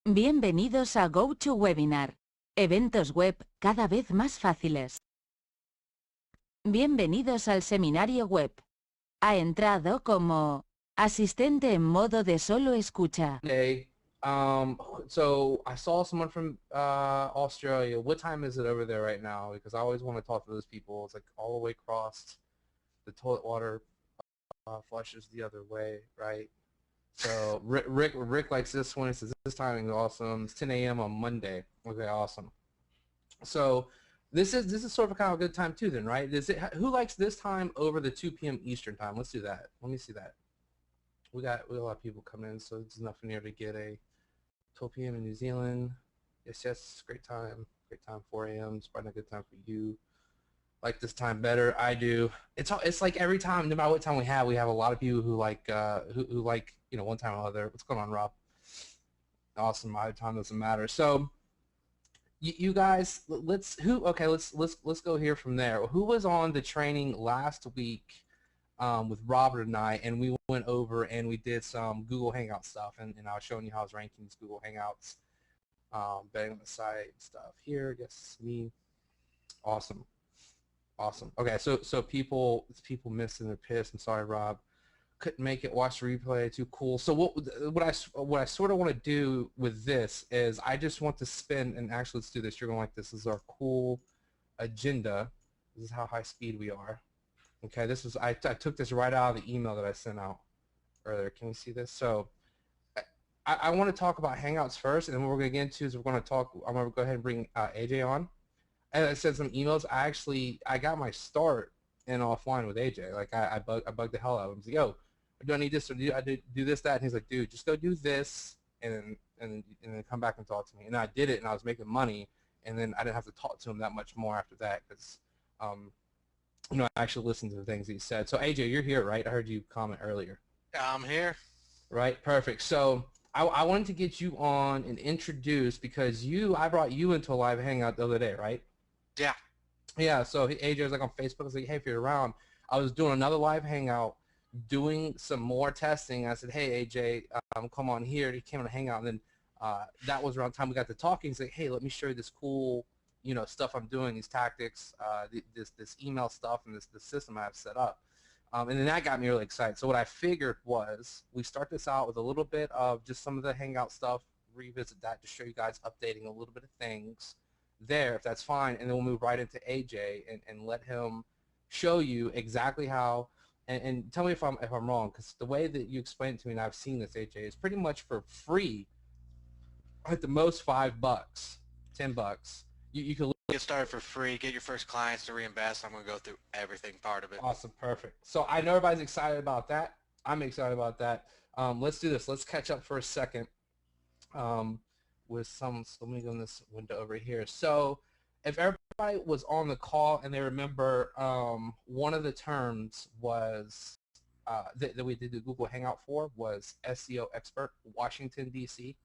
Bienvenidos a GoToWebinar. Eventos web cada vez más fáciles. Bienvenidos al seminario web. Ha entrado como asistente en modo de solo escucha. Hey, so I saw someone from Australia. What time is it over there right now? Because I always want to talk to those people. It's like all the way across. The toilet water flushes the other way, right? So Rick likes this one. He says this timing is awesome. It's 10 a.m. on Monday. Okay, awesome. So this is sort of kind of a good time too, then, right? Who likes this time over the 2 p.m. Eastern time? Let's do that. Let me see that. We got a lot of people coming in, so it's nothing here to get a 12 p.m. in New Zealand. Yes, great time. Great time, 4 a.m. It's probably not a good time for you. Like this time better. I do. It's like every time, no matter what time we have a lot of people who like who like, you know, one time or other. What's going on, Rob? Awesome. My time doesn't matter. So you guys, let's go here from there. Who was on the training last week with Robert and I, and we went over and we did some Google Hangout stuff, and I was showing you how I was ranking these Google Hangouts, betting on the site and stuff. Here, yes, me. Awesome. Okay, so people missing, they're pissed. I'm sorry, Rob. Couldn't make it. Watch the replay. Too cool. So what I sort of want to do with this is I just want to spin, and actually let's do this. You're going to like this. This is our cool agenda. This is how high speed we are. Okay, this is I took this right out of the email that I sent out earlier. Can you see this? So I want to talk about Hangouts first, and then what we're going to get into is we're going to talk. I'm going to go ahead and bring AJ on. And I sent some emails. I got my start in offline with AJ. Like I bugged the hell out of him. I was like, yo, do I need this or do I do this, that? And he's like, dude, just go do this and then come back and talk to me. And I did it, and I was making money, and then I didn't have to talk to him that much more after that because you know, I actually listened to the things he said. So AJ, you're here, right? I heard you comment earlier. I'm here. Right, perfect. So I wanted to get you on and introduce because I brought you into a live hangout the other day, right? Yeah. Yeah, so AJ was like on Facebook. I was like, hey, if you're around. I was doing another live hangout, doing some more testing. I said, hey, AJ, come on here. He came on a hangout, and then that was around the time we got to talking. He's like, hey, let me show you this cool, you know, stuff I'm doing, these tactics, this email stuff, and this system I have set up. And then that got me really excited. So what I figured was we start this out with a little bit of just some of the hangout stuff, revisit that to show you guys updating a little bit of things there, if that's fine, and then we'll move right into AJ and let him show you exactly how, and tell me if I'm wrong, because the way that you explained it to me, and I've seen this, AJ, is pretty much for free, at the most $5, $10. You can Get started for free, get your first clients to reinvest. I'm going to go through everything part of it. Awesome, perfect. So I know everybody's excited about that. I'm excited about that. Let's do this. Let's catch up for a second with so let me go in this window over here. So if everybody was on the call and they remember, one of the terms was that we did the Google Hangout for was SEO expert, Washington, D.C.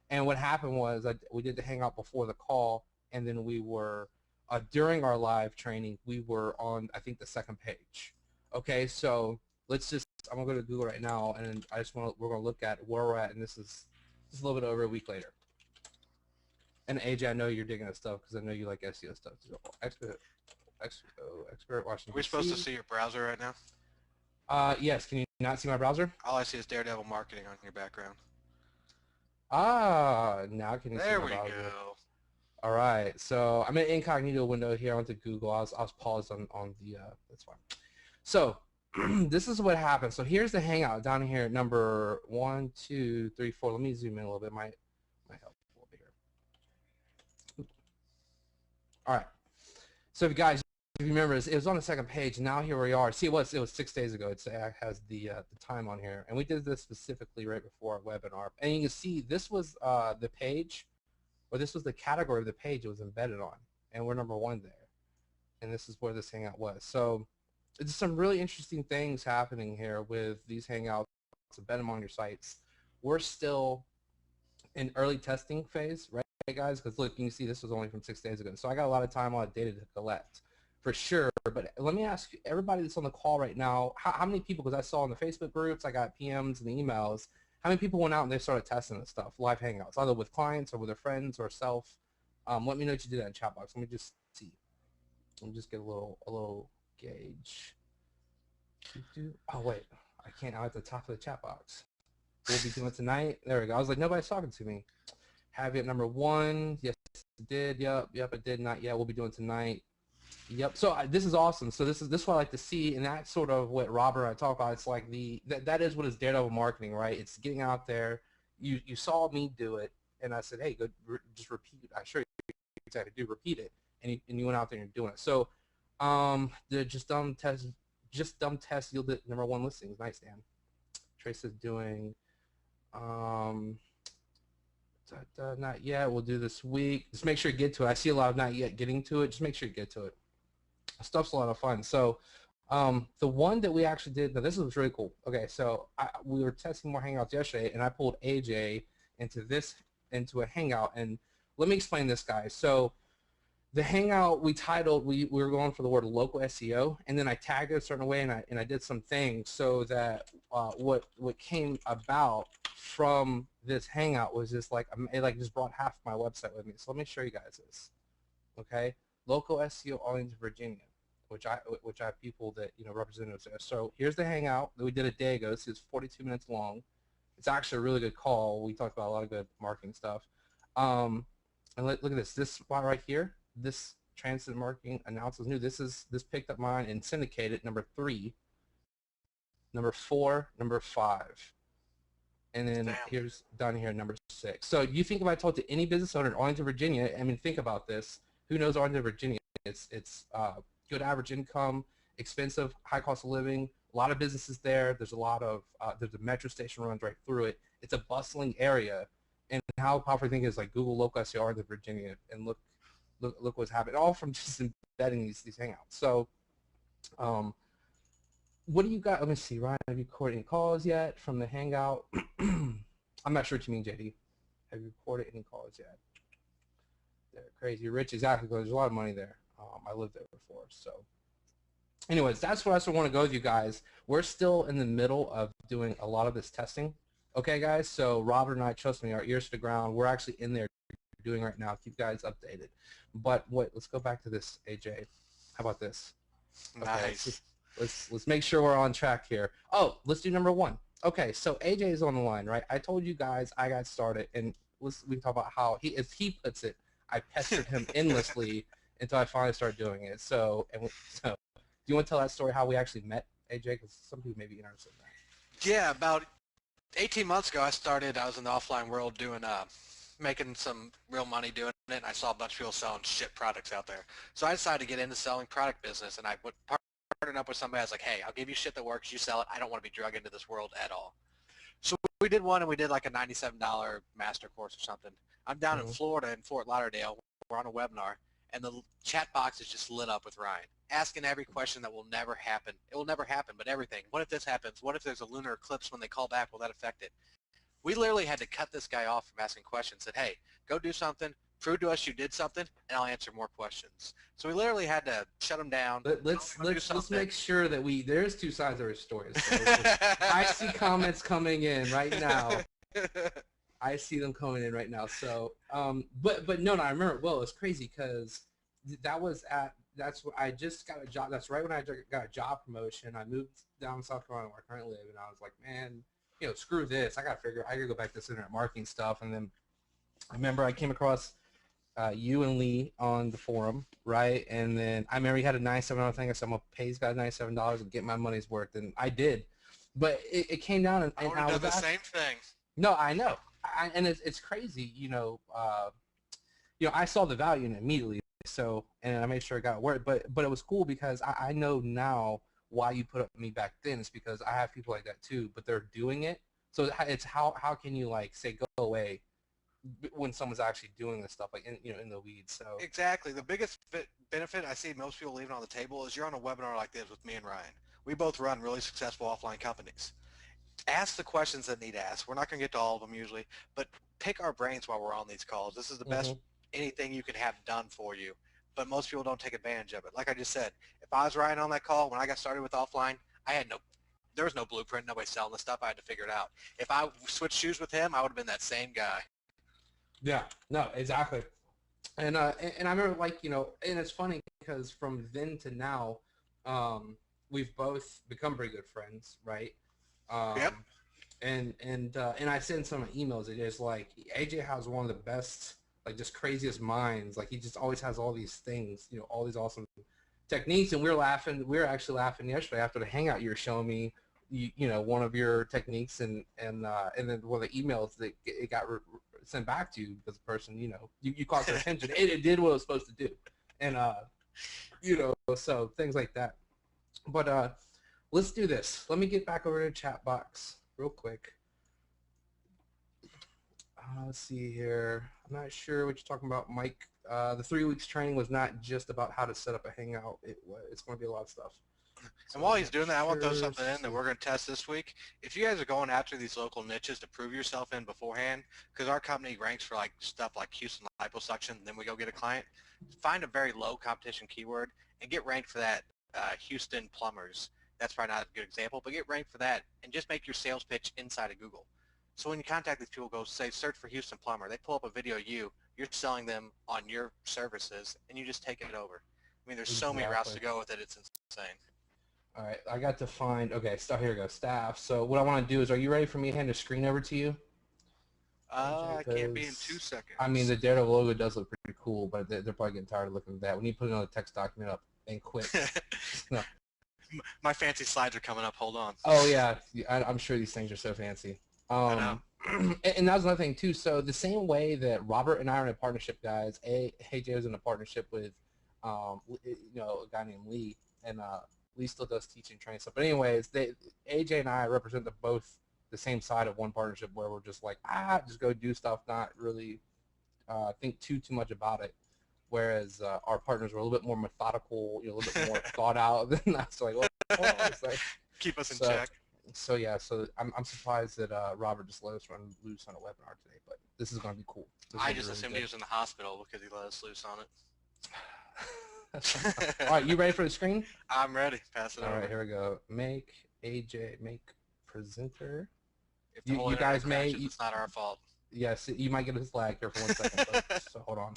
And what happened was we did the Hangout before the call, and then we were, during our live training, we were on, I think, the second page. Okay, so let's just, I'm going to go to Google right now, and we're going to look at where we're at, and this is just a little bit over a week later. And AJ, I know you're digging that stuff because I know you like SEO stuff. So, expert Washington. Are we supposed to see your browser right now? Yes. Can you not see my browser? All I see is Daredevil Marketing on your background. Now can you see There my we browser? go. All right. So I'm in incognito window here. I went to Google. I was paused on the. That's fine. So this is what happened. So here's the Hangout down here, number 1, 2, 3, 4. Let me zoom in a little bit. Might help a little bit here. All right. So if you guys, if you remember, it was on the second page. Now here we are. See, it was 6 days ago. It has the time on here, and we did this specifically right before our webinar. And you can see this was the page, or this was the category of the page it was embedded on, and we're number 1 there. And this is where this Hangout was. So it's some really interesting things happening here with these Hangouts. Embed them on your sites. We're still in early testing phase, right, guys? Because look, you can see this was only from 6 days ago. So I got a lot of time, a lot of data to collect, for sure. But let me ask you, everybody that's on the call right now, how many people, because I saw in the Facebook groups, I got PMs and emails, how many people went out and they started testing this stuff, live hangouts, either with clients or with their friends or self? Let me know what you did in the chat box. Let me just see. Let me just get a little gauge. Oh wait, I can't. I'm at the top of the chat box. We'll be doing tonight. There we go. I was like, nobody's talking to me. Have it number 1. Yes, it did. Yep, it did. Not yet. We'll be doing tonight. Yep. So this is awesome. So this is what I like to see, and that's sort of what Robert and I talk about. It's like that is what is daredevil marketing, right? It's getting out there. You saw me do it, and I said, hey, go just repeat it. I sure you exactly do repeat it, and you went out there and you're doing it. So the just dumb test yielded number 1 listings. Nice, Dan. Trace is doing not yet. We'll do this week. Just make sure you get to it. I see a lot of not yet getting to it. Just make sure you get to it. Stuff's a lot of fun. So the one that we actually did, now this was really cool. Okay, so we were testing more Hangouts yesterday, and I pulled AJ into a Hangout. And let me explain this, guys. So the Hangout we titled, we were going for the word local SEO, and then I tagged it a certain way, and I did some things so that what came about from this Hangout was just like it just brought half my website with me. So let me show you guys this. Okay, local SEO Arlington, Virginia, which I have people that representatives there. So here's the Hangout that we did a day ago. This is 42 minutes long. It's actually a really good call. We talked about a lot of good marketing stuff. And look at this spot right here. This transit marketing announces new. This picked up mine and syndicated number 3, number 4, number 5, and then here's down here number 6. So you think if I told to any business owner in Arlington, Virginia, I mean, think about this. Who knows Arlington, Virginia? It's good average income, expensive, high cost of living. A lot of businesses there. There's a lot of there's a metro station runs right through it. It's a bustling area. And how powerful I think is like Google local SEO Arlington, Virginia, and look what's happening, all from just embedding these Hangouts. So what do you got? Let me see, Ryan, have you recorded any calls yet from the Hangout? I'm not sure what you mean, JD. Have you recorded any calls yet? They're crazy rich, exactly, because there's a lot of money there. I lived there before. So anyways, that's what I want to go with you guys. We're still in the middle of doing a lot of this testing. Okay, guys, so Robert and I, trust me, our ears to the ground. We're actually in there doing right now. Keep guys updated. But let's go back to this, AJ. How about this? Okay, nice. Let's make sure we're on track here. Oh, let's do number 1. Okay, so AJ is on the line, right? I told you guys I got started, and we talk about how as he puts it, I pestered him endlessly until I finally started doing it. So do you want to tell that story how we actually met, AJ? Because some people may be interested in that. Yeah, about 18 months ago, I was in the offline world doing making some real money doing it, and I saw a bunch of people selling shit products out there. So I decided to get into selling product business, and I partnered up with somebody. I was like, hey, I'll give you shit that works, you sell it. I don't want to be drug into this world at all. So we did one, and we did like a $97 master course or something. I'm down in Florida, in Fort Lauderdale. We're on a webinar, and the chat box is just lit up with Ryan, asking every question that will never happen. It will never happen, but everything. What if this happens? What if there's a lunar eclipse when they call back? Will that affect it? We literally had to cut this guy off from asking questions. Said, hey, go do something, prove to us you did something, and I'll answer more questions. So we literally had to shut him down. Let's make sure that there's 2 sides of our story. So I see comments coming in right now. I see them coming in right now. So but no, I remember. Well, it's crazy because that's what I just got a job. That's right when I got a job promotion. I moved down to South Carolina where I currently live, and I was like, man, screw this. I gotta go back to this internet marketing stuff. And then I remember I came across you and Lee on the forum, right? And then I remember you had a $97 thing. I said, I'm gonna pay these guys $97 and get my money's worth, and I did. But it came down, and I would have done the same thing. No, I know, and it's crazy, I saw the value in it immediately. So, and I made sure it got work. But it was cool because I know now why you put up with me back then. Is because I have people like that too, but they're doing it. So it's how can you say go away when someone's actually doing this stuff in the weeds. So exactly, the biggest benefit I see most people leaving on the table is you're on a webinar like this with me and Ryan. We both run really successful offline companies. Ask the questions that need asked. We're not going to get to all of them usually, but pick our brains while we're on these calls. This is the best anything you can have done for you, but most people don't take advantage of it. Like I just said, if I was Ryan on that call when I got started with offline, I had no there was no blueprint, nobody selling the stuff. I had to figure it out. If I switched shoes with him, I would have been that same guy. Yeah, no, exactly. And I remember, like, and it's funny because from then to now, we've both become pretty good friends, right? Yep. And I send some emails. It is like AJ has one of the best, like, just craziest minds. Like, he just always has all these things, all these awesome techniques. And we were actually laughing yesterday after the hangout. You were showing me, one of your techniques, and then one of the emails that it got sent back to you because the person, you caught their attention. It did what it was supposed to do, and so things like that. But let's do this. Let me get back over to the chat box real quick. Let's see here. I'm not sure what you're talking about, Mike. The 3 weeks training was not just about how to set up a hangout. It's going to be a lot of stuff. And while he's doing that, I want to throw something in that we're going to test this week. If you guys are going after these local niches to prove yourself in beforehand, because our company ranks for like stuff like Houston liposuction, then we go get a client, find a very low competition keyword and get ranked for that. Houston plumbers. That's probably not a good example, but get ranked for that and just make your sales pitch inside of Google. So when you contact these people, go say search for Houston plumber. They pull up a video of you're selling them on your services, and you just take it over. I mean, there's so many routes to go with it. It's insane. All right, I got to find, okay, here we go, staff. So what I want to do is, are you ready for me to hand the screen over to you? I can't be in 2 seconds. I mean, the Daredevil logo does look pretty cool, but they're probably getting tired of looking at that. We need to put another text document up and quit. No. My fancy slides are coming up. Hold on. Oh, yeah. I'm sure these things are so fancy. I know. And that was another thing, too. So the same way that Robert and I are in a partnership, guys, AJ was in a partnership with, a guy named Lee, and Lee still does teaching, training stuff. But anyways, AJ and I represent both the same side of one partnership where we're just like, just go do stuff, not really think too much about it. Whereas our partners were a little bit more methodical, a little bit more thought out than us. So like, keep us in check. So yeah, I'm surprised that Robert just let us run loose on a webinar today, but this is going to be cool. I just assumed he was in the hospital because he let us loose on it. All right, you ready for the screen? I'm ready. Pass it over. All right, here we go. Make presenter. If the you guys crashes, it's not our fault. Yes, you might get a lag here for 1 second. So hold on.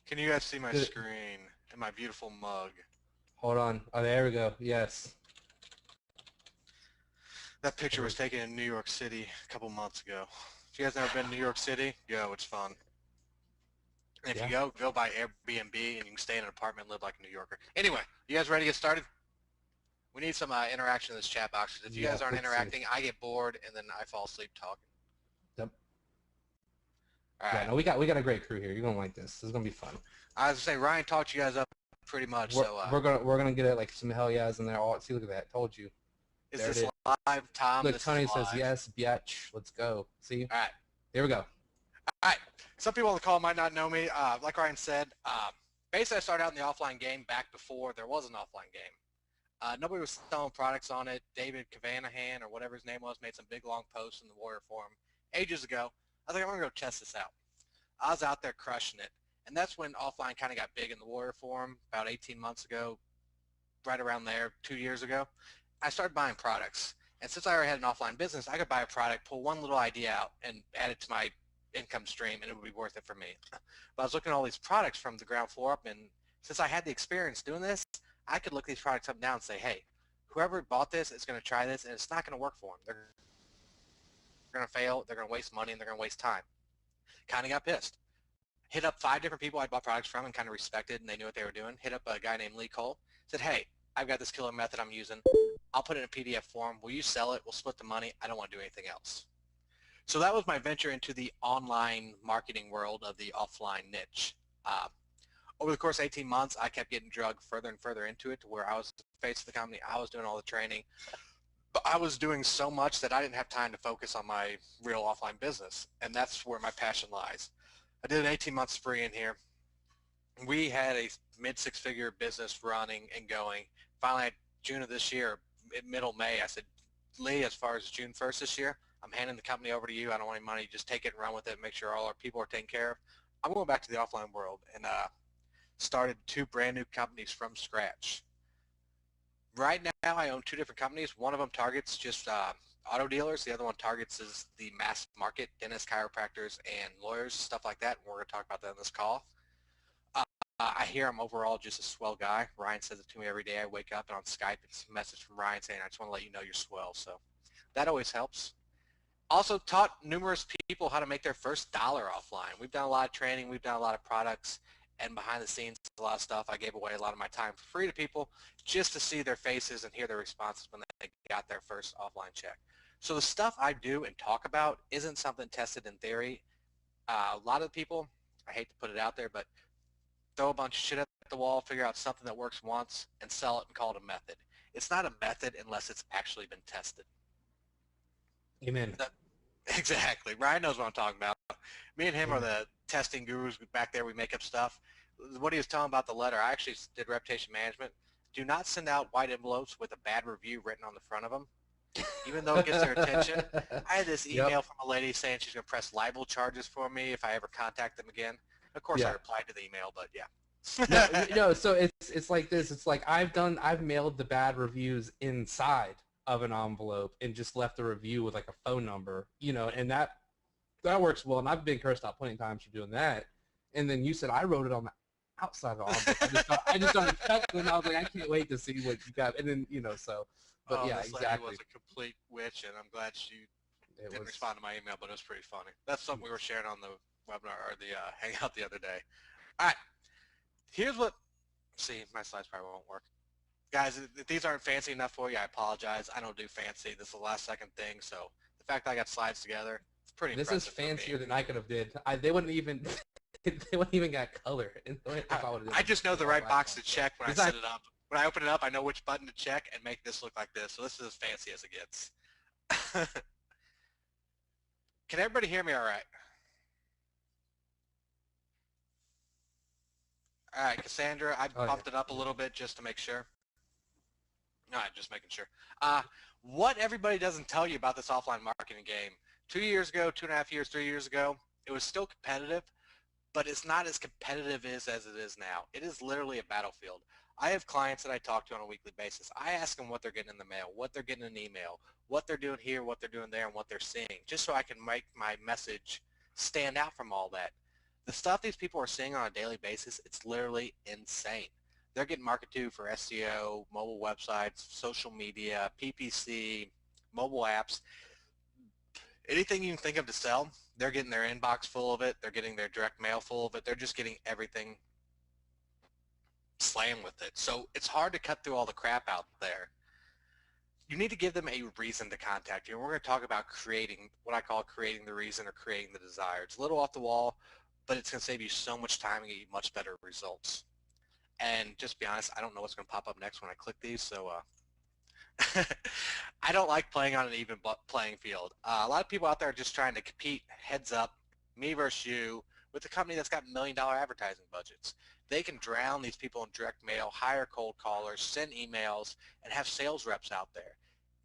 Can you guys see my screen and my beautiful mug? Hold on. Oh, there we go. Yes. That picture was taken in New York City a couple months ago. If you guys never been to New York City, go. It's fun. And if you go by Airbnb and you can stay in an apartment and live like a New Yorker. Anyway, you guys ready to get started? We need some interaction in this chat box. Because if you guys aren't interacting, I get bored and then I fall asleep talking. Yep. All right. Yeah, no, we got a great crew here. You're gonna like this. This is gonna be fun. I was gonna say Ryan talked you guys up pretty much. We're gonna get it like some hell yeahs in there. Oh, see, look at that. Told you. Is this live, Tom? Look, Tony says yes, biatch. Let's go. See? All right. Here we go. All right. Some people on the call might not know me. Like Ryan said, basically I started out in the offline game back before there was an offline game. Nobody was selling products on it. David Cavanahan or whatever his name was made some big long posts in the Warrior Forum ages ago. I was like, I'm going to go test this out. I was out there crushing it. And that's when offline kind of got big in the Warrior Forum about 18 months ago, right around there, 2 years ago. I started buying products. And since I already had an offline business, I could buy a product, pull one little idea out, and add it to my income stream, and it would be worth it for me. But I was looking at all these products from the ground floor up, and since I had the experience doing this, I could look these products up and down and say, hey, whoever bought this is going to try this, and it's not going to work for them. They're going to fail, they're going to waste money, and they're going to waste time. Kind of got pissed. Hit up 5 different people I'd bought products from and kind of respected, and they knew what they were doing. Hit up a guy named Lee Cole. Said, hey, I've got this killer method I'm using. I'll put it in a PDF form. Will you sell it? We'll split the money. I don't want to do anything else. So that was my venture into the online marketing world of the offline niche. Over the course of 18 months, I kept getting drugged further and further into it to where I was the face of the company. I was doing all the training. But I was doing so much that I didn't have time to focus on my real offline business. And that's where my passion lies. I did an 18-month spree in here. We had a mid-6-figure business running and going. Finally, June of this year, middle May, I said, Lee, as far as June 1st this year, I'm handing the company over to you. I don't want any money. Just take it and run with it. Make sure all our people are taken care of. I'm going back to the offline world and started 2 brand new companies from scratch. Right now, I own 2 different companies. One of them targets just auto dealers. The other one targets is the mass market, dentists, chiropractors, and lawyers, stuff like that. We're going to talk about that in this call. I hear I'm overall just a swell guy. Ryan says it to me every day. I wake up and on Skype, it's a message from Ryan saying, I just want to let you know you're swell. So that always helps. Also taught numerous people how to make their first dollar offline. We've done a lot of training. We've done a lot of products. And behind the scenes, a lot of stuff. I gave away a lot of my time for free to people just to see their faces and hear their responses when they got their first offline check. So the stuff I do and talk about isn't something tested in theory. A lot of people, I hate to put it out there, but throw a bunch of shit at the wall, figure out something that works once, and sell it and call it a method. It's not a method unless it's actually been tested. Amen. Exactly. Ryan knows what I'm talking about. Me and him are the testing gurus back there. We make up stuff. What he was telling about the letter, I actually did reputation management. Do not send out white envelopes with a bad review written on the front of them, even though it gets their attention. I had this email from a lady saying she's going to press libel charges for me if I ever contact them again. Of course, I replied to the email, but yeah. no, so it's like this. It's like I've mailed the bad reviews inside of an envelope and just left a review with like a phone number, and that works well. And I've been cursed out plenty of times for doing that. And then you said I wrote it on the outside of the envelope. I just started chuckling. I was like, I can't wait to see what you got. And then so. But yeah, this exactly. lady was a complete witch, and I'm glad she didn't respond to my email, but it was pretty funny. That's something we were sharing on the webinar or the hangout the other day. All right, here's what. See, my slides probably won't work. Guys, if these aren't fancy enough for you, I apologize. I don't do fancy. This is the last second thing, so the fact that I got slides together, it's pretty impressive. This is fancier than I could have did. They wouldn't even got color. I just know the right box to check when I set it up. When I open it up, I know which button to check and make this look like this. So this is as fancy as it gets. Can everybody hear me all right? All right, Cassandra, I bumped it up a little bit just to make sure. All right, just making sure. What everybody doesn't tell you about this offline marketing game, 2 years ago, 2.5 years, 3 years ago, it was still competitive, but it's not as competitive as it is now. It is literally a battlefield. I have clients that I talk to on a weekly basis. I ask them what they're getting in the mail, what they're getting in email, what they're doing here, what they're doing there, and what they're seeing, just so I can make my message stand out from all that. The stuff these people are seeing on a daily basis, it's literally insane. They're getting marketed to for SEO, mobile websites, social media, PPC, mobile apps. Anything you can think of to sell, they're getting their inbox full of it. They're getting their direct mail full of it. They're just getting everything slammed with it. So it's hard to cut through all the crap out there. You need to give them a reason to contact you. And we're going to talk about creating what I call creating the reason or creating the desire. It's a little off the wall, but it's going to save you so much time and get you much better results. And just to be honest, I don't know what's going to pop up next when I click these, so I don't like playing on an even playing field. A lot of people out there are just trying to compete heads up, me versus you, with a company that's got $1 million advertising budgets. They can drown these people in direct mail, hire cold callers, send emails, and have sales reps out there.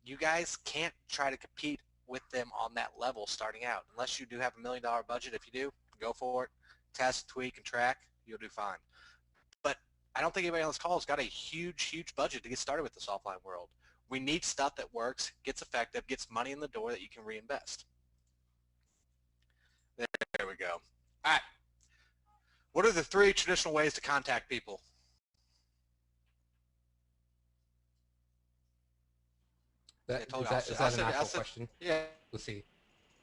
You guys can't try to compete with them on that level starting out. Unless you do have $1 million budget. If you do, go for it. Test, tweak, and track. You'll do fine. But I don't think anybody on this call has got a huge budget to get started with this offline world. We need stuff that works, gets effective, gets money in the door that you can reinvest. There we go. All right. What are the 3 traditional ways to contact people? Is that an actual question? Yeah. Let's see.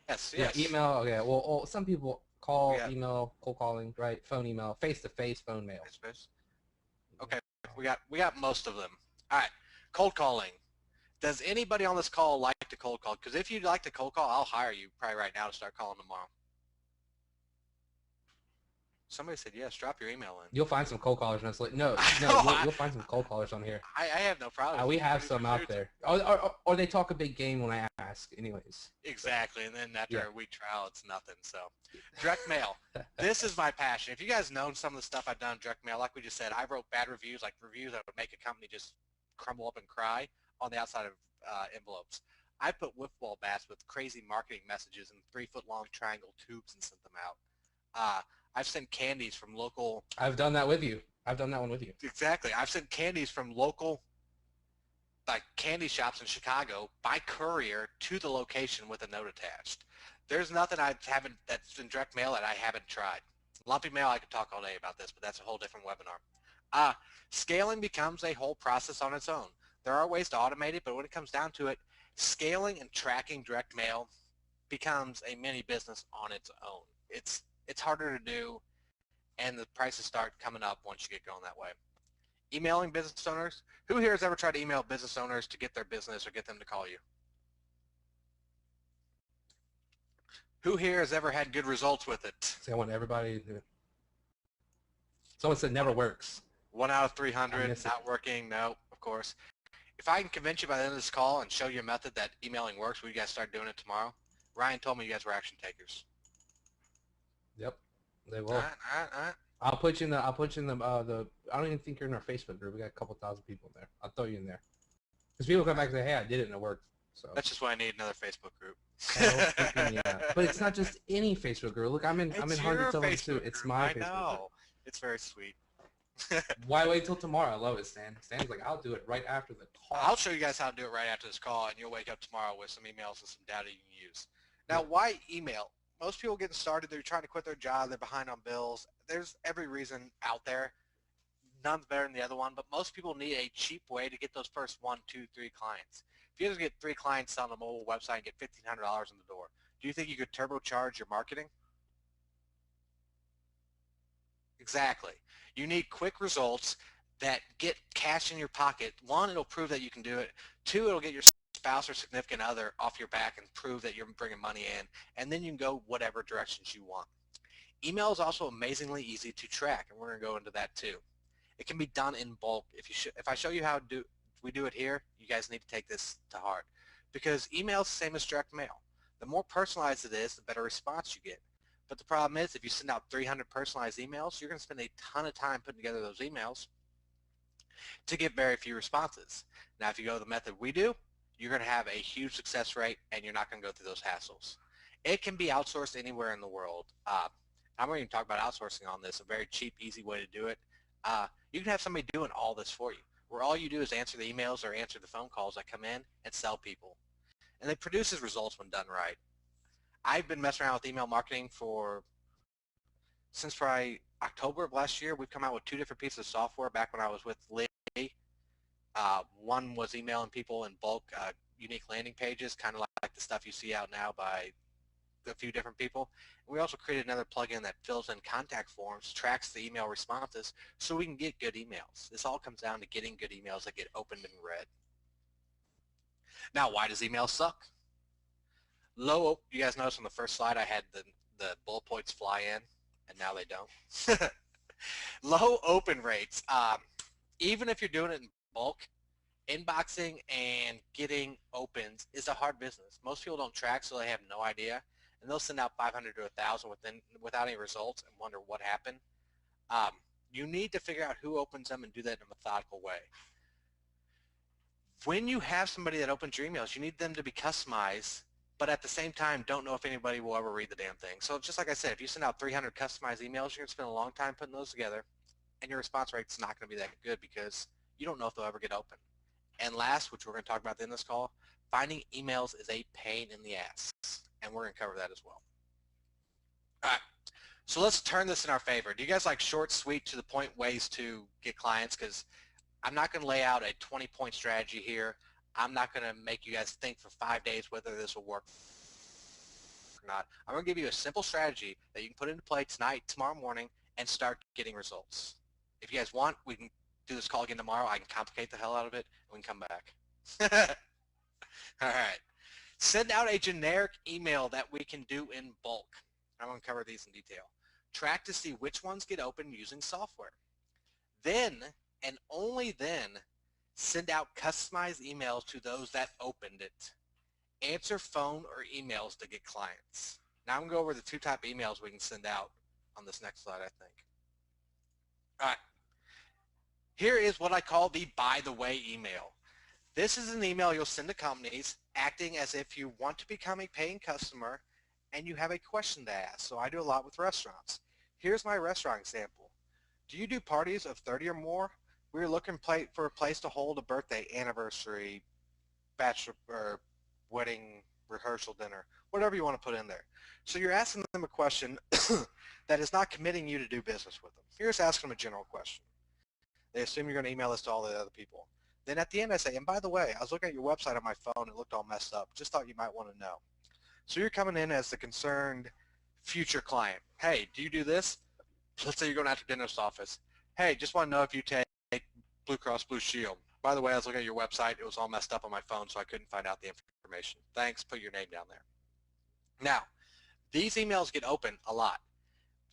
Yes. Yeah, email. Okay. Well, some people call, email, cold calling, right? Phone, email, face-to-face, phone, mail. Face-to-face. Okay. We got most of them. All right. Cold calling. Does anybody on this call like to cold call? Because if you'd like to cold call, I'll hire you probably right now to start calling tomorrow. Somebody said yes. Drop your email in. You'll find some cold callers. No, you'll find some cold callers on here. I have no problem. We have some out there. Or they talk a big game when I ask, anyways. Exactly, and then after a week trial, it's nothing. So, direct mail. This is my passion. If you guys know some of the stuff I've done in direct mail, like we just said, I wrote bad reviews, like reviews that would make a company just crumble up and cry on the outside of envelopes. I put wiffle bats with crazy marketing messages in 3-foot-long triangle tubes and sent them out. I've sent candies from local. I've done that with you. I've done that one with you. Exactly. I've sent candies from local like candy shops in Chicago by courier to the location with a note attached. There's nothing I haven't that's in direct mail that I haven't tried. Lumpy mail, I could talk all day about this, but that's a whole different webinar. Scaling becomes a whole process on its own. There are ways to automate it, but when it comes down to it, scaling and tracking direct mail becomes a mini business on its own. It's harder to do, and the prices start coming up once you get going that way. Emailing business owners. Who here has ever tried to email business owners to get their business or get them to call you? Who here has ever had good results with it? See, I want everybody to. Someone said never works. 1 out of 300, not working. No, of course. If I can convince you by the end of this call and show you a method that emailing works, will you guys start doing it tomorrow? Ryan told me you guys were action takers. Yep, they will. All right. I'll put you in the. I don't even think you're in our Facebook group. We got a couple thousand people in there. I'll throw you in there. Because people come back and say, "Hey, I did it and it worked." So that's just why I need another Facebook group. Yeah. But it's not just any Facebook group. Look, I'm in hundreds of them too. It's my Facebook group. I know. It's very sweet. Why wait till tomorrow? I love it, Stan. Stan's like, I'll do it right after the call. I'll show you guys how to do it right after this call, and you'll wake up tomorrow with some emails and some data you can use. Now, why email? Most people getting started, they're trying to quit their job, they're behind on bills. There's every reason out there. None's better than the other one, but most people need a cheap way to get those first 1, 2, 3 clients. If you just get 3 clients on a mobile website and get $1,500 in the door, do you think you could turbocharge your marketing? Exactly. You need quick results that get cash in your pocket. 1, it'll prove that you can do it. 2, it'll get your spouse or significant other off your back and prove that you're bringing money in. And then you can go whatever directions you want. Email is also amazingly easy to track, and we're going to go into that too. It can be done in bulk. If I show you how we do it here, you guys need to take this to heart. Because email is the same as direct mail. The more personalized it is, the better response you get. But the problem is, if you send out 300 personalized emails, you're going to spend a ton of time putting together those emails to get very few responses. Now, if you go the method we do, you're going to have a huge success rate, and you're not going to go through those hassles. It can be outsourced anywhere in the world. I'm going to talk about outsourcing on this, a very cheap, easy way to do it. You can have somebody doing all this for you, where all you do is answer the emails or answer the phone calls that come in and sell people. And it produces results when done right. I've been messing around with email marketing since probably October of last year. We've come out with 2 different pieces of software back when I was with Lee. One was emailing people in bulk, unique landing pages, kind of like the stuff you see out now by a few different people. And we also created another plugin that fills in contact forms, tracks the email responses, so we can get good emails. This all comes down to getting good emails that get opened and read. Now, why does email suck? You guys notice on the first slide I had the bullet points fly in, and now they don't. Low open rates. Even if you're doing it in bulk, inboxing and getting opens is a hard business. Most people don't track, so they have no idea, and they'll send out 500 to 1,000 without any results and wonder what happened. You need to figure out who opens them and do that in a methodical way. When you have somebody that opens your emails, you need them to be customized, but at the same time, don't know if anybody will ever read the damn thing. So just like I said, if you send out 300 customized emails, you're going to spend a long time putting those together, and your response rate's not going to be that good because you don't know if they'll ever get open. And last, which we're going to talk about in this call, finding emails is a pain in the ass, and we're going to cover that as well. All right, so let's turn this in our favor. Do you guys like short, sweet, to the point ways to get clients? Because I'm not going to lay out a 20-point strategy here. I'm not going to make you guys think for 5 days whether this will work or not. I'm going to give you a simple strategy that you can put into play tonight, tomorrow morning, and start getting results. If you guys want, we can do this call again tomorrow. I can complicate the hell out of it, and we can come back. All right. Send out a generic email that we can do in bulk. I'm going to cover these in detail. Track to see which ones get open using software. Then, and only then, send out customized emails to those that opened it. Answer phone or emails to get clients. Now I'm going to go over the 2 type emails we can send out on this next slide, I think. All right. Here is what I call the by the way email. This is an email you'll send to companies acting as if you want to become a paying customer and you have a question to ask. So I do a lot with restaurants. Here's my restaurant example. Do you do parties of 30 or more? We're looking for a place to hold a birthday, anniversary, bachelor, or wedding rehearsal dinner, whatever you want to put in there. So you're asking them a question that is not committing you to do business with them. You're just asking them a general question. They assume you're going to email this to all the other people. Then at the end I say, and by the way, I was looking at your website on my phone. It looked all messed up. Just thought you might want to know. So you're coming in as the concerned future client. Hey, do you do this? Let's say you're going out to dentist's office. Hey, just want to know if you take Blue Cross Blue Shield. By the way, I was looking at your website. It was all messed up on my phone, so I couldn't find out the information. Thanks. Put your name down there. Now, these emails get open a lot.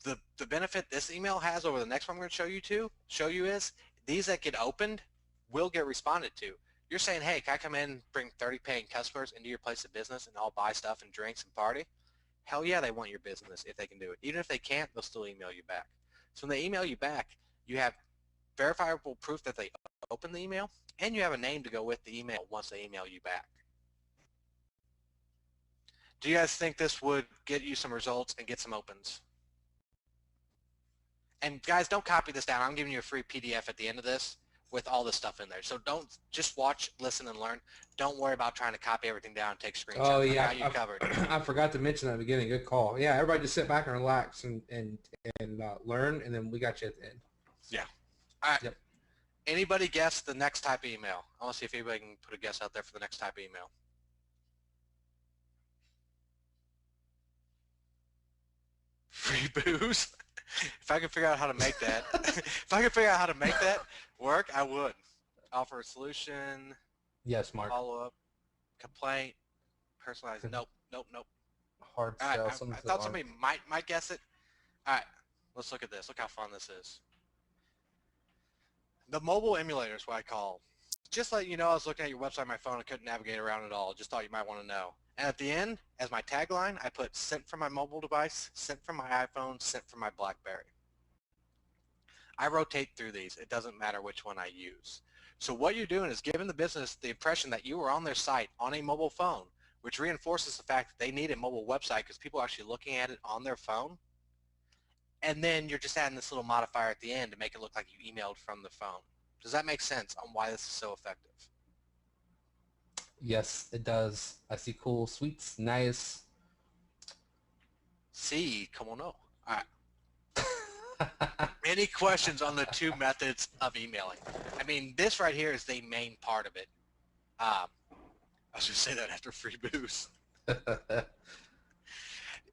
The benefit this email has over the next one I'm going to show you is these that get opened will get responded to. You're saying, hey, can I come in and bring 30 paying customers into your place of business and all buy stuff and drinks and party? Hell yeah, they want your business if they can do it. Even if they can't, they'll still email you back. So when they email you back, you have verifiable proof that they opened the email, and you have a name to go with the email once they email you back. Do you guys think this would get you some results and get some opens? And guys, don't copy this down. I'm giving you a free PDF at the end of this with all this stuff in there. So don't just watch, listen, and learn. Don't worry about trying to copy everything down and take screenshots. Oh yeah, you covered. I forgot to mention at the beginning. Good call. Yeah, everybody just sit back and relax and learn, and then we got you at the end. Yeah. All right. Yep. Anybody guess the next type of email? I want to see if anybody can put a guess out there for the next type of email. Free booze. If I could figure out how to make that, work, I would. Offer a solution. Yes, Mark. Follow up. Complaint. Personalized. Nope. Hard All right, sell. I thought somebody might guess it. All right, let's look at this. Look how fun this is. The mobile emulator is what I call. Just like you know, I was looking at your website on my phone and couldn't navigate around at all. Just thought you might want to know. And at the end, as my tagline, I put sent from my mobile device, sent from my iPhone, sent from my BlackBerry. I rotate through these. It doesn't matter which one I use. So what you're doing is giving the business the impression that you were on their site on a mobile phone, which reinforces the fact that they need a mobile website because people are actually looking at it on their phone. And then you're just adding this little modifier at the end to make it look like you emailed from the phone. Does that make sense on why this is so effective? Yes, it does. I see cool, sweets, nice. See, come on, no. All right. Any questions on the two methods of emailing? I mean, this right here is the main part of it. I was going to say that after free booze.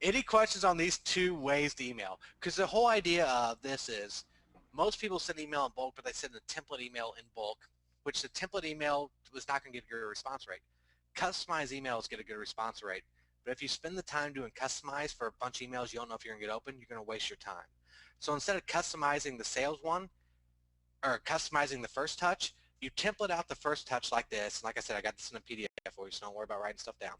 Any questions on these two ways to email? Because the whole idea of this is most people send email in bulk, but they send a template email in bulk, which the template email was not going to get a good response rate. Customized emails get a good response rate, but if you spend the time doing customize for a bunch of emails you don't know if you're going to get open, you're going to waste your time. So instead of customizing the sales one, or customizing the first touch, you template out the first touch like this. And like I said, I got this in a PDF for you, so don't worry about writing stuff down.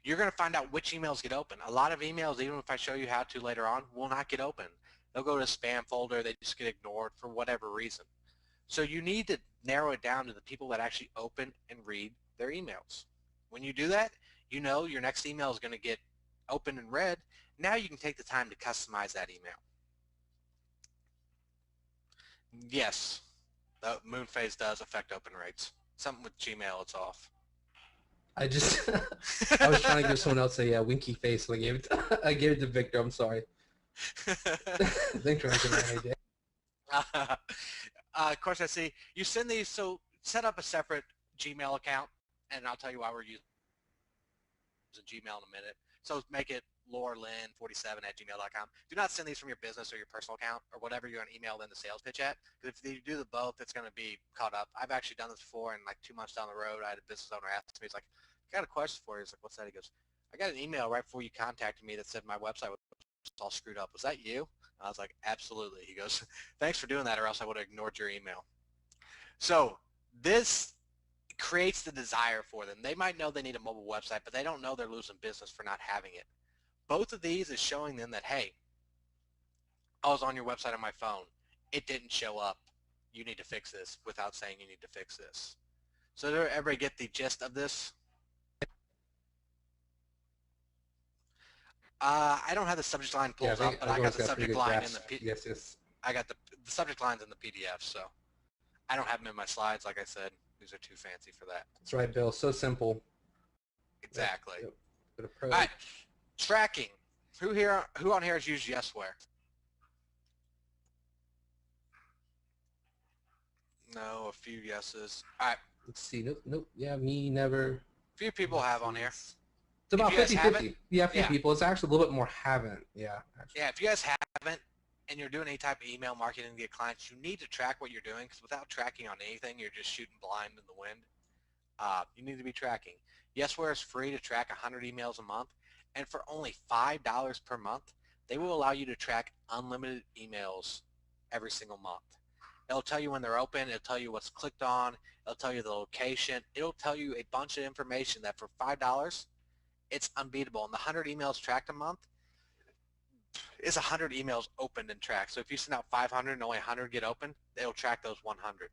You're going to find out which emails get open. A lot of emails, even if I show you how to later on, will not get open. They'll go to a spam folder. They just get ignored for whatever reason. So you need to narrow it down to the people that actually open and read their emails. When you do that, you know your next email is going to get open and read. Now you can take the time to customize that email. Yes, the moon phase does affect open rates. Something with Gmail, it's off. I just, I was trying to give someone else a winky face, and I gave it to Victor. I'm sorry. Thanks for making that, AJ. Question I see. You send these, so set up a separate Gmail account, and I'll tell you why we're using Gmail in a minute. So make it lauralyn47@gmail.com. Do not send these from your business or your personal account or whatever you're going to email in the sales pitch at, because if you do the both, it's going to be caught up. I've actually done this before, and like 2 months down the road, I had a business owner ask me, he's like, I got a question for you. He's like, what's that? He goes, I got an email right before you contacted me that said my website was all screwed up. Was that you? I was like, absolutely. He goes, thanks for doing that, or else I would have ignored your email. So this creates the desire for them. They might know they need a mobile website, but they don't know they're losing business for not having it. Both of these is showing them that, hey, I was on your website on my phone. It didn't show up. you need to fix this without saying you need to fix this. So did everybody get the gist of this? I don't have the subject line pulled up, but I got the subject line in the Yes. I got the subject lines in the PDF, so I don't have them in my slides. Like I said, these are too fancy for that. That's right, Bill. So simple. Exactly. Yep. Good All approach. right. Tracking. Who on here has used Yesware? No, a few yeses. All right. Let's see. Nope. Yeah, me never. Few people have on here. It's about 50-50. Yeah, a few yeah. people. It's actually a little bit more haven't. Yeah. Actually. Yeah, if you guys haven't and you're doing any type of email marketing to get clients, you need to track what you're doing, because without tracking on anything, you're just shooting blind in the wind. You need to be tracking. Yesware is free to track 100 emails a month, and for only $5 per month, they will allow you to track unlimited emails every single month. It'll tell you when they're open. It'll tell you what's clicked on. It'll tell you the location. It'll tell you a bunch of information that for $5, it's unbeatable. And the 100 emails tracked a month is 100 emails opened and tracked. So if you send out 500 and only 100 get open, it'll track those 100.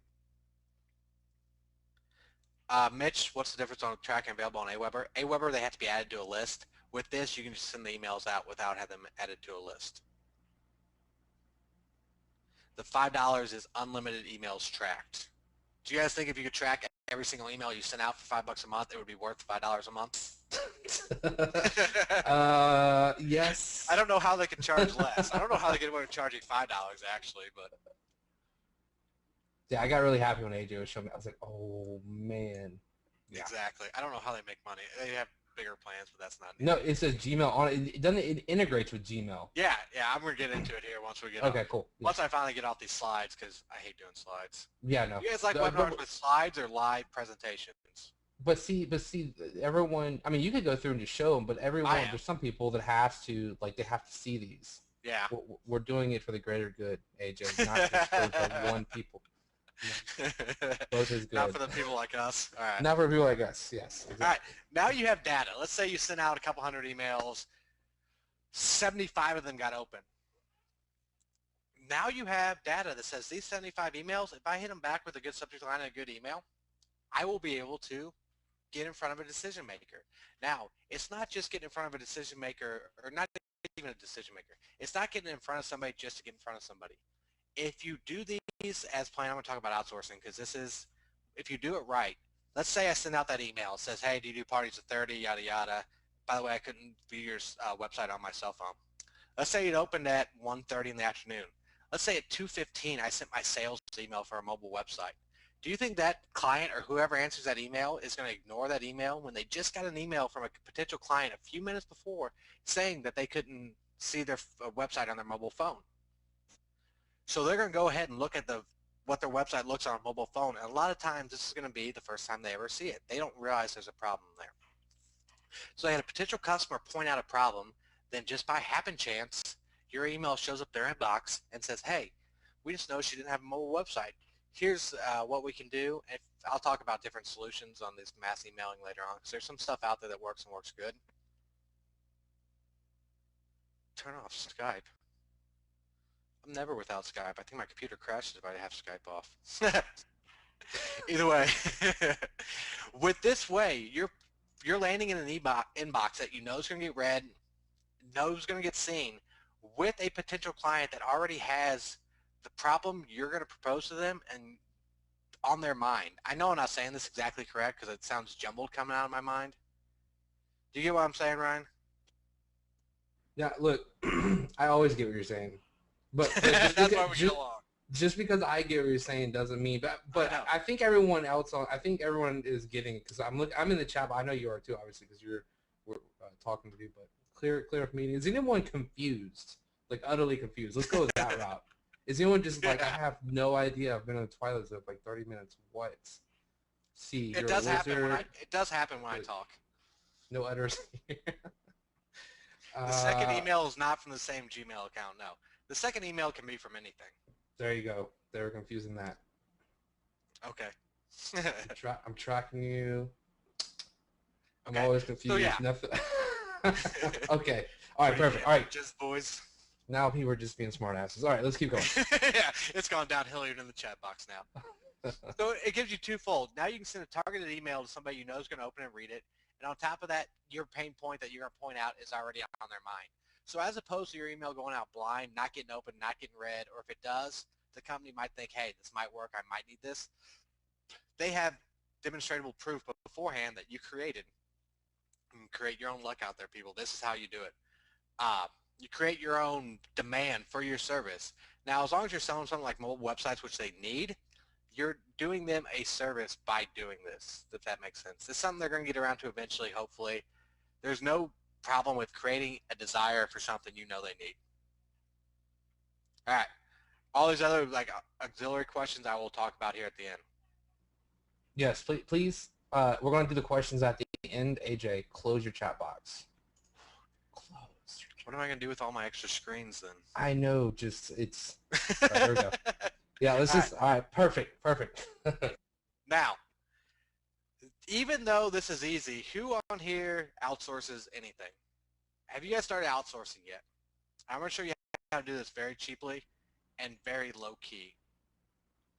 Mitch, what's the difference on tracking available on Aweber? Aweber, they have to be added to a list. With this, you can just send the emails out without having them added to a list. The $5 is unlimited emails tracked. Do you guys think if you could track every single email you send out for $5 a month, it would be worth $5 a month? Yes. I don't know how they can charge less. I don't know how they get away with charging $5 actually, but yeah, I got really happy when AJ was showing me. I was like, oh man. Yeah. Exactly. I don't know how they make money. They have bigger plans, but that's not. No, it says Gmail on it. It doesn't. It integrates with Gmail. Yeah. I'm gonna get into it here once we get. Okay, cool. Yeah. Once I finally get off these slides, because I hate doing slides. Yeah, no. You guys like webinars with slides or live presentations? But see, everyone. I mean, you could go through and just show them, but everyone. There's some people that have to, like, they have to see these. Yeah. We're doing it for the greater good, AJ, not just for the one people. Both is good. Not for the people like us. All right. Not for people like us. Yes. Exactly. All right. Now you have data. Let's say you sent out a couple hundred emails. 75 of them got open. Now you have data that says these 75 emails, if I hit them back with a good subject line and a good email, I will be able to get in front of a decision maker. Now, it's not just getting in front of a decision maker, or not even a decision maker. It's not getting in front of somebody just to get in front of somebody. If you do these as planned, I'm going to talk about outsourcing, because this is, if you do it right, let's say I send out that email. It says, hey, do you do parties of 30, yada, yada. By the way, I couldn't view your website on my cell phone. Let's say it opened at 1:30 in the afternoon. Let's say at 2:15 I sent my sales email for a mobile website. Do you think that client or whoever answers that email is going to ignore that email when they just got an email from a potential client a few minutes before saying that they couldn't see their website on their mobile phone? So they're going to go ahead and look at what their website looks on a mobile phone, and a lot of times this is going to be the first time they ever see it. They don't realize there's a problem there. So they had a potential customer point out a problem, then just by happen chance, your email shows up their inbox and says, hey, we just noticed you didn't have a mobile website. Here's what we can do. And I'll talk about different solutions on this mass emailing later on, because there's some stuff out there that works and works good. Turn off Skype. I'm never without Skype. I think my computer crashes if I have Skype off. Either way, with this way, you're landing in an inbox that you know is going to get read, knows is going to get seen, with a potential client that already has the problem you're going to propose to them and on their mind. I know I'm not saying this exactly correct because it sounds jumbled coming out of my mind. Do you get what I'm saying, Ryan? Yeah, look, I always get what you're saying. But that's why we get along. Just because I get what you're saying doesn't mean. But I think everyone else I think everyone is getting, because I'm in the chat. But I know you are too, obviously, because we're talking to you. But clear up meeting. Is anyone confused? Like utterly confused? Let's go with that route. Is anyone just like, I have no idea. I've been on the Twilight Zone for like 30 minutes. What? See, it does happen when I talk. No utters here. The second email is not from the same Gmail account. No, the second email can be from anything. There you go. They were confusing that. Okay. I'm tracking you. I'm okay. always confused. So, yeah. Nothing. Okay. All right. Perfect. All right. Just boys. Now people are just being smart asses. All right, let's keep going. Yeah, it's gone downhill even in the chat box now. So it gives you twofold. Now you can send a targeted email to somebody you know is going to open and read it. And on top of that, your pain point that you're going to point out is already on their mind. So as opposed to your email going out blind, not getting open, not getting read, or if it does, the company might think, hey, this might work, I might need this. They have demonstrable proof beforehand that you created. You can create your own luck out there, people. This is how you do it. You create your own demand for your service. Now, as long as you're selling something like mobile websites, which they need, you're doing them a service by doing this, if that makes sense. It's something they're going to get around to eventually, hopefully. There's no problem with creating a desire for something you know they need. All right. All these other like auxiliary questions I will talk about here at the end. Yes, please. We're going to do the questions at the end. AJ, close your chat box. Close. What am I going to do with all my extra screens then? I know, just it's. All right, there we go. Yeah, let's just. All right, perfect. Now, even though this is easy, who on here outsources anything? Have you guys started outsourcing yet? I'm going to show you how to do this very cheaply and very low key.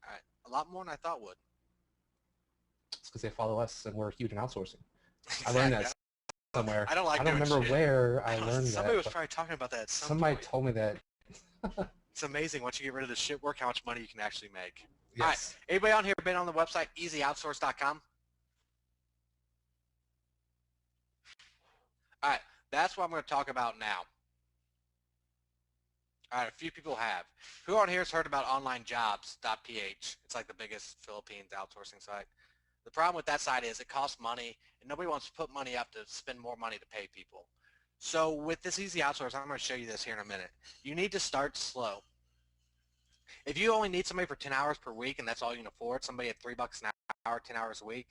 All right, a lot more than I thought would. It's because they follow us and we're huge in outsourcing. Exactly. I learned that somewhere. I don't like I don't doing remember shit. where I learned that. Somebody was probably talking about that at some Somebody point. told me that. It's amazing once you get rid of the shit work how much money you can actually make. Yes. All right, anybody on here been on the website easyoutsource.com? All right, that's what I'm going to talk about now. All right, a few people have. Who on here has heard about onlinejobs.ph? It's like the biggest Philippines outsourcing site. The problem with that site is it costs money, and nobody wants to put money up to spend more money to pay people. So with this easy outsource, I'm going to show you this here in a minute. You need to start slow. If you only need somebody for 10 hours per week and that's all you can afford, somebody at $3 an hour, 10 hours a week,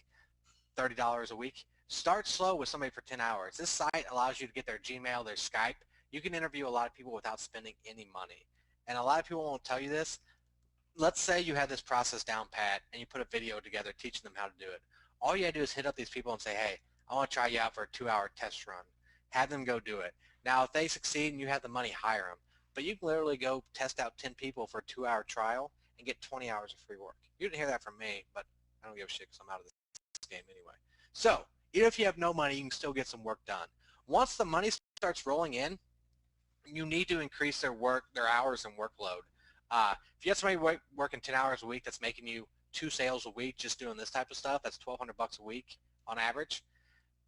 $30 a week, start slow with somebody for 10 hours. This site allows you to get their Gmail, their Skype. You can interview a lot of people without spending any money. And a lot of people won't tell you this. Let's say you had this process down pat and you put a video together teaching them how to do it. All you have to do is hit up these people and say, hey, I want to try you out for a 2-hour test run. Have them go do it. Now, if they succeed and you have the money, hire them. But you can literally go test out 10 people for a 2-hour trial and get 20 hours of free work. You didn't hear that from me, but I don't give a shit because I'm out of this game anyway. So, even if you have no money, you can still get some work done. Once the money starts rolling in, you need to increase their hours and workload. If you have somebody working 10 hours a week that's making you 2 sales a week just doing this type of stuff, that's $1,200 a week on average.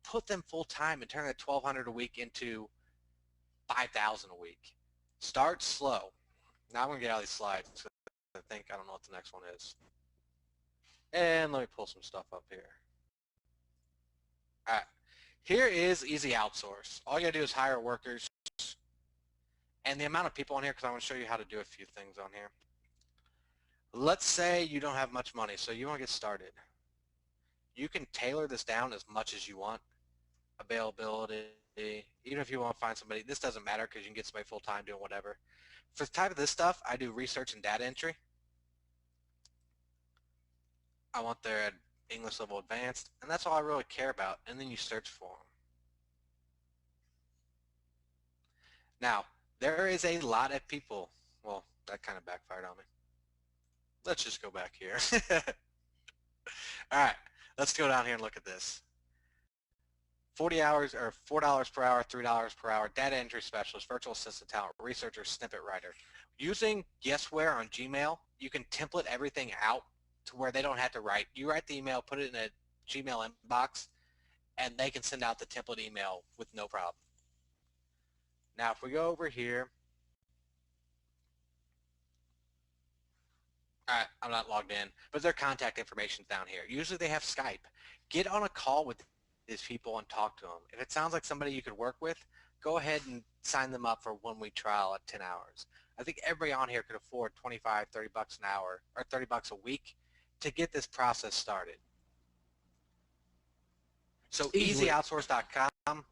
Put them full time and turn that $1,200 a week into $5,000 a week. Start slow. Now I'm going to get out of these slides. I don't know what the next one is. And let me pull some stuff up here. All right. Here is Easy Outsource. All you got to do is hire workers. And the amount of people on here, because I want to show you how to do a few things on here. Let's say you don't have much money, so you want to get started. You can tailor this down as much as you want. Availability, even if you want to find somebody, this doesn't matter because you can get somebody full-time doing whatever. For the type of this stuff, I do research and data entry. I want their English level advanced, and that's all I really care about, and then you search for them. Now, there is a lot of people, well, that kind of backfired on me. Let's just go back here. All right, let's go down here and look at this. 40 hours or $4 per hour, $3 per hour, data entry specialist, virtual assistant talent, researcher, snippet writer. Using Guessware on Gmail, you can template everything out to where they don't have to write. You write the email, put it in a Gmail inbox, and they can send out the template email with no problem. Now, if we go over here, all right, I'm not logged in, but their contact information is down here. Usually they have Skype. Get on a call with these people and talk to them. If it sounds like somebody you could work with, go ahead and sign them up for a 1-week trial at 10 hours. I think everybody on here could afford 25, 30 bucks an hour or 30 bucks a week to get this process started. So easyoutsource.com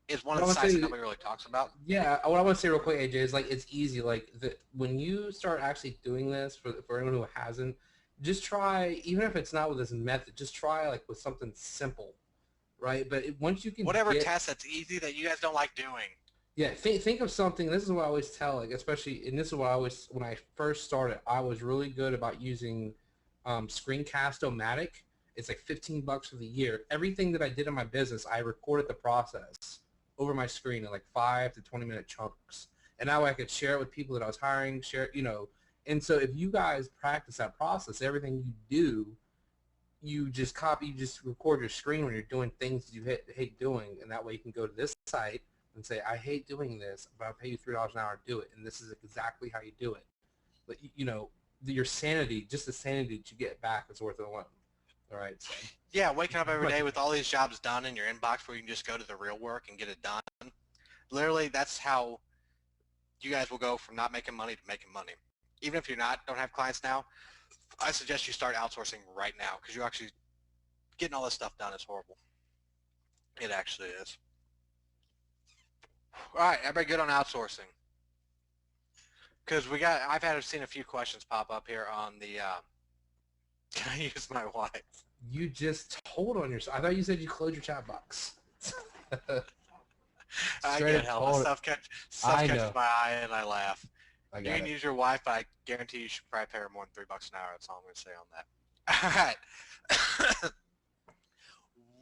is one of the sites that nobody really talks about. Yeah, what I want to say real quick, AJ, is like it's easy. Like when you start actually doing this, for anyone who hasn't, just try, even if it's not with this method, just try like with something simple, right? But once you can whatever task that's easy that you guys don't like doing. Yeah, think of something. This is what I always tell, like, especially, and this is what I always, when I first started, I was really good about using Screencast-O-Matic. It's like $15 for the year. Everything that I did in my business, I recorded the process over my screen in like 5 to 20-minute chunks. And that way I could share it with people that I was hiring, And so if you guys practice that process, everything you do, you just record your screen when you're doing things you hate doing, and that way you can go to this site and say, I hate doing this, but I'll pay you $3 an hour to do it, and this is exactly how you do it. But your sanity, just the sanity that you get back, is worth it alone. All right. So. Yeah, waking up every day with all these jobs done in your inbox where you can just go to the real work and get it done. Literally, that's how you guys will go from not making money to making money. Even if don't have clients now, I suggest you start outsourcing right now, because you're actually getting all this stuff done is horrible. It actually is. All right, everybody good on outsourcing? Because I've seen a few questions pop up here on the, can I use my wife? You just told on yourself. I thought you said you closed your chat box. I can't help it. Stuff catches my eye and I laugh. You can use your wife, but I guarantee you should probably pay her more than $3 an hour. That's all I'm going to say on that. All right.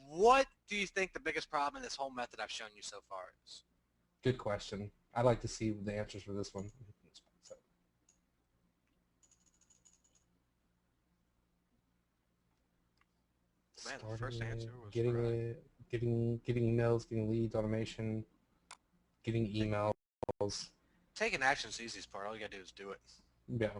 What do you think the biggest problem in this whole method I've shown you so far is? Good question. I'd like to see the answers for this one. Man, the first answer was getting emails, getting leads, automation, getting emails. Taking action is the easiest part. All you gotta do is do it. Yeah.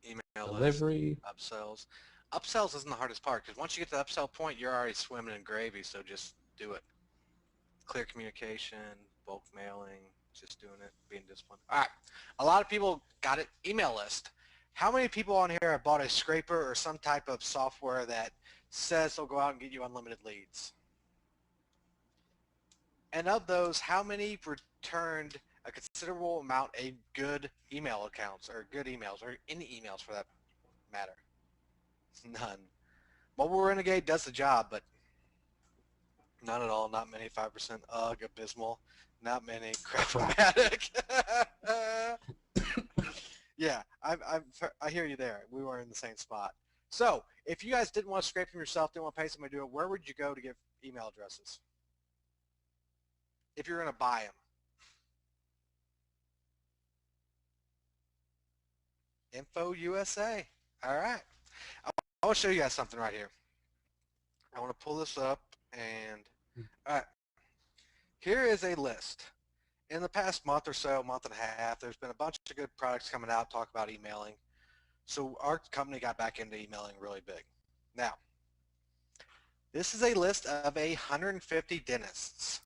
Email delivery, lists, upsells. Upsells isn't the hardest part, because once you get to the upsell point, you're already swimming in gravy. So just do it. Clear communication, bulk mailing, just doing it, being disciplined. All right. A lot of people got it. Email list. How many people on here have bought a scraper or some type of software that says they'll go out and get you unlimited leads? And of those, how many returned a considerable amount of good email accounts, or good emails, or any emails for that matter? None. Mobile Renegade does the job, but none at all. Not many. 5%. Ugh, abysmal. Not many. Crap-o-matic. Yeah, I hear you there. We were in the same spot. So, if you guys didn't want to scrape them yourself, didn't want to pay somebody to do it, where would you go to get email addresses? If you're going to buy them. Info USA. All right. I want to show you guys something right here. I want to pull this up, and all right. Here is a list. In the past month or so, month and a half, there's been a bunch of good products coming out talk about emailing. So our company got back into emailing really big. Now, this is a list of 150 dentists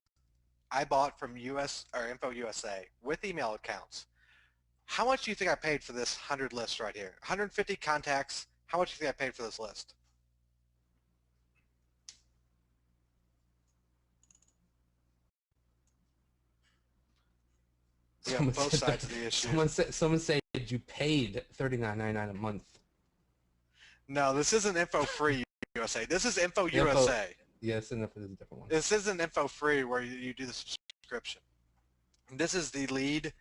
I bought from Info USA with email accounts. How much do you think I paid for this 100 list right here? 150 contacts. How much do you think I paid for this list? Yeah, both sides of the issue. Someone said you paid $39.99 a month. No, this isn't Info Free USA. This is Info USA. Yes, and this is a different one. This isn't Info Free where you do the subscription. This is the lead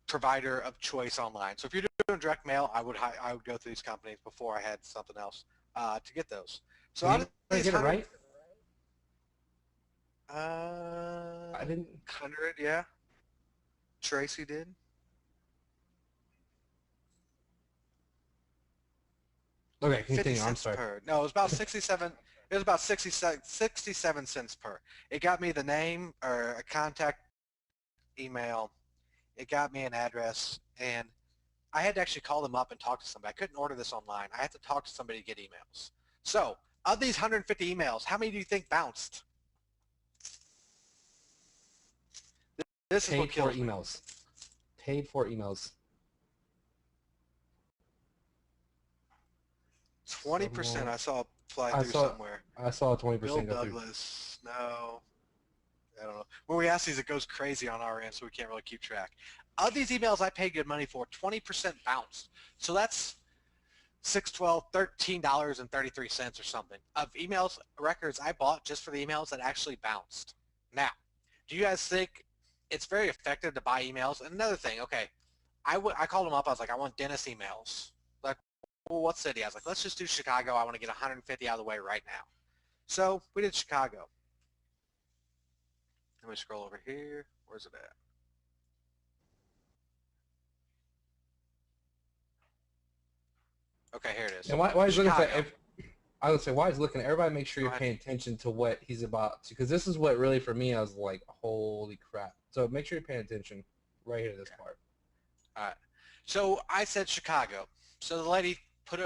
provider of choice online. So if you're doing direct mail, I would go through these companies before I had something else to get those. So did I get it right? I didn't. 100, yeah. Tracy did. Okay, continue. I'm sorry. No, it was about 67. It was about 67 cents per. It got me the name or a contact email. It got me an address, and I had to actually call them up and talk to somebody. I couldn't order this online. I had to talk to somebody to get emails. So, of these 150 emails, how many do you think bounced? This is what kills me. Paid for emails. 20% I saw fly through somewhere. I saw 20% Bill go Douglas, through. No. I don't know. When we ask these, it goes crazy on our end, so we can't really keep track. Of these emails I paid good money for, 20% bounced. So that's $13.33 or something of emails records I bought just for the emails that actually bounced. Now, do you guys think it's very effective to buy emails. And another thing, okay, I called them up. I was like, I want dentist emails. Like, well, what city? I was like, let's just do Chicago. I want to get 150 out of the way right now. So we did Chicago. Let me scroll over here. Where's it at? Okay, here it is. And why he's looking for? Chicago. I would say why he's looking. Everybody, make sure Go you're ahead. paying attention to what he's about to, because this is what really for me I was like, holy crap. So make sure you're paying attention right here to this part. All right. So I said Chicago. So the lady put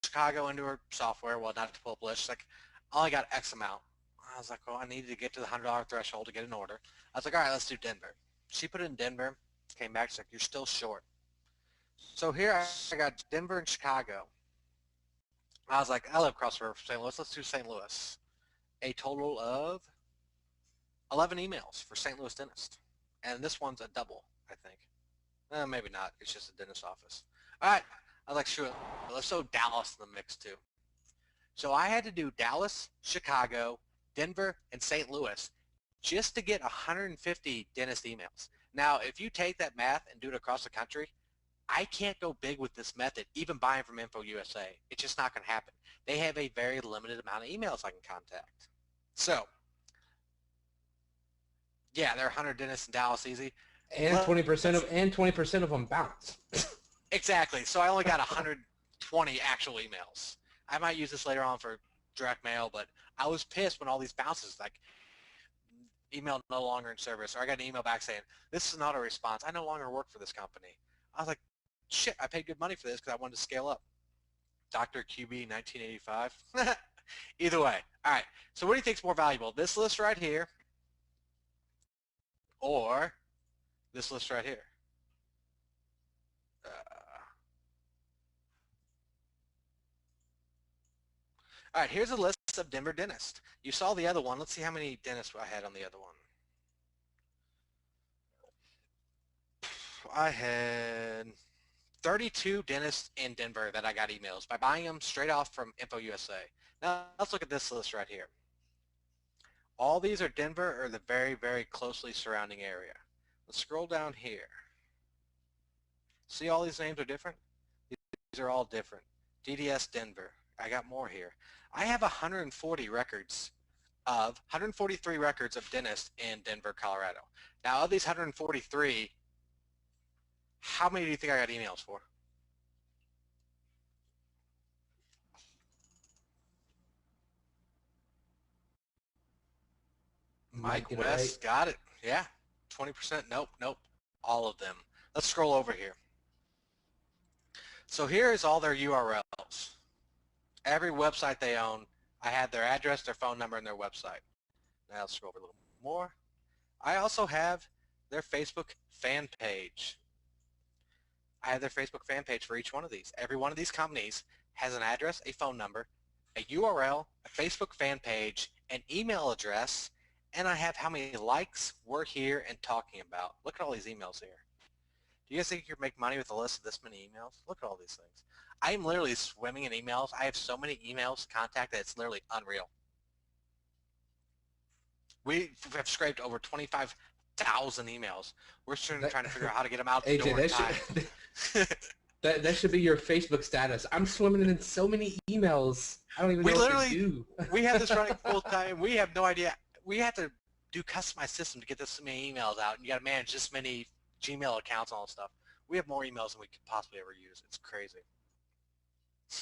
Chicago into her software. Well, not to pull up lists. Like, I only got X amount. I was like, well, I needed to get to the $100 threshold to get an order. I was like, all right, let's do Denver. She put it in Denver. Came back. She's like, you're still short. So here I got Denver and Chicago. I was like, I live across the river from St. Louis. Let's do St. Louis. A total of 11 emails for St. Louis dentist. And this one's a double, I think. Maybe not. It's just a dentist office. All right. I was like, sure. Let's throw Dallas in the mix, too. So I had to do Dallas, Chicago, Denver, and St. Louis just to get 150 dentist emails. Now, if you take that math and do it across the country, I can't go big with this method, even buying from Info USA. It's just not going to happen. They have a very limited amount of emails I can contact. So, yeah, there are 100 dentists in Dallas easy. And 20% of them bounce. Exactly. So I only got 120 actual emails. I might use this later on for direct mail, but I was pissed when all these bounces, like email no longer in service, or I got an email back saying, this is an auto response. I no longer work for this company. I was like, shit, I paid good money for this because I wanted to scale up. Dr. QB 1985. Either way. All right. So what do you think is more valuable? This list right here or this list right here? All right. Here's a list of Denver dentists. You saw the other one. Let's see how many dentists I had on the other one. I had 32 dentists in Denver that I got emails by buying them straight off from Info USA. Now let's look at this list right here. All these are Denver or the very, very closely surrounding area. Let's scroll down here. See all these names are different? These are all different. DDS Denver. I got more here. I have 143 records of dentists in Denver, Colorado. Now of these 143, how many do you think I got emails for? Mike West, right. Got it. Yeah, 20%. Nope. All of them. Let's scroll over here. So here is all their URLs. Every website they own, I had their address, their phone number, and their website. Now let's scroll over a little more. I also have their Facebook fan page. I have their Facebook fan page for each one of these. Every one of these companies has an address, a phone number, a URL, a Facebook fan page, an email address, and I have how many likes we're here and talking about. Look at all these emails here. Do you guys think you could make money with a list of this many emails? Look at all these things. I am literally swimming in emails. I have so many emails to contact that it's literally unreal. We have scraped over 25,000 emails. We're trying to figure out how to get them out the door in time. That should be your Facebook status. I'm swimming in so many emails. I don't even know what to do. We have this running full time. We have no idea. We have to do customized system to get this many emails out, and you got to manage this many Gmail accounts and all this stuff. We have more emails than we could possibly ever use. It's crazy.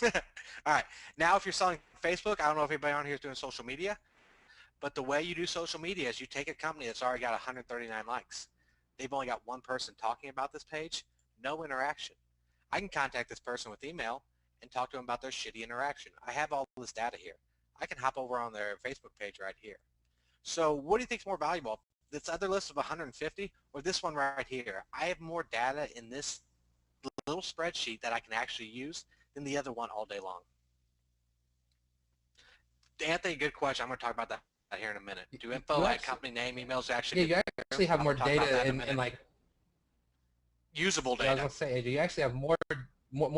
All right. Now, if you're selling Facebook, I don't know if anybody on here is doing social media, but the way you do social media is you take a company that's already got 139 likes. They've only got one person talking about this page, no interaction. I can contact this person with email and talk to them about their shitty interaction. I have all this data here. I can hop over on their Facebook page right here. So what do you think is more valuable? This other list of 150 or this one right here? I have more data in this little spreadsheet that I can actually use than the other one all day long. Anthony, good question. I'm going to talk about that here in a minute. Do info at company name emails actually? Yeah, you actually have more data and like usable data. Yeah, I was going to say, do you actually have more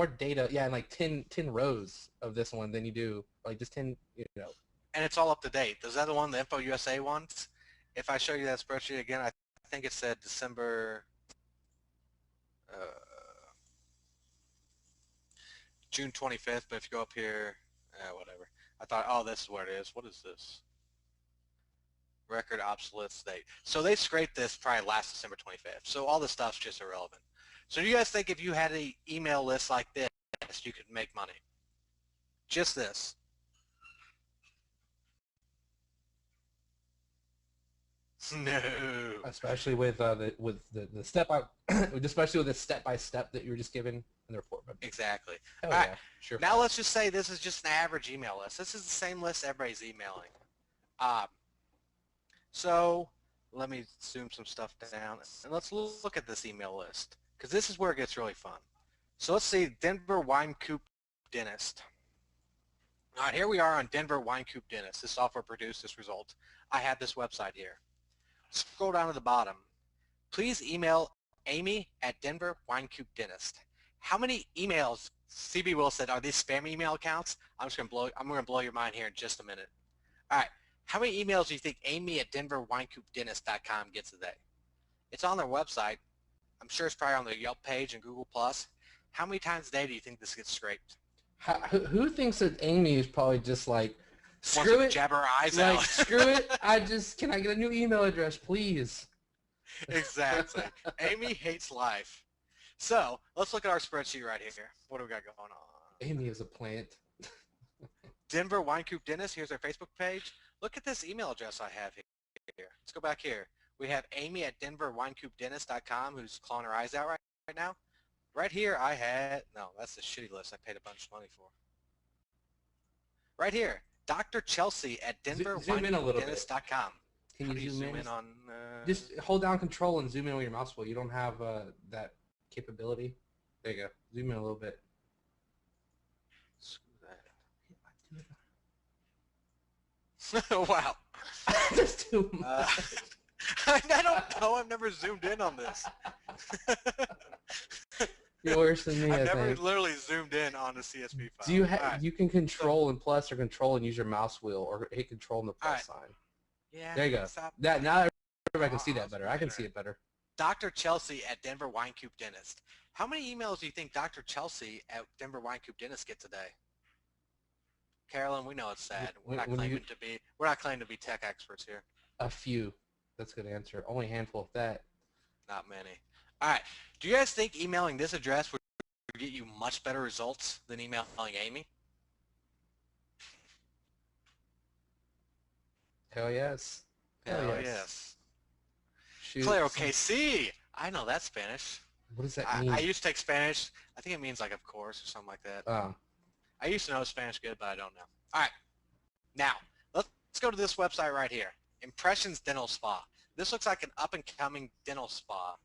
data? Yeah, in like 10 rows of this one than you do like just 10, you know. And it's all up to date. Those other one, the Info USA ones, if I show you that spreadsheet again, I think it said December, June 25th, but if you go up here, whatever. I thought, oh, this is what it is. What is this? Record obsolete date. So they scraped this probably last December 25th. So all this stuff's just irrelevant. So do you guys think if you had an email list like this, you could make money? Just this. No. Especially with the step by, especially with the step by step that you were just given in the report. Exactly. Oh, all right. yeah, sure. Now let's just say this is just an average email list. This is the same list everybody's emailing. So let me zoom some stuff down, and let's look at this email list, because this is where it gets really fun. So let's see, Denver Wine Coop Dentist. All right, here we are on Denver Wine Coop Dentist. This software produced this result. I have this website here. Scroll down to the bottom. Please email Amy at Denver Wine Coop Dentist. How many emails, CB Will said, are these spam email accounts? I'm going to blow your mind here in just a minute. All right. How many emails do you think Amy at DenverWineCoopDentist.com gets a day? It's on their website. I'm sure it's probably on their Yelp page and Google+. How many times a day do you think this gets scraped? Who thinks that Amy is probably just like, screw it, jab her eyes like, out. screw it, can I get a new email address, please? Exactly. Amy hates life. So let's look at our spreadsheet right here. What do we got going on? Amy is a plant. Denver Wine Coop Dentist. Here's our Facebook page. Look at this email address I have here. Let's go back here. We have Amy at DenverWineCoopDentist.com who's clawing her eyes out right now. Right here I had, no, that's the shitty list I paid a bunch of money for. Right here, Dr. Chelsea at DenverWineCoopDentist.com. Can you zoom in on? Just hold down Control and zoom in with your mouse wheel. You don't have that capability. There you go. Zoom in a little bit. Wow. That's too much. I don't know. I've never zoomed in on this. You're worse than me, I've I never think. literally zoomed in on the CSV file. Do you you can Control and plus or Control and use your mouse wheel or hit Control and the plus sign. Yeah. There you go. Now everybody can see that better. I can see it better. Dr. Chelsea at Denver Wine Coop Dentist. How many emails do you think Dr. Chelsea at Denver Wine Coop Dentist gets a day? Carolyn, we know it's sad. We're not claiming to be tech experts here. A few. That's a good answer. Only a handful of that. Not many. All right. Do you guys think emailing this address would get you much better results than emailing Amy? Hell yes. Hell yes. Shoot. Claro KC. I know that Spanish. What does that mean? I used to take Spanish. I think it means like of course or something like that. Oh. I used to know Spanish good, but I don't know. All right. Now, let's go to this website right here. Impressions Dental Spa. This looks like an up-and-coming dental spa.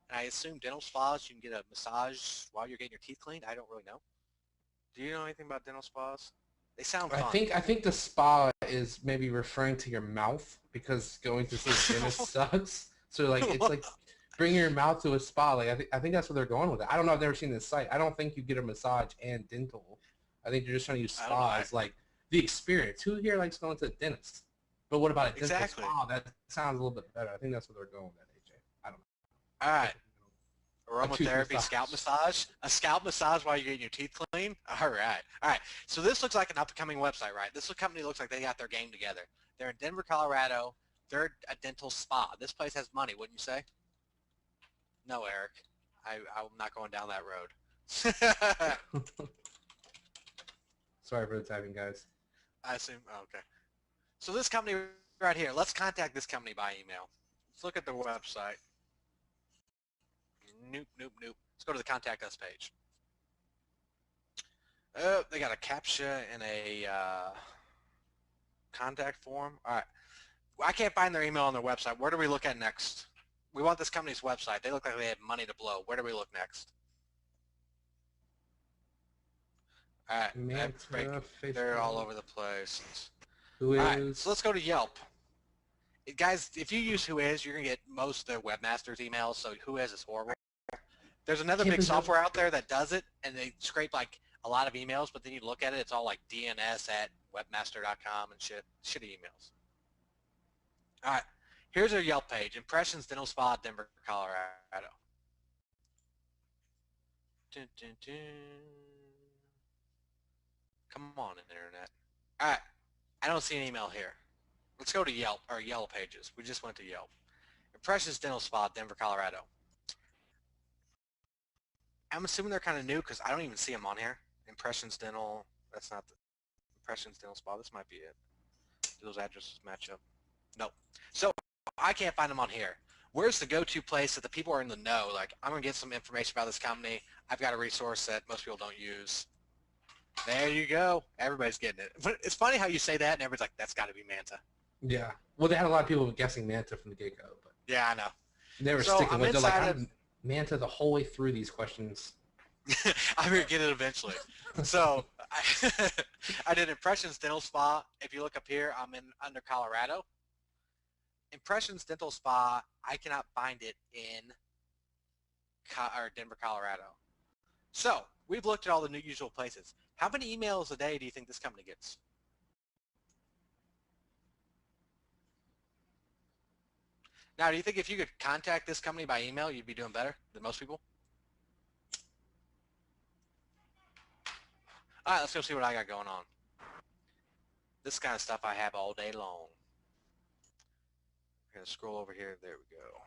And I assume dental spas, you can get a massage while you're getting your teeth cleaned. I don't really know. Do you know anything about dental spas? They sound fun. I think the spa is maybe referring to your mouth because going to the dentist sucks. So like it's like bringing your mouth to a spa. Like I think that's where they're going with it. I don't know. I've never seen this site. I don't think you get a massage and dental. I think you're just trying to use spa as like the experience. Who here likes going to the dentist? But what about a dental spa? That sounds a little bit better. I think that's what they're going with that, AJ. I don't know. All right. Aromatherapy, scalp massage. A scalp massage while you're getting your teeth clean. All right. All right. So this looks like an up-and-coming website, right? This company looks like they got their game together. They're in Denver, Colorado. They're a dental spa. This place has money, wouldn't you say? No, Eric. I'm not going down that road. Sorry for the typing, guys. I assume. Oh, okay. So this company right here, let's contact this company by email. Let's look at their website. Nope, nope, nope. Let's go to the Contact Us page. Oh, they got a CAPTCHA and a contact form. All right. I can't find their email on their website. Where do we look at next? We want this company's website. They look like they have money to blow. Where do we look next? All right. They're all over the place. Who is? All right, so let's go to Yelp. Guys, if you use Whois, you're going to get most of the webmasters emails, so Whois is horrible. There's another big software out there that does it, and they scrape like a lot of emails, but then you look at it, it's all like DNS at webmaster.com and shitty emails. All right, Here's our Yelp page, Impressions Dental Spa, Denver, Colorado. Dun, dun, dun. Come on, internet. All right, I don't see an email here. Let's go to Yelp, or Yellow Pages. We just went to Yelp. Impressions Dental Spa, Denver, Colorado. I'm assuming they're kind of new because I don't even see them on here. Impressions Dental, that's not the Impressions Dental Spa. This might be it. Do those addresses match up? Nope. So I can't find them on here. Where's the go-to place that the people are in the know? Like, I'm going to get some information about this company. I've got a resource that most people don't use. There you go. Everybody's getting it. But it's funny how you say that and everybody's like, that's got to be Manta. Yeah. Well, they had a lot of people guessing Manta from the get-go. But Yeah, I know. they were So sticking I'm with it. They're like, inside I'm Manta the whole way through these questions. I'm going to get it eventually. So I did Impressions Dental Spa. If you look up here, I'm under Colorado. Impressions Dental Spa, I cannot find it in Denver, Colorado. So we've looked at all the new usual places. How many emails a day do you think this company gets? Now, do you think if you could contact this company by email, you'd be doing better than most people? All right, let's go see what I got going on. This kind of stuff I have all day long. I'm going to scroll over here. There we go.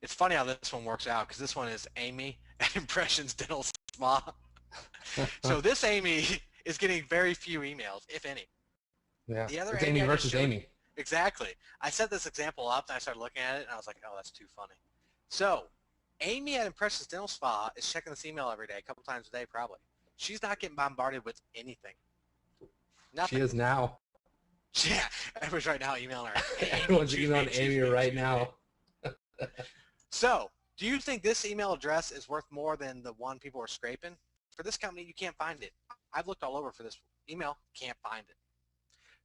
It's funny how this one works out because this one is Amy at Impressions Dental Spa. So this Amy is getting very few emails, if any. Yeah. The other It's Amy I just versus showed- Amy. Exactly. I set this example up and I started looking at it and I was like, oh, that's too funny. So Amy at Impressions Dental Spa is checking this email every day, a couple times a day probably. She's not getting bombarded with anything. Nothing. She is now. Yeah, everyone's right now emailing her. Everyone's emailing Amy right now. So, do you think this email address is worth more than the one people are scraping? For this company, you can't find it. I've looked all over for this email, can't find it.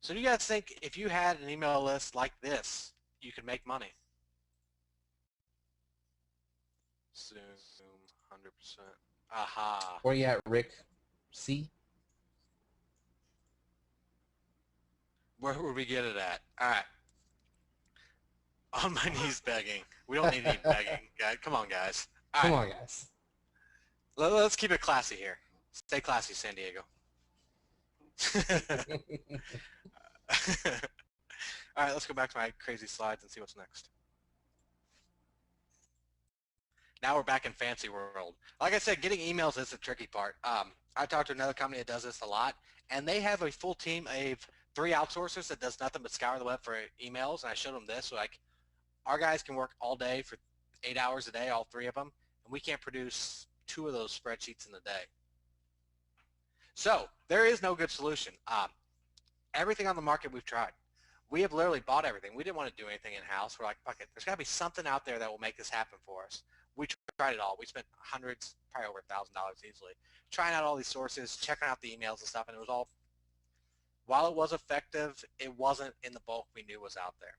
So do you guys think if you had an email list like this, you could make money? Zoom, 100%. Aha. Where you at, Rick? C? Where would we get it at? All right. On my knees begging. We don't need any begging. Guys. Come on, guys. All Come right. on, guys. Let's keep it classy here. Stay classy, San Diego. All right, let's go back to my crazy slides and see what's next. Now we're back in fancy world. Like I said, getting emails is the tricky part. I talked to another company that does this a lot, and they have a full team of 3 outsourcers that does nothing but scour the web for emails, and I showed them this. So like, our guys can work all day for 8 hours a day, all 3 of them, and we can't produce 2 of those spreadsheets in a day. So there is no good solution. Everything on the market we've tried. We have literally bought everything. We didn't want to do anything in-house. We're like, fuck it. There's got to be something out there that will make this happen for us. We tried it all. We spent hundreds, probably over $1,000 easily, trying out all these sources, checking out the emails and stuff, and it was all, while it was effective, it wasn't in the bulk we knew was out there.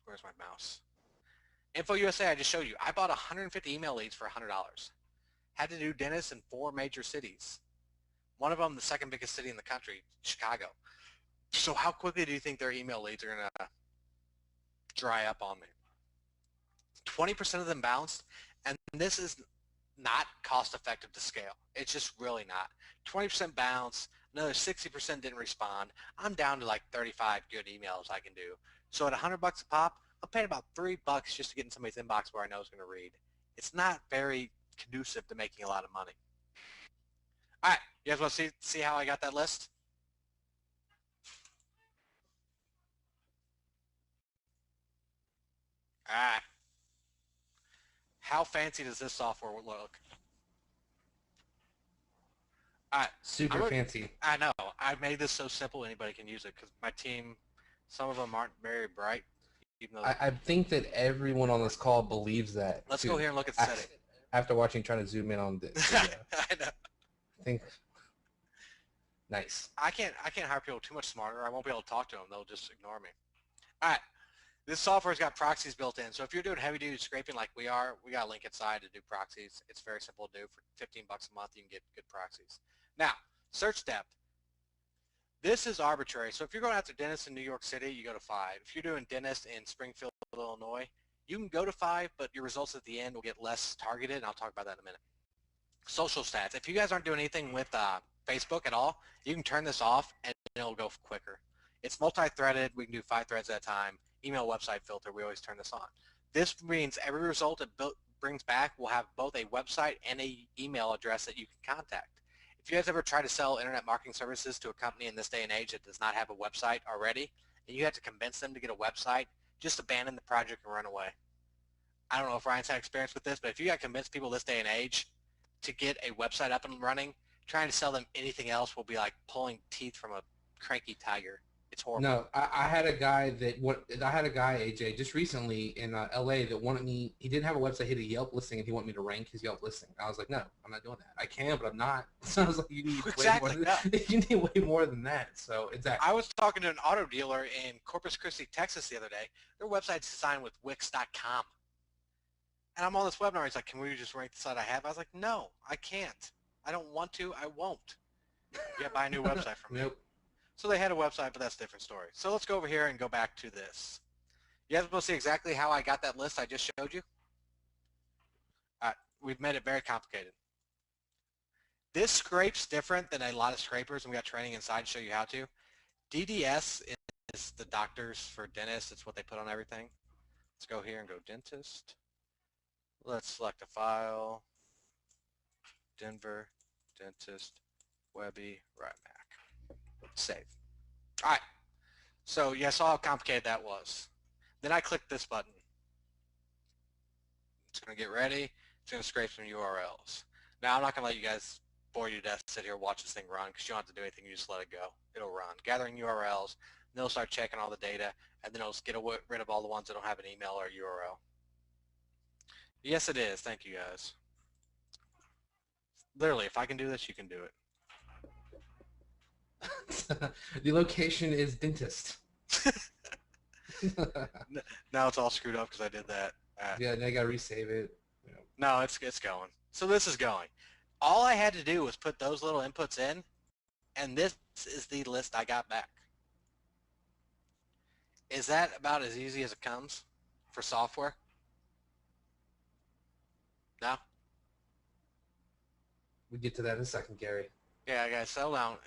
Where's my mouse? Info USA, I just showed you. I bought 150 email leads for $100. Had to do dentists in 4 major cities. One of them, the second biggest city in the country, Chicago. So how quickly do you think their email leads are going to dry up on me? 20% of them bounced, and this is not cost effective to scale. It's just really not. 20% bounce, another 60% didn't respond. I'm down to like 35 good emails I can do. So at $100 a pop, I'm paying about $3 just to get in somebody's inbox where I know it's going to read. It's not very conducive to making a lot of money. All right, you guys want to see how I got that list? All right. How fancy does this software look? All right. Super fancy. I know. I made this so simple anybody can use it because my team, some of them aren't very bright. Even though I think that everyone on this call believes that. Let's too. go here and look at the setting. After watching, trying to zoom in on this. I know. I think. Nice. I can't hire people too much smarter. I won't be able to talk to them. They'll just ignore me. All right. This software's got proxies built in. So if you're doing heavy-duty scraping like we are, we got a link inside to do proxies. It's very simple to do. For $15 a month, you can get good proxies. Now, search depth. This is arbitrary. So if you're going after dentists in New York City, you go to 5. If you're doing dentist in Springfield, Illinois, you can go to 5, but your results at the end will get less targeted, and I'll talk about that in a minute. Social stats. If you guys aren't doing anything with Facebook at all, you can turn this off, and it'll go quicker. It's multi-threaded. We can do 5 threads at a time. Email website filter. We always turn this on. This means every result it brings back will have both a website and a email address that you can contact. If you guys ever try to sell internet marketing services to a company in this day and age that does not have a website already, and you have to convince them to get a website, just abandon the project and run away. I don't know if Ryan's had experience with this, but if you got to convince people this day and age to get a website up and running, trying to sell them anything else will be like pulling teeth from a cranky tiger. It's horrible. No, I had a guy AJ just recently in LA that wanted me. He didn't have a website. He had a Yelp listing, and he wanted me to rank his Yelp listing. I was like, no, I'm not doing that. I can, but I'm not. So I was like, you need exactly. way more than, you need way more than that. So exactly. I was talking to an auto dealer in Corpus Christi, Texas, the other day. Their website's designed with Wix.com, and I'm on this webinar. He's like, can we just rank the site I have? I was like, no, I can't. I don't want to. I won't. You got to buy a new website from me. Nope. So they had a website, but that's a different story. So let's go over here and go back to this. You guys want to see exactly how I got that list I just showed you? All right, we've made it very complicated. This scrape's different than a lot of scrapers, and we got training inside to show you how to. DDS is the doctors for dentists. It's what they put on everything. Let's go here and go dentist. Let's select a file. Denver, dentist, Webby, RyMac. Save. All right. So you saw how complicated that was. Then I clicked this button. It's going to get ready. It's going to scrape some URLs. Now I'm not going to let you guys bore you to death, sit here, watch this thing run, because you don't have to do anything. You just let it go. It'll run. Gathering URLs. Then it'll start checking all the data, and then it'll get rid of all the ones that don't have an email or URL. Yes, it is. Thank you, guys. Literally, if I can do this, you can do it. The location is dentist. Now it's all screwed up because I did that. Yeah, now you gotta resave it. You know. No, it's going. So this is going. All I had to do was put those little inputs in, and this is the list I got back. Is that about as easy as it comes for software? No? We'll get to that in a second, Gary. Yeah, guys, settle down.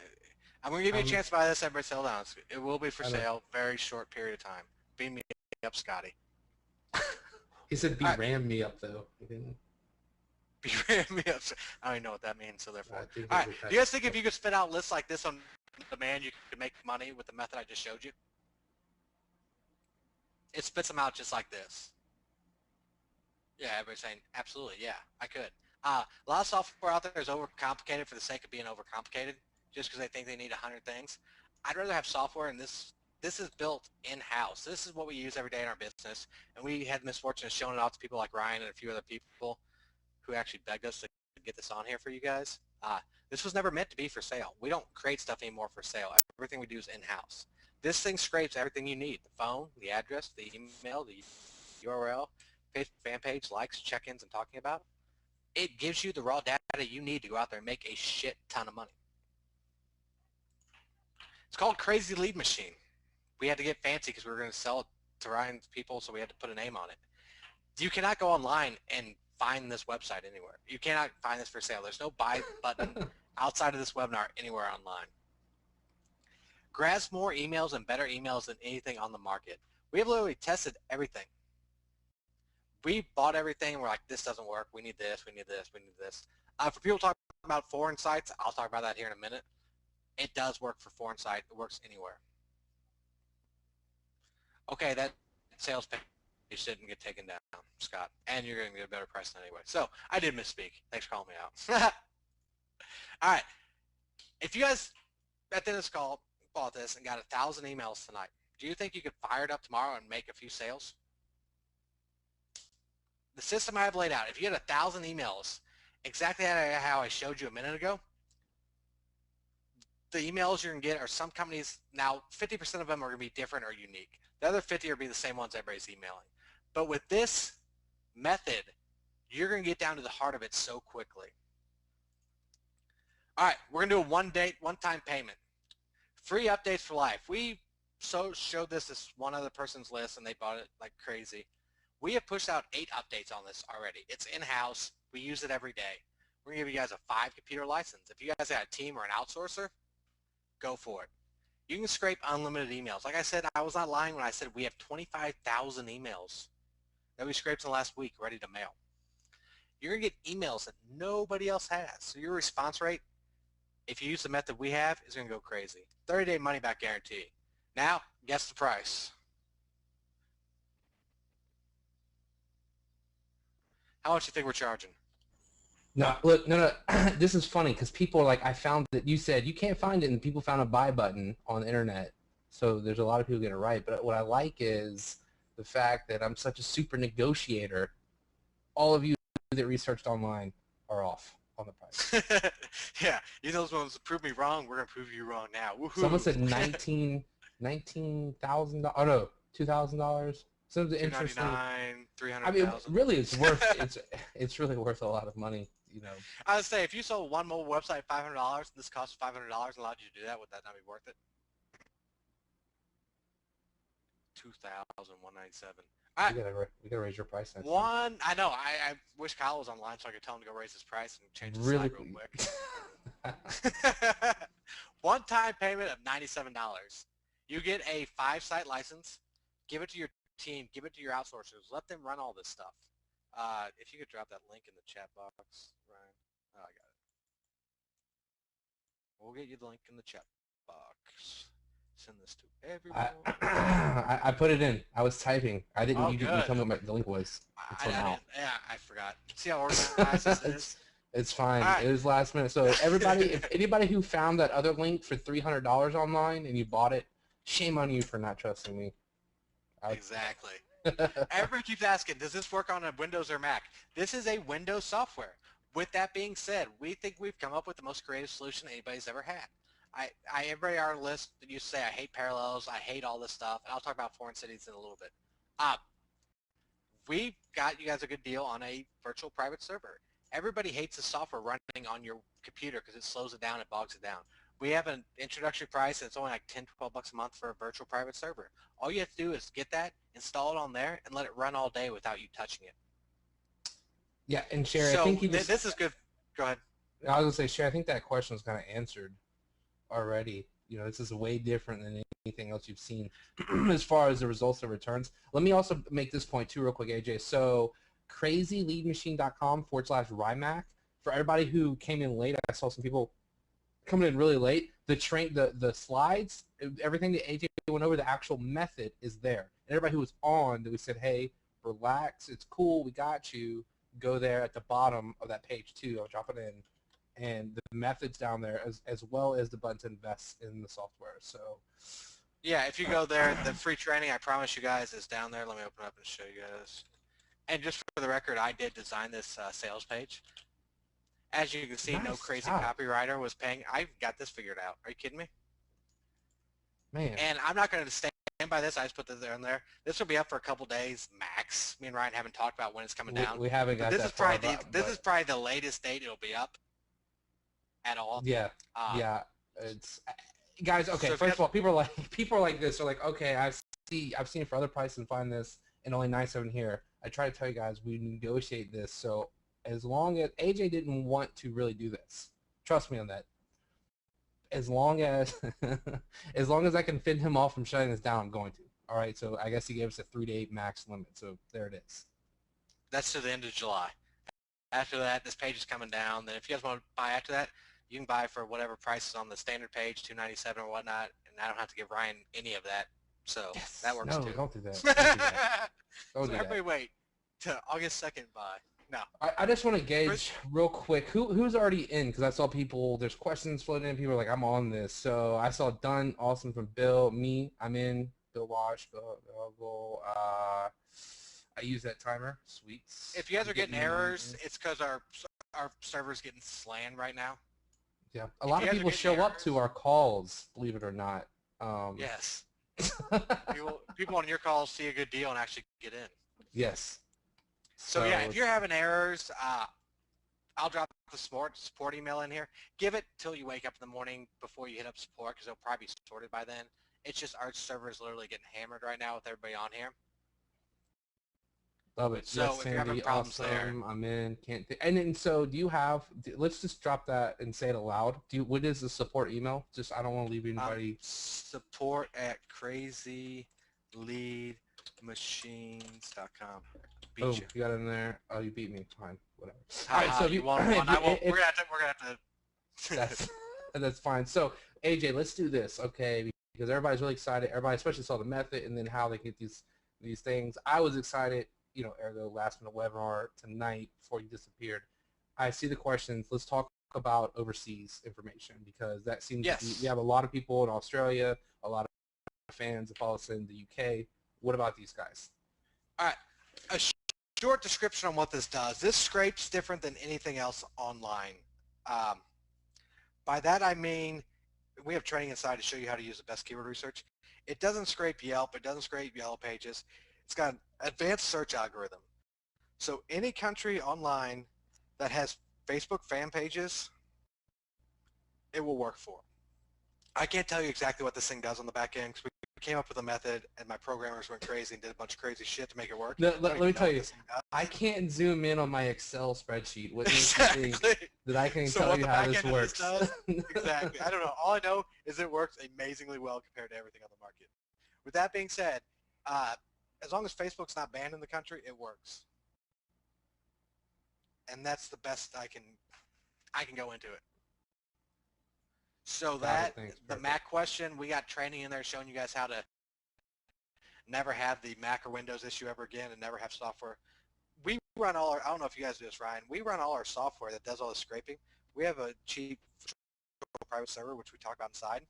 I'm going to give you a chance to buy this. Everybody settle down. It will be for sale. Very short period of time. Beam me up, Scotty. He said ram me up, though. He didn't. Ram me up. I don't even know what that means, so therefore. All right. Do you guys think if you could spit out lists like this on demand, you could make money with the method I just showed you? It spits them out just like this. Yeah, everybody's saying, absolutely, yeah, I could. A lot of software out there is overcomplicated for the sake of being overcomplicated, just because they think they need 100 things. I'd rather have software, and this is built in-house. This is what we use every day in our business, and we had the misfortune of showing it off to people like Ryan and a few other people who actually begged us to get this on here for you guys. This was never meant to be for sale. We don't create stuff anymore for sale. Everything we do is in-house. This thing scrapes everything you need: the phone, the address, the email, the URL, fan page, likes, check-ins, and talking about it. It gives you the raw data you need to go out there and make a shit ton of money. It's called Crazy Lead Machine. We had to get fancy because we were going to sell it to Ryan's people, so we had to put a name on it. You cannot go online and find this website anywhere. You cannot find this for sale. There's no buy button outside of this webinar anywhere online. Grabs more emails and better emails than anything on the market. We have literally tested everything. We bought everything, and we're like, this doesn't work. We need this, we need this, we need this. For people talking about foreign sites, I'll talk about that here in a minute. It does work for foreign site. It works anywhere. Okay, that sales page didn't get taken down, Scott, and you're going to get a better price than anyway. So I did misspeak. Thanks for calling me out. All right. If you guys at the end of this call bought this and got 1,000 emails tonight, do you think you could fire it up tomorrow and make a few sales? The system I have laid out, if you had 1,000 emails, exactly how I showed you a minute ago, the emails you're going to get are some companies, now 50% of them are going to be different or unique. The other 50 are going to be the same ones everybody's emailing. But with this method, you're going to get down to the heart of it so quickly. All right, we're going to do a one-time payment. Free updates for life. We showed this one other person's list, and they bought it like crazy. We have pushed out 8 updates on this already. It's in-house. We use it every day. We're going to give you guys a 5-computer license. If you guys got a team or an outsourcer, go for it. You can scrape unlimited emails. Like I said, I was not lying when I said we have 25,000 emails that we scraped in the last week ready to mail. You're going to get emails that nobody else has. So your response rate, if you use the method we have, is going to go crazy. 30-day money-back guarantee. Now, guess the price. How much do you think we're charging? No, look, no. This is funny because people are like, I found that you said you can't find it, and people found a buy button on the internet. So there's a lot of people getting it right. But what I like is the fact that I'm such a super negotiator. All of you that researched online are off on the price. Yeah, you those ones prove me wrong. We're gonna prove you wrong now. Woohoo. Someone said $19,000. Oh no, $2,000. So the interesting. $299, $300,000. I mean, really, it's really worth a lot of money. You know. I would say if you sold one mobile website at $500, this costs $500 and allowed you to do that, would that not be worth it? $2,197. We gotta raise your price. I know. I wish Kyle was online so I could tell him to go raise his price and change the slide real quick. One-time payment of $97. You get a 5-site license. Give it to your team. Give it to your outsourcers. Let them run all this stuff. If you could drop that link in the chat box, Ryan. Oh, I got it. We'll get you the link in the chat box. Send this to everyone. I put it in. I was typing. I didn't. You didn't tell me what the link was. Yeah, I forgot. See how organized this is? It's fine. Right. It was last minute. So everybody, if anybody who found that other link for $300 online and you bought it, shame on you for not trusting me. Exactly. Everybody keeps asking, does this work on a Windows or Mac? This is a Windows software. With that being said, we think we've come up with the most creative solution anybody's ever had. Everybody on our list used to say, I hate parallels, I hate all this stuff, and I'll talk about foreign cities in a little bit. We got you guys a good deal on a virtual private server. Everybody hates the software running on your computer because it slows it down, it bogs it down. We have an introductory price, and it's only like $10, $12 a month for a virtual private server. All you have to do is get that, install it on there, and let it run all day without you touching it. Yeah, and Sherry, so I think this is good. Go ahead. I was going to say, Sherry, I think that question was kind of answered already. You know, this is way different than anything else you've seen as far as the results of returns. Let me also make this point too real quick, AJ. So crazyleadmachine.com/RyMac. For everybody who came in late, I saw some people coming in really late. The slides, everything that AJ went over, the actual method is there. And everybody who was on, that we said, hey, relax, it's cool, we got you. Go there at the bottom of that page too. I'll drop it in. And the methods down there, as well as the button to invest in the software. So yeah, if you go there, the free training, I promise you guys, is down there. Let me open it up and show you guys. And just for the record, I did design this sales page. As you can see, no crazy copywriter was paying. I got this figured out. Are you kidding me? Man. And I'm not going to stand by this. I just put this there and there. This will be up for a couple days max. Me and Ryan haven't talked about when it's coming down. We haven't got this that is probably far, this is probably the latest date it'll be up at all. Yeah. Yeah. It's guys. Okay. So first of all, people are like this. They're like, okay, I've seen it for other prices and find this and only $97 here. I try to tell you guys we negotiate this. So as long as AJ didn't want to really do this, trust me on that. As long as I can fend him off from shutting this down, I'm going to. All right. So I guess he gave us a 3-day max limit. So there it is. That's to the end of July. After that, this page is coming down. Then if you guys want to buy after that, you can buy for whatever price is on the standard page, $297 or whatnot, and I don't have to give Ryan any of that. So yes. that works too. No, don't do that. Don't do that. Don't do everybody wait to August 2nd buy. No. I just want to gauge real quick who's already in, because I saw people, there's questions floating in, people are like, I'm on this. So I saw Dunn, awesome from Bill, me, I'm in, Bill Wash, Bill, I use that timer, sweet. If you guys are getting errors, it's because our server's getting slammed right now. Yeah, a lot of people show up to our calls, believe it or not. Yes. people on your calls see a good deal and actually get in. Yes. So yeah, if you're having errors, I'll drop the support email in here. Give it till you wake up in the morning before you hit up support because it'll probably be sorted by then. It's just our server is literally getting hammered right now with everybody on here. Love it. So Yes, if you're having Sandy, problems awesome. there, I'm in. Can't. And then, so do you have? Let's just drop that and say it aloud. What is the support email? Just I don't want to leave anybody. support at crazyleadmachines.com. Beat Boom, you. you got it in there. Oh, you beat me. Fine, whatever. All right, so you won one. We're gonna have to. That's fine. So AJ, let's do this, okay? Because everybody's really excited. Everybody, especially saw the method and then how they get these things. I was excited. You know, ergo last minute webinar tonight before you disappeared. I see the questions. Let's talk about overseas information because that seems to be, we have a lot of people in Australia, a lot of fans that follow us in the UK. What about these guys? All right, a short description on what this does. This scrapes different than anything else online. By that I mean we have training inside to show you how to use the best keyword research. It doesn't scrape Yelp. It doesn't scrape Yellow Pages. It's got an advanced search algorithm. So any country online that has Facebook fan pages, it will work for. I can't tell you exactly what this thing does on the back end because we came up with a method and my programmers went crazy and did a bunch of crazy shit to make it work. No, let me tell you, I can't zoom in on my Excel spreadsheet. What makes you think that I can tell you how this works? Exactly. I don't know. All I know is it works amazingly well compared to everything on the market. With that being said, as long as Facebook's not banned in the country, it works. And that's the best I can go into it. So that, the Mac question, we got training in there showing you guys how to never have the Mac or Windows issue ever again and never have software. We run all our, I don't know if you guys do this, Ryan, we run all our software that does all the scraping. We have a cheap private server, which we talk about inside.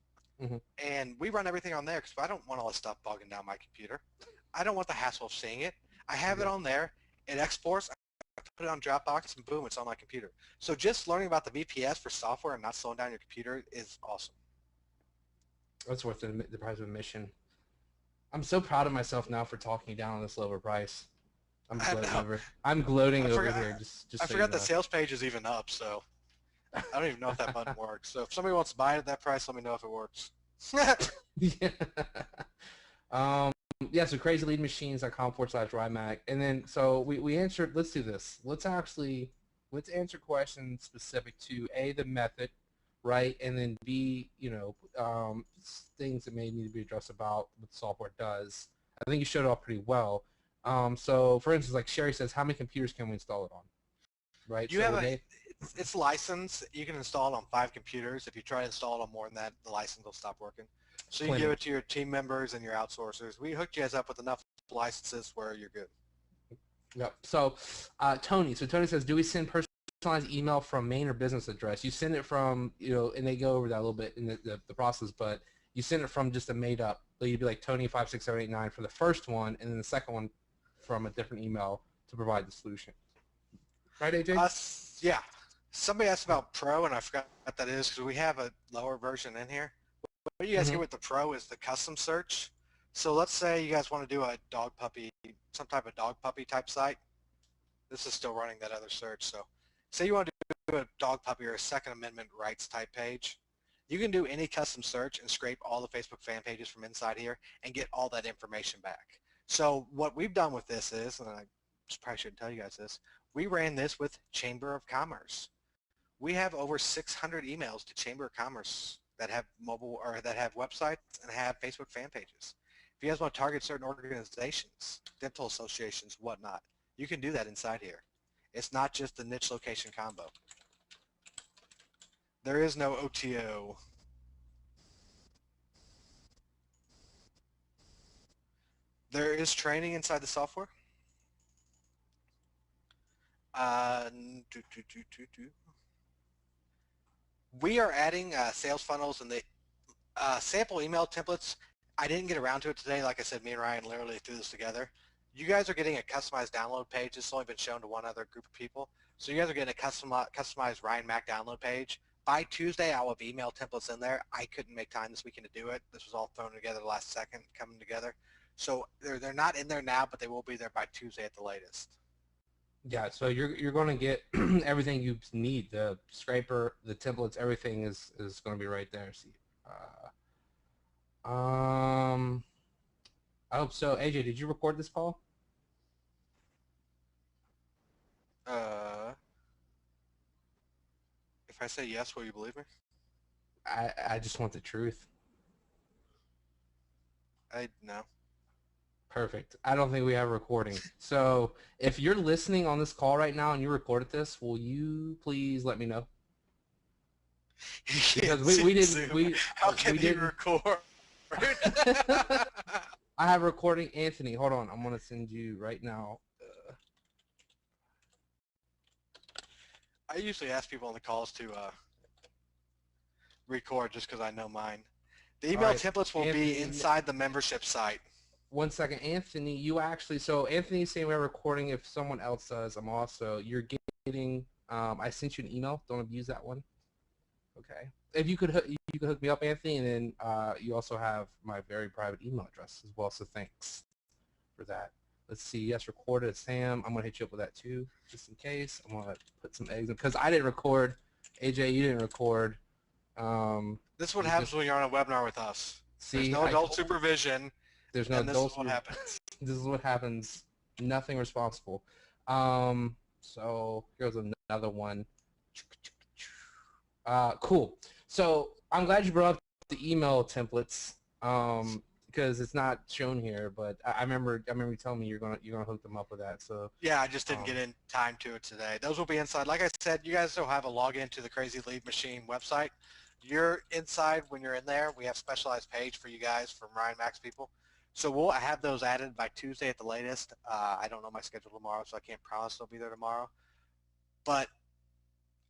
And we run everything on there because I don't want all this stuff bogging down my computer. I don't want the hassle of seeing it. I have it on there. It exports. I put it on Dropbox, and boom, it's on my computer. So just learning about the VPS for software and not slowing down your computer is awesome. That's worth the price of admission. I'm so proud of myself now for talking down on this lower price. I'm gloating over here. Just I forgot the sales page is even up, so I don't even know if that button works. So if somebody wants to buy it at that price, let me know if it works. Yeah. Yeah, so crazyleadmachines.com/RyMac. And then, so we answered, let's do this. Let's answer questions specific to A, the method, right? And then B, things that may need to be addressed about what the software does. I think you showed it off pretty well. So for instance, like Sherry says, how many computers can we install it on? Right? It's licensed. You can install it on 5 computers. If you try to install it on more than that, the license will stop working. So you can give it to your team members and your outsourcers. We hooked you guys up with enough licenses where you're good. Yep. So Tony says, do we send personalized email from main or business address? You send it from, and they go over that a little bit in the process, but you send it from just a made up. So you'd be like Tony56789 for the first one, and then the second one from a different email to provide the solution. Right, AJ? Yeah. Somebody asked about Pro, and I forgot what that is because we have a lower version in here. What you guys get with the Pro is the custom search. So let's say you guys want to do a dog puppy, some type of dog puppy type site. This is still running that other search. So say you want to do a dog puppy or a Second Amendment rights type page. You can do any custom search and scrape all the Facebook fan pages from inside here and get all that information back. So what we've done with this is, and I probably shouldn't tell you guys this, we ran this with Chamber of Commerce. We have over 600 emails to Chamber of Commerce that have mobile or that have websites and have Facebook fan pages. If you guys want to target certain organizations, dental associations, whatnot, you can do that inside here. It's not just the niche location combo. There is no OTO. There is training inside the software. We are adding sales funnels and the sample email templates. I didn't get around to it today. Like I said, me and Ryan literally threw this together. You guys are getting a customized download page. It's only been shown to one other group of people. So you guys are getting a customized RyMac download page. By Tuesday, I will have email templates in there. I couldn't make time this weekend to do it. This was all thrown together the last second, coming together. So they're not in there now, but they will be there by Tuesday at the latest. Yeah, so you're going to get everything you need. The scraper, the templates, everything is going to be right there. See, I hope so. AJ, did you record this call? Uh, if I say yes, will you believe me? I just want the truth. No. Perfect. I don't think we have a recording. So if you're listening on this call right now and you recorded this, will you please let me know? Because we didn't How can we he didn't. record? I have a recording. Anthony, hold on. I'm gonna send you right now. I usually ask people on the calls to record just because I know mine. The email All right, templates will be Anthony. inside the membership site. 1 second, Anthony. You actually. So Anthony's saying we're recording. If someone else does, I'm also. You're getting. I sent you an email. Don't abuse that one. Okay. If you could hook me up, Anthony, and then you also have my very private email address as well. So thanks for that. Let's see. Yes, recorded. Sam, I'm gonna hit you up with that too, just in case. I'm gonna put some eggs in because I didn't record. AJ, you didn't record. This is what happens when you're on a webinar with us. There's See, no adult supervision. There's no and this is adult what happens. This is what happens. Nothing responsible. So here's another one. Cool. So I'm glad you brought up the email templates. Because it's not shown here, but I remember you telling me you're gonna hook them up with that. So yeah, I just didn't get in time to it today. Those will be inside. Like I said, you guys still have a login to the Crazy Lead Machine website. You're inside when you're in there. We have specialized page for you guys from RyMac's people. So we'll have those added by Tuesday at the latest. I don't know my schedule tomorrow, so I can't promise they'll be there tomorrow. But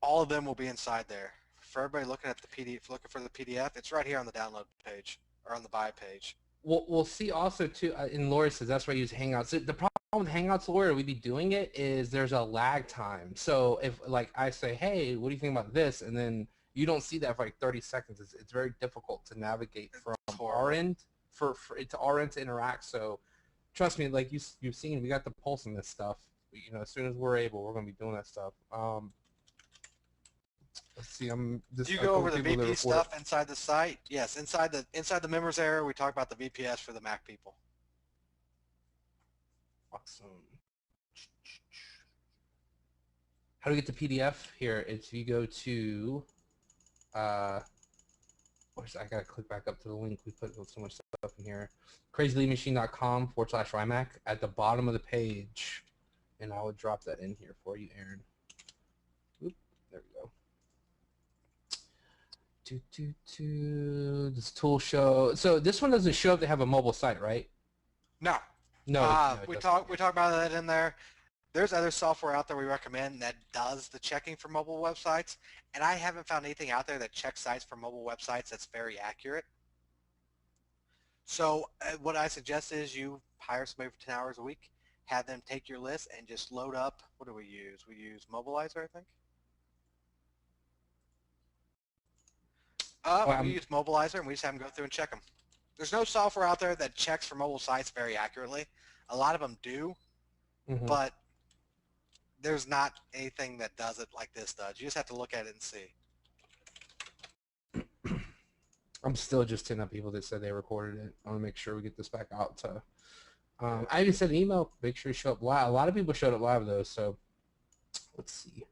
all of them will be inside there. For everybody looking at the PDF, looking for the PDF, it's right here on the download page or on the buy page. We'll see also too. And Laura says that's why I use Hangouts. So the problem with Hangouts, Laura, we'd be doing it is there's a lag time. So if like I say, hey, what do you think about this, and then you don't see that for like 30 seconds, it's very difficult to navigate from our end for it to our end to interact. So trust me, like you've seen, we got the pulse in this stuff. You know, as soon as we're able, we're gonna be doing that stuff. Let's see. I'm just. Do you go over the VP stuff inside the site? Yes, inside the members area, we talk about the VPS for the Mac people. Awesome. How do we get the PDF here? It's you go to. I gotta click back up to the link. We put so much stuff in here. crazyleadmachine.com/RyMac at the bottom of the page, and I would drop that in here for you, Aaron. Oop, there we go. This tool show. So this one doesn't show if they have a mobile site, right? No. No. We talk about that in there. There's other software out there we recommend that does the checking for mobile websites, and I haven't found anything out there that checks sites for mobile websites that's very accurate. So what I suggest is you hire somebody for 10 hours a week, have them take your list and just load up. What do we use? We use Mobilizer, I think. We use Mobilizer, and we just have them go through and check them. There's no software out there that checks for mobile sites very accurately. A lot of them do, but there's not anything that does it like this does. You just have to look at it and see. I'm still just hitting up people that said they recorded it. I want to make sure we get this back out to. I even sent an email. Make sure you show up live. A lot of people showed up live though. So let's see.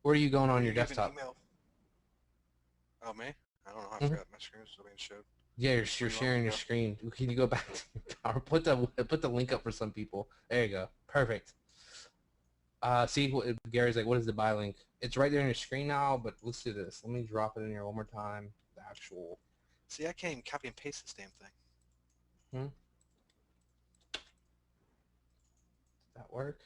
Where are you going on your desktop? Oh, me? I don't know. I forgot my screen was still being showed. Yeah, you're sharing your screen. Can you go back to your power? Put the link up for some people. There you go. Perfect. See, Gary's like, what is the buy link? It's right there on your screen now, but let's do this. Let me drop it in here one more time. The actual. See, I can't even copy and paste this damn thing. Does that work?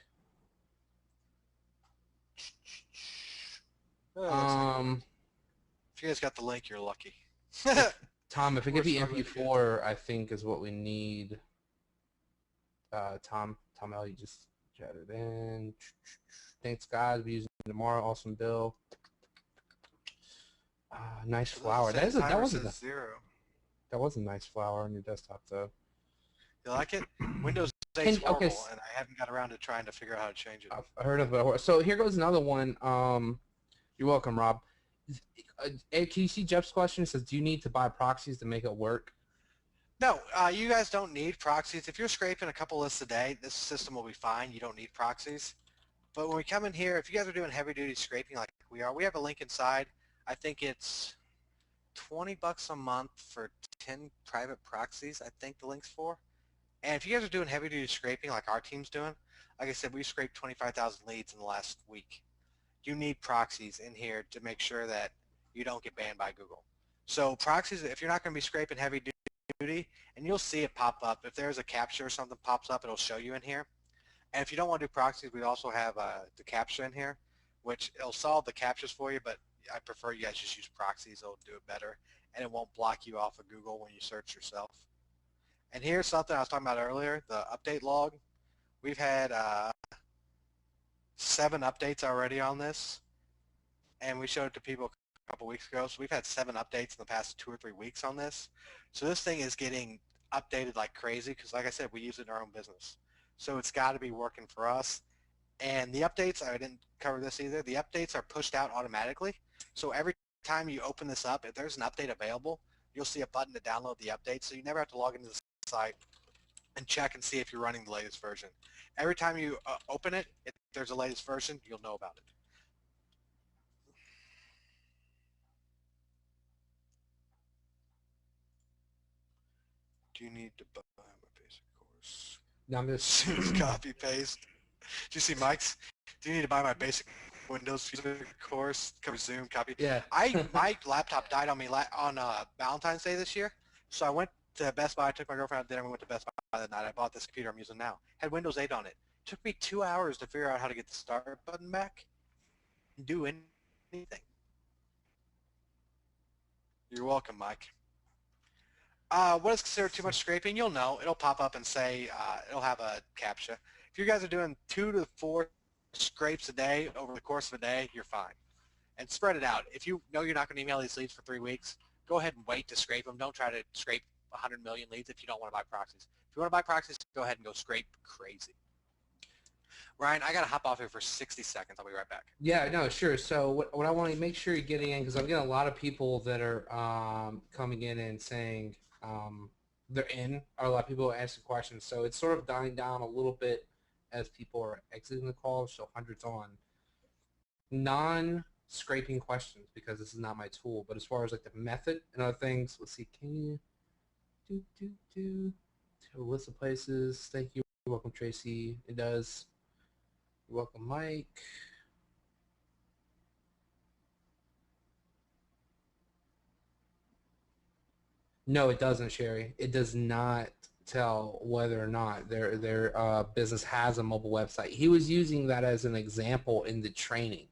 If you guys got the link, you're lucky. Tom, if it could be MP4, I think is what we need. Tom L, you just chatted in. Thanks, guys. We'll be using it tomorrow. Awesome, Bill. Nice flower. That was a nice flower on your desktop, though. You like it? Windows 8's Okay, horrible, and I haven't got around to trying to figure out how to change it. I've heard of it. So here goes another one. You're welcome, Rob. Can you see Jeff's question? It says, do you need to buy proxies to make it work? No, you guys don't need proxies. If you're scraping a couple lists a day, this system will be fine. You don't need proxies. But when we come in here, if you guys are doing heavy-duty scraping like we are, we have a link inside. I think it's $20 a month for 10 private proxies, I think the link's for. And if you guys are doing heavy-duty scraping like our team's doing, like I said, we scraped 25,000 leads in the last week. You need proxies in here to make sure that you don't get banned by Google. So proxies, if you're not going to be scraping heavy duty, and you'll see it pop up. If there's a captcha or something pops up, it'll show you in here. And if you don't want to do proxies, we also have the captcha in here, which it'll solve the captchas for you, but I prefer you guys just use proxies. It'll do it better, and it won't block you off of Google when you search yourself. And here's something I was talking about earlier, the update log. We've had 7 updates already on this, and we showed it to people a couple weeks ago. So we've had 7 updates in the past 2 or 3 weeks on this. So this thing is getting updated like crazy because, like I said, we use it in our own business. So it's got to be working for us. And the updates, I didn't cover this either, the updates are pushed out automatically. So every time you open this up, if there's an update available, you'll see a button to download the update. So you never have to log into the site and check and see if you're running the latest version. Every time you open it, if there's a latest version, you'll know about it. Do you need to buy my basic course? No, I'm just Copy paste. Do you see Mike's? Do you need to buy my basic Windows user course? Cover Zoom, copy. Yeah. My laptop died on me on Valentine's Day this year, so I went to Best Buy. I took my girlfriend out to dinner. We went to Best Buy that night. I bought this computer I'm using now. Had Windows 8 on it. Took me 2 hours to figure out how to get the start button back and do anything. You're welcome, Mike. What is considered too much scraping? You'll know. It'll pop up and say, it'll have a captcha. If you guys are doing 2 to 4 scrapes a day over the course of a day, you're fine. And spread it out. If you know you're not going to email these leads for 3 weeks, go ahead and wait to scrape them. Don't try to scrape 100 million leads if you don't want to buy proxies. If you want to buy proxies, go ahead and go scrape crazy. Ryan, I got to hop off here for 60 seconds. I'll be right back. Yeah, no, sure. So what I want to make sure you're getting in, because I'm getting a lot of people that are coming in and saying they're in, or a lot of people asking questions. So it's sort of dying down a little bit as people are exiting the call, so hundreds on. Non-scraping questions, because this is not my tool, but as far as like the method and other things, let's see, can you a list of places. Thank you. You're welcome, Tracy. It does. You're welcome, Mike. No, it doesn't, Sherry. It does not tell whether or not their business has a mobile website. He was using that as an example in the training.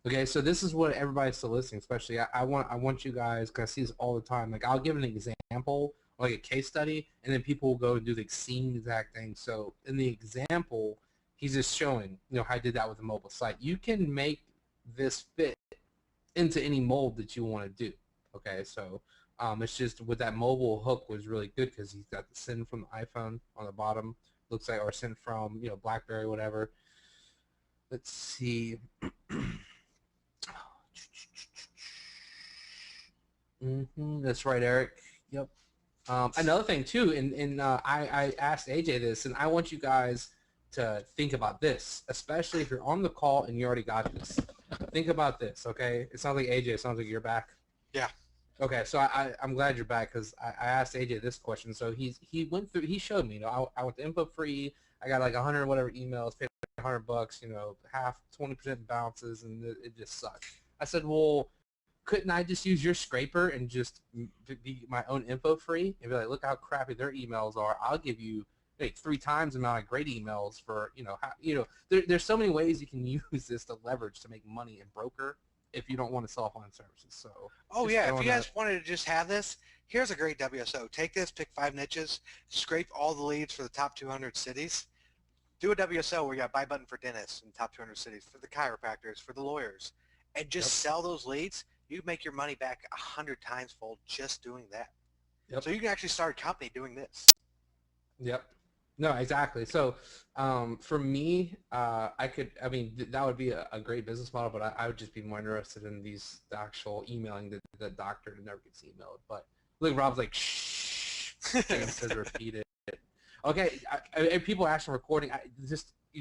Okay, so this is what everybody's still listening, especially I want you guys, because I see this all the time. Like, I'll give an example, like a case study, and then people will go and do the same exact thing. So in the example, he's just showing, how I did that with a mobile site. You can make this fit into any mold that you want to do. Okay, so it's just with that mobile hook was really good because he's got the send from the iPhone on the bottom, looks like, or send from BlackBerry, whatever. Let's see. That's right, Eric. Yep. Another thing too, and I asked AJ this, and I want you guys to think about this, especially if you're on the call and you already got this. Think about this, okay? It sounds like AJ. It sounds like you're back. Yeah. Okay, so I'm glad you're back because I asked AJ this question. So he went through. He showed me. I went to input free. I got like 100 whatever emails, paid $100. Half 20% bounces, and it just sucked. I said, well, couldn't I just use your scraper and just be my own info free and be like, look how crappy their emails are. I'll give you like 3 times the amount of great emails for there's so many ways you can use this to leverage to make money and broker if you don't want to sell offline services. So yeah, if you guys wanted to just have this, here's a great WSO. Take this, pick 5 niches, scrape all the leads for the top 200 cities. Do a WSO where you got buy button for dentists in the top 200 cities, for the chiropractors, for the lawyers, and just sell those leads. You make your money back 100 times fold just doing that. Yep. So you can actually start a company doing this. Yep. No, exactly. So for me, I mean, that would be a great business model, but I would just be more interested in the actual emailing the doctor that never gets emailed. But look, Rob's like, shh, James says repeat it. Okay, and people ask for recording.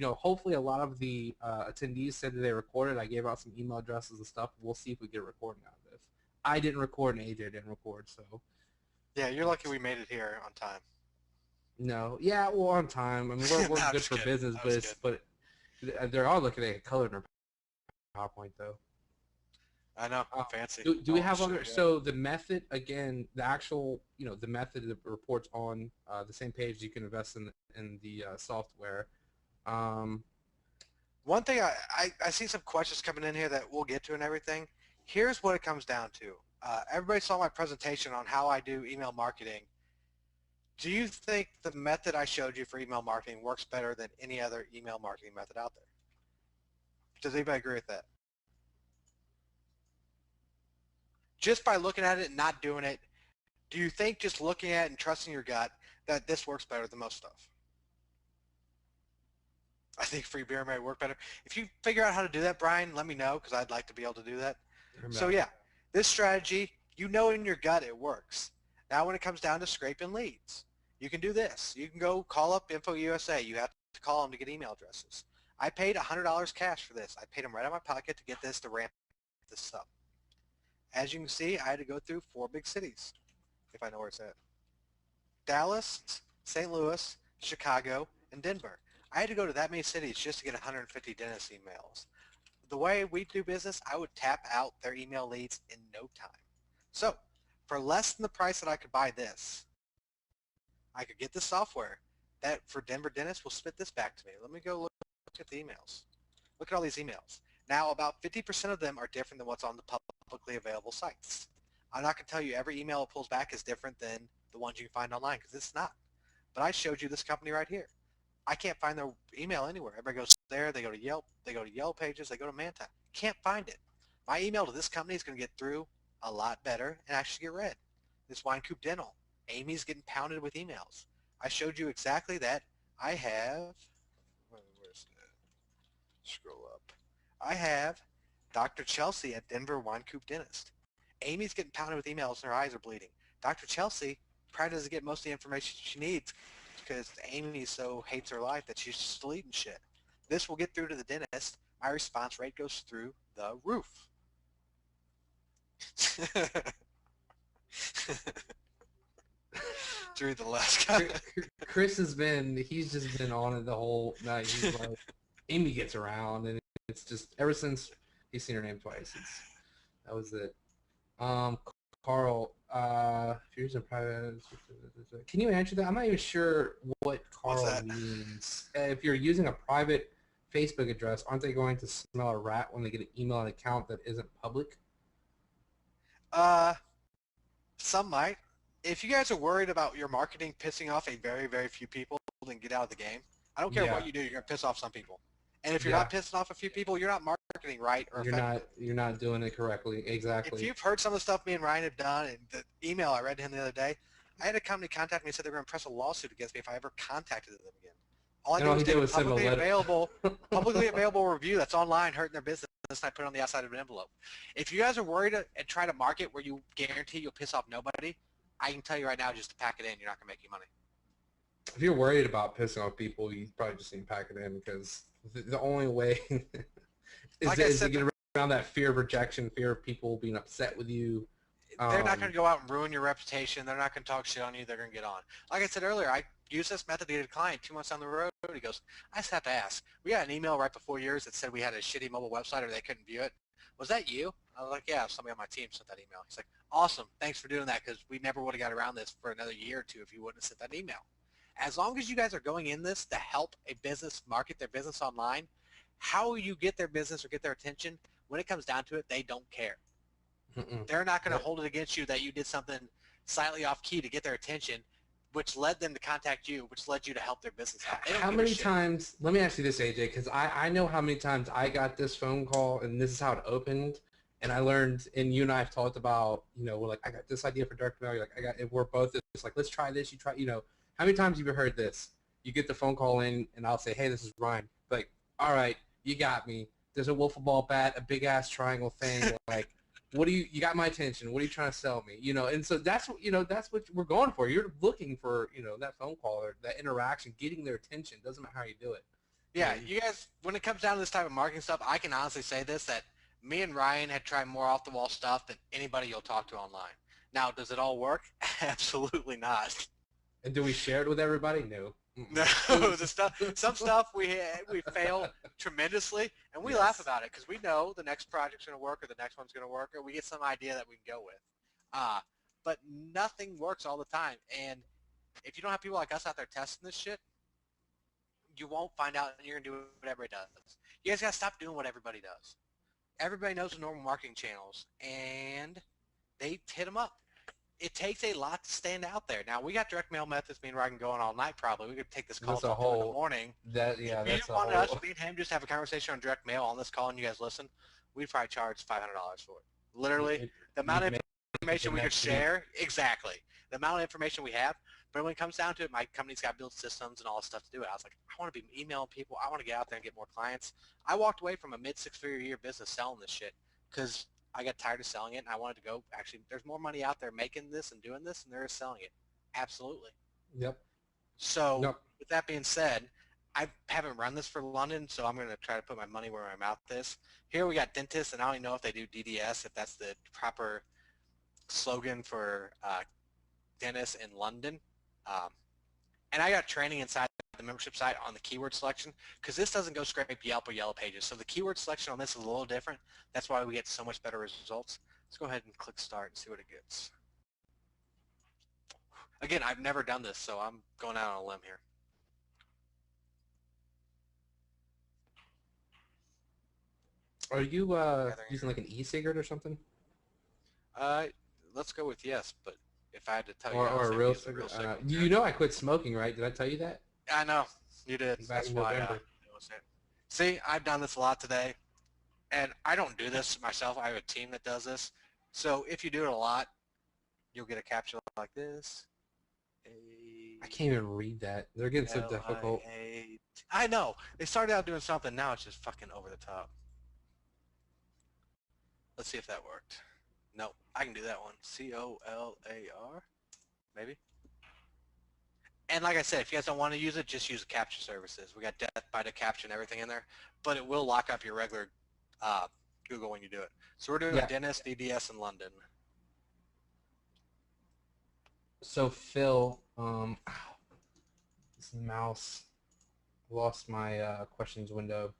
Hopefully a lot of the attendees said that they recorded. I gave out some email addresses and stuff. We'll see if we get a recording out of this. I didn't record and AJ didn't record, so. Yeah, you're lucky we made it here on time. No, yeah, well, on time. I mean, we're No, good for kidding. business, but they're all looking at color in their PowerPoint though. I know, fancy. Do we have other? So the method again, the actual, the method that reports on the same page. You can invest in the software. One thing I see some questions coming in here that we'll get to and everything. Here's what it comes down to. Everybody saw my presentation on how I do email marketing. Do you think the method I showed you for email marketing works better than any other email marketing method out there? Does anybody agree with that? Just by looking at it and not doing it, do you think just looking at it and trusting your gut that this works better than most stuff? I think free beer might work better. If you figure out how to do that, Brian, let me know because I'd like to be able to do that. So yeah, this strategy, you know in your gut it works. Now when it comes down to scraping leads, you can do this. You can go call up InfoUSA. You have to call them to get email addresses. I paid $100 cash for this. I paid them right out of my pocket to get this to ramp this up. As you can see, I had to go through 4 big cities, if I know where it's at. Dallas, St. Louis, Chicago, and Denver. I had to go to that many cities just to get 150 dentist emails. The way we do business, I would tap out their email leads in no time. So for less than the price that I could buy this, I could get the software that for Denver dentists will spit this back to me. Let me go look at the emails. Look at all these emails. Now about 50% of them are different than what's on the publicly available sites. I'm not going to tell you every email it pulls back is different than the ones you can find online because it's not. But I showed you this company right here. I can't find their email anywhere. Everybody goes there, they go to Yelp, they go to Yellow Pages, they go to Manta. Can't find it. My email to this company is going to get through a lot better and actually get read. This Wine Coop Dental. Amy's getting pounded with emails. I showed you exactly that. I have, where's that? Scroll up. I have Dr. Chelsea at Denver Wine Coop Dentist. Amy's getting pounded with emails and her eyes are bleeding. Dr. Chelsea probably doesn't get most of the information she needs because Amy so hates her life that she's just deleting shit. This will get through to the dentist. My response rate goes through the roof. Through the last guy. Chris he's just been on it the whole night. He's like, Amy gets around, and it's just, ever since he's seen her name twice, that was it. Carl, if you're using private, can you answer that? I'm not even sure what Carl means. If you're using a private Facebook address, aren't they going to smell a rat when they get an email account that isn't public? Some might. If you guys are worried about your marketing pissing off a very, very few people, then get out of the game. I don't care what you do, you're going to piss off some people. And if you're not pissing off a few people, you're not marketing right or you're not doing it correctly. Exactly. If you've heard some of the stuff me and Ryan have done, and the email I read to him the other day, I had a company contact me and said they were going to press a lawsuit against me if I ever contacted them again. All I did was take a publicly available review that's online hurting their business, and I put it on the outside of an envelope. If you guys are worried and try to market where you guarantee you'll piss off nobody, I can tell you right now, just to pack it in, you're not going to make any money. If you're worried about pissing off people, you probably just need to pack it in because the only way is to get around that fear of rejection, fear of people being upset with you. They're not going to go out and ruin your reputation. They're not going to talk shit on you. They're going to get on. Like I said earlier, I used this method to get a client 2 months down the road. He goes, I just have to ask. We got an email right before yours that said we had a shitty mobile website or they couldn't view it. Was that you? I was like, yeah, somebody on my team sent that email. He's like, awesome. Thanks for doing that because we never would have got around this for another year or two if you wouldn't have sent that email. As long as you guys are going in this to help a business market their business online, how you get their business or get their attention, when it comes down to it, they don't care. They're not going to hold it against you that you did something slightly off key to get their attention, which led them to contact you, which led you to help their business out. How many times, let me ask you this, AJ, because I know how many times I got this phone call and this is how it opened, and I learned, and you and I have talked about, we're like, I got this idea for direct mail, you're like, we're both just like, let's try this, you try, how many times have you heard this? you get the phone call in, and I'll say, hey, this is Ryan. Like, all right, you got me. There's a wiffle ball bat, a big ass triangle thing. Like, what do you got my attention? What are you trying to sell me? And so that's what we're going for. You're looking for, that phone call or that interaction, getting their attention. Doesn't matter how you do it. Yeah, you guys, when it comes down to this type of marketing stuff, I can honestly say this, that me and Ryan had tried more off-the-wall stuff than anybody you'll talk to online. Now, does it all work? Absolutely not. And do we share it with everybody? No. No, some stuff we fail tremendously, and we laugh about it because we know the next project's going to work or the next one's going to work, or we get some idea that we can go with. But nothing works all the time, and if you don't have people like us out there testing this shit, you won't find out, and you're going to do what everybody does. You guys got to stop doing what everybody does. Everybody knows the normal marketing channels, and they hit them up. It takes a lot to stand out there. Now, we got direct mail methods, me and Ryan going all night probably. We could take this call till 2 in the morning. If you wanted us, me and him, just have a conversation on direct mail on this call and you guys listen, we'd probably charge $500 for it. Literally, the amount of information we could share, exactly. The amount of information we have, but when it comes down to it, my company's got to build systems and all this stuff to do it. I was like, I want to be emailing people. I want to get out there and get more clients. I walked away from a mid-six-figure-a-year business selling this shit because I got tired of selling it, and I wanted to go, actually, there's more money out there making this and doing this than there is selling it. Absolutely. Yep. So with that being said, I haven't run this for London, so I'm going to try to put my money where my mouth is. Here we got dentists, and I don't even know if they do DDS, if that's the proper slogan for dentists in London. And I got training inside the membership site on the keyword selection because this doesn't go scrape Yelp or Yellow Pages. So the keyword selection on this is a little different. That's why we get so much better results. Let's go ahead and click start and see what it gets. Again, I've never done this, so I'm going out on a limb here. Are you using like an e-cigarette or something? Let's go with yes, but if I had to tell you, or a real cigarette. I quit smoking, right? Did I tell you that? I know you did. That's why. See, I've done this a lot today, and I don't do this myself. I have a team that does this. So if you do it a lot, you'll get a captcha like this. I can't even read that. They're getting so difficult. I know. They started out doing something. Now it's just fucking over the top. Let's see if that worked. No, I can do that one. C-O-L-A-R, maybe. And like I said, if you guys don't want to use it, just use the capture services. We got death by the capture and everything in there, but it will lock up your regular Google when you do it. So we're doing dentist, DDS in London. So Phil, this mouse lost my questions window.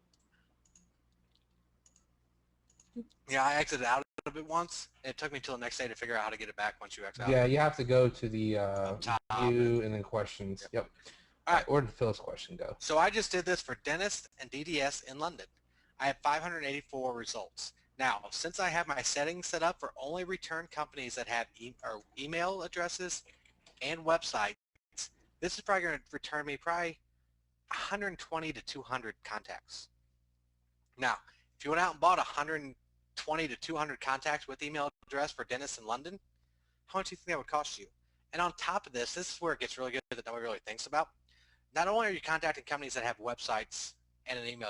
Yeah, I exited out of it once, and it took me till the next day to figure out how to get it back once you exit out. Yeah, you have to go to the view and then questions. Yep. All right, where did Phil's question go? So I just did this for dentist and DDS in London. I have 584 results. Now, since I have my settings set up for only return companies that have email addresses and websites, this is probably going to return me probably 120 to 200 contacts. Now, if you went out and bought 120 to 200 contacts with email address for dentists in London, how much do you think that would cost you? And on top of this, this is where it gets really good that nobody really thinks about. Not only are you contacting companies that have websites and an email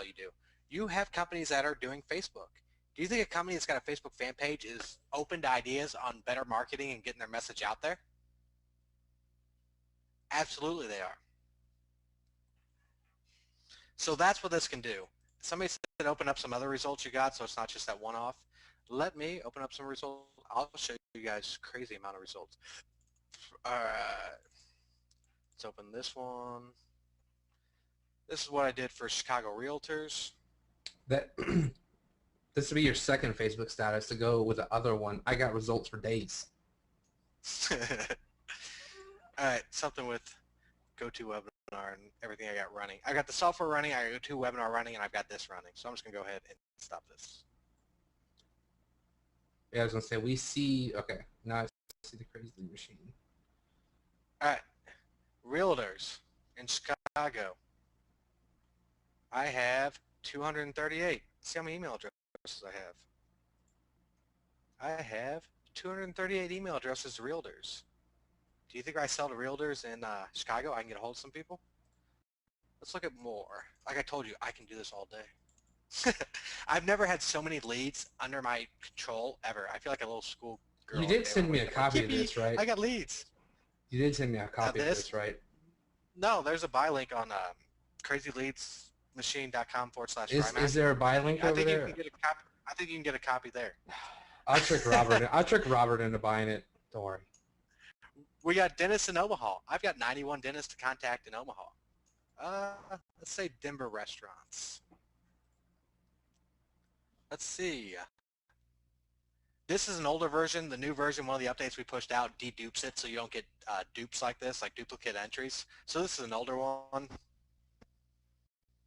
you have companies that are doing Facebook. Do you think a company that's got a Facebook fan page is open to ideas on better marketing and getting their message out there? Absolutely they are. So that's what this can do. Somebody said open up some other results you got so it's not just that one-off. Let me open up some results. I'll show you guys crazy amount of results. All right. Let's open this one. This is what I did for Chicago Realtors. That this would be your second Facebook status to go with the other one. I got results for days. All right, something with GoToWebinar and everything I got running. I got the software running, I got GoToWebinar running, and I've got this running. So I'm just going to go ahead and stop this. Yeah, I was going to say, we see, okay, now I see the crazy machine. All right, Realtors in Chicago. I have 238. See how many email addresses I have. I have 238 email addresses to realtors. Do you think I sell to realtors in Chicago? I can get a hold of some people? Let's look at more. Like I told you, I can do this all day. I've never had so many leads under my control ever. I feel like a little school girl. You did send me a copy of this, right? I got leads. You did send me a copy of this, right? No, there's a buy link on crazyleadsmachine.com/RyMac. Is there a buy link over there? You can get a copy. I think you can get a copy there. I'll trick Robert. I'll trick Robert into buying it. Don't worry. We got dentists in Omaha. I've got 91 dentists to contact in Omaha. Let's say Denver restaurants. Let's see. This is an older version. The new version, one of the updates we pushed out, dedupes it so you don't get dupes like this, like duplicate entries. So this is an older one.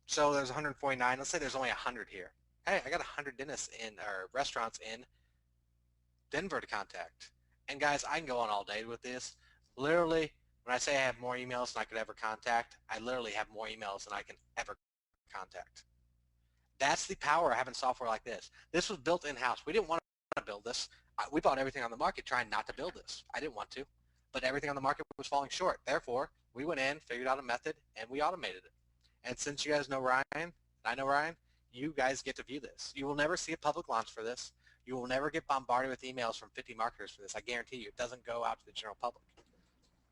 So there's 149. Let's say there's only 100 here. Hey, I got 100 dentists or restaurants in Denver to contact. And guys, I can go on all day with this. Literally, when I say I have more emails than I could ever contact, I literally have more emails than I can ever contact. That's the power of having software like this. This was built in-house. We didn't want to build this. We bought everything on the market trying not to build this. I didn't want to, but everything on the market was falling short. Therefore, we went in, figured out a method, and we automated it. And since you guys know Ryan, and I know Ryan, you guys get to view this. You will never see a public launch for this. You will never get bombarded with emails from 50 marketers for this. I guarantee you, it doesn't go out to the general public.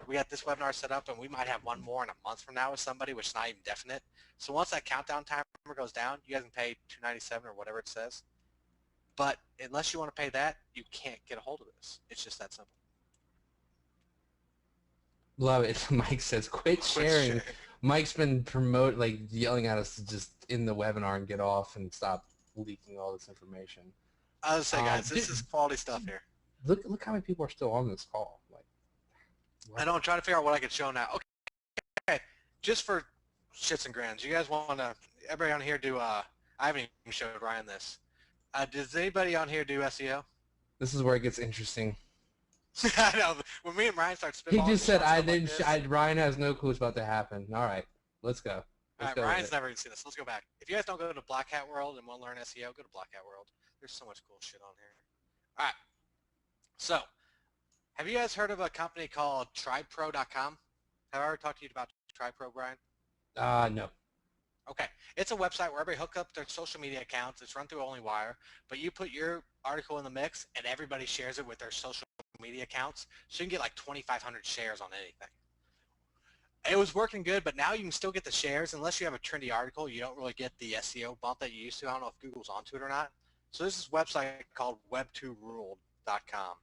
We got this webinar set up, and we might have one more in a month from now with somebody, which is not even definite. So once that countdown timer goes down, you guys can pay $297 or whatever it says. But unless you want to pay that, you can't get a hold of this. It's just that simple. Love it. Mike says, quit sharing. Mike's been yelling at us to just end the webinar and get off and stop leaking all this information. I was saying, guys, this is quality stuff here. Look how many people are still on this call. I know, I'm trying to figure out what I can show now. Okay, just for shits and grins, you guys want to, everybody on here do, I haven't even showed Ryan this. Does anybody on here do SEO? This is where it gets interesting. I know, when me and Ryan start spitballing. He just said, Ryan has no clue what's about to happen. All right, let's go. All right, Ryan's never even seen this. Let's go back. If you guys don't go to Black Hat World and want to learn SEO, go to Black Hat World. There's so much cool shit on here. All right, so have you guys heard of a company called TribePro.com? Have I ever talked to you about TribePro, Brian? No. Okay. It's a website where everybody hook up their social media accounts. It's run through OnlyWire, but you put your article in the mix and everybody shares it with their social media accounts. So you can get like 2,500 shares on anything. It was working good, but now you can still get the shares. Unless you have a trendy article, you don't really get the SEO bump that you used to. I don't know if Google's onto it or not. So this is a website called web2ruled.com.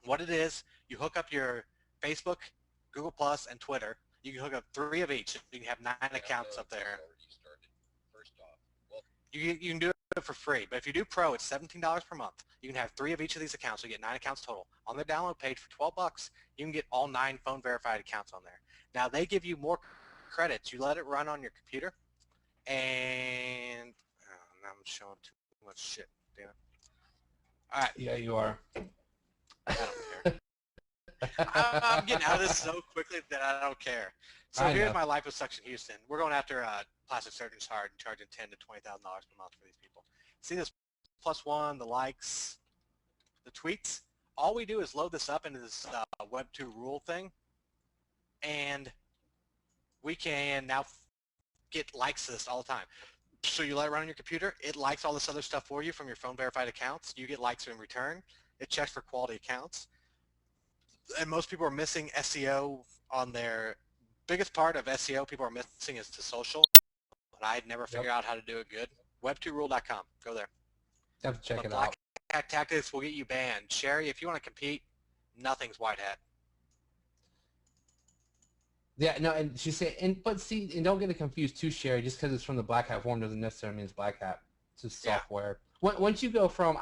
What it is, you hook up your Facebook, Google Plus, and Twitter. You can hook up 3 of each. You can have 9 accounts up there. You can do it for free, but if you do Pro, it's $17 per month. You can have 3 of each of these accounts, so you get 9 accounts total. On their download page for $12, you can get all 9 phone verified accounts on there. Now they give you more credits. You let it run on your computer, and now I'm showing too much shit. Damn it. All right. Yeah, you are. I don't care. I'm getting out of this so quickly that I don't care. So here's my life with Suction Houston. We're going after plastic surgeons hard and charging $10,000 to $20,000 per month for these people. See this +1, the likes, the tweets? All we do is load this up into this Web2 rule thing, and we can now get likes to this all the time. So you let it run on your computer. It likes all this other stuff for you from your phone verified accounts. You get likes in return. It checks for quality accounts. And most people are missing SEO on their biggest part of SEO people are missing is to social. But I'd never figured out how to do it good. Web2rule.com. Go there. You have to check it Black out. Hat tactics will get you banned. Sherry, if you want to compete, nothing's white hat. Yeah, no, and she said, but see, and don't get it confused too, Sherry. Just because it's from the Black Hat forum doesn't necessarily mean it's Black Hat. It's just software. Once you go from,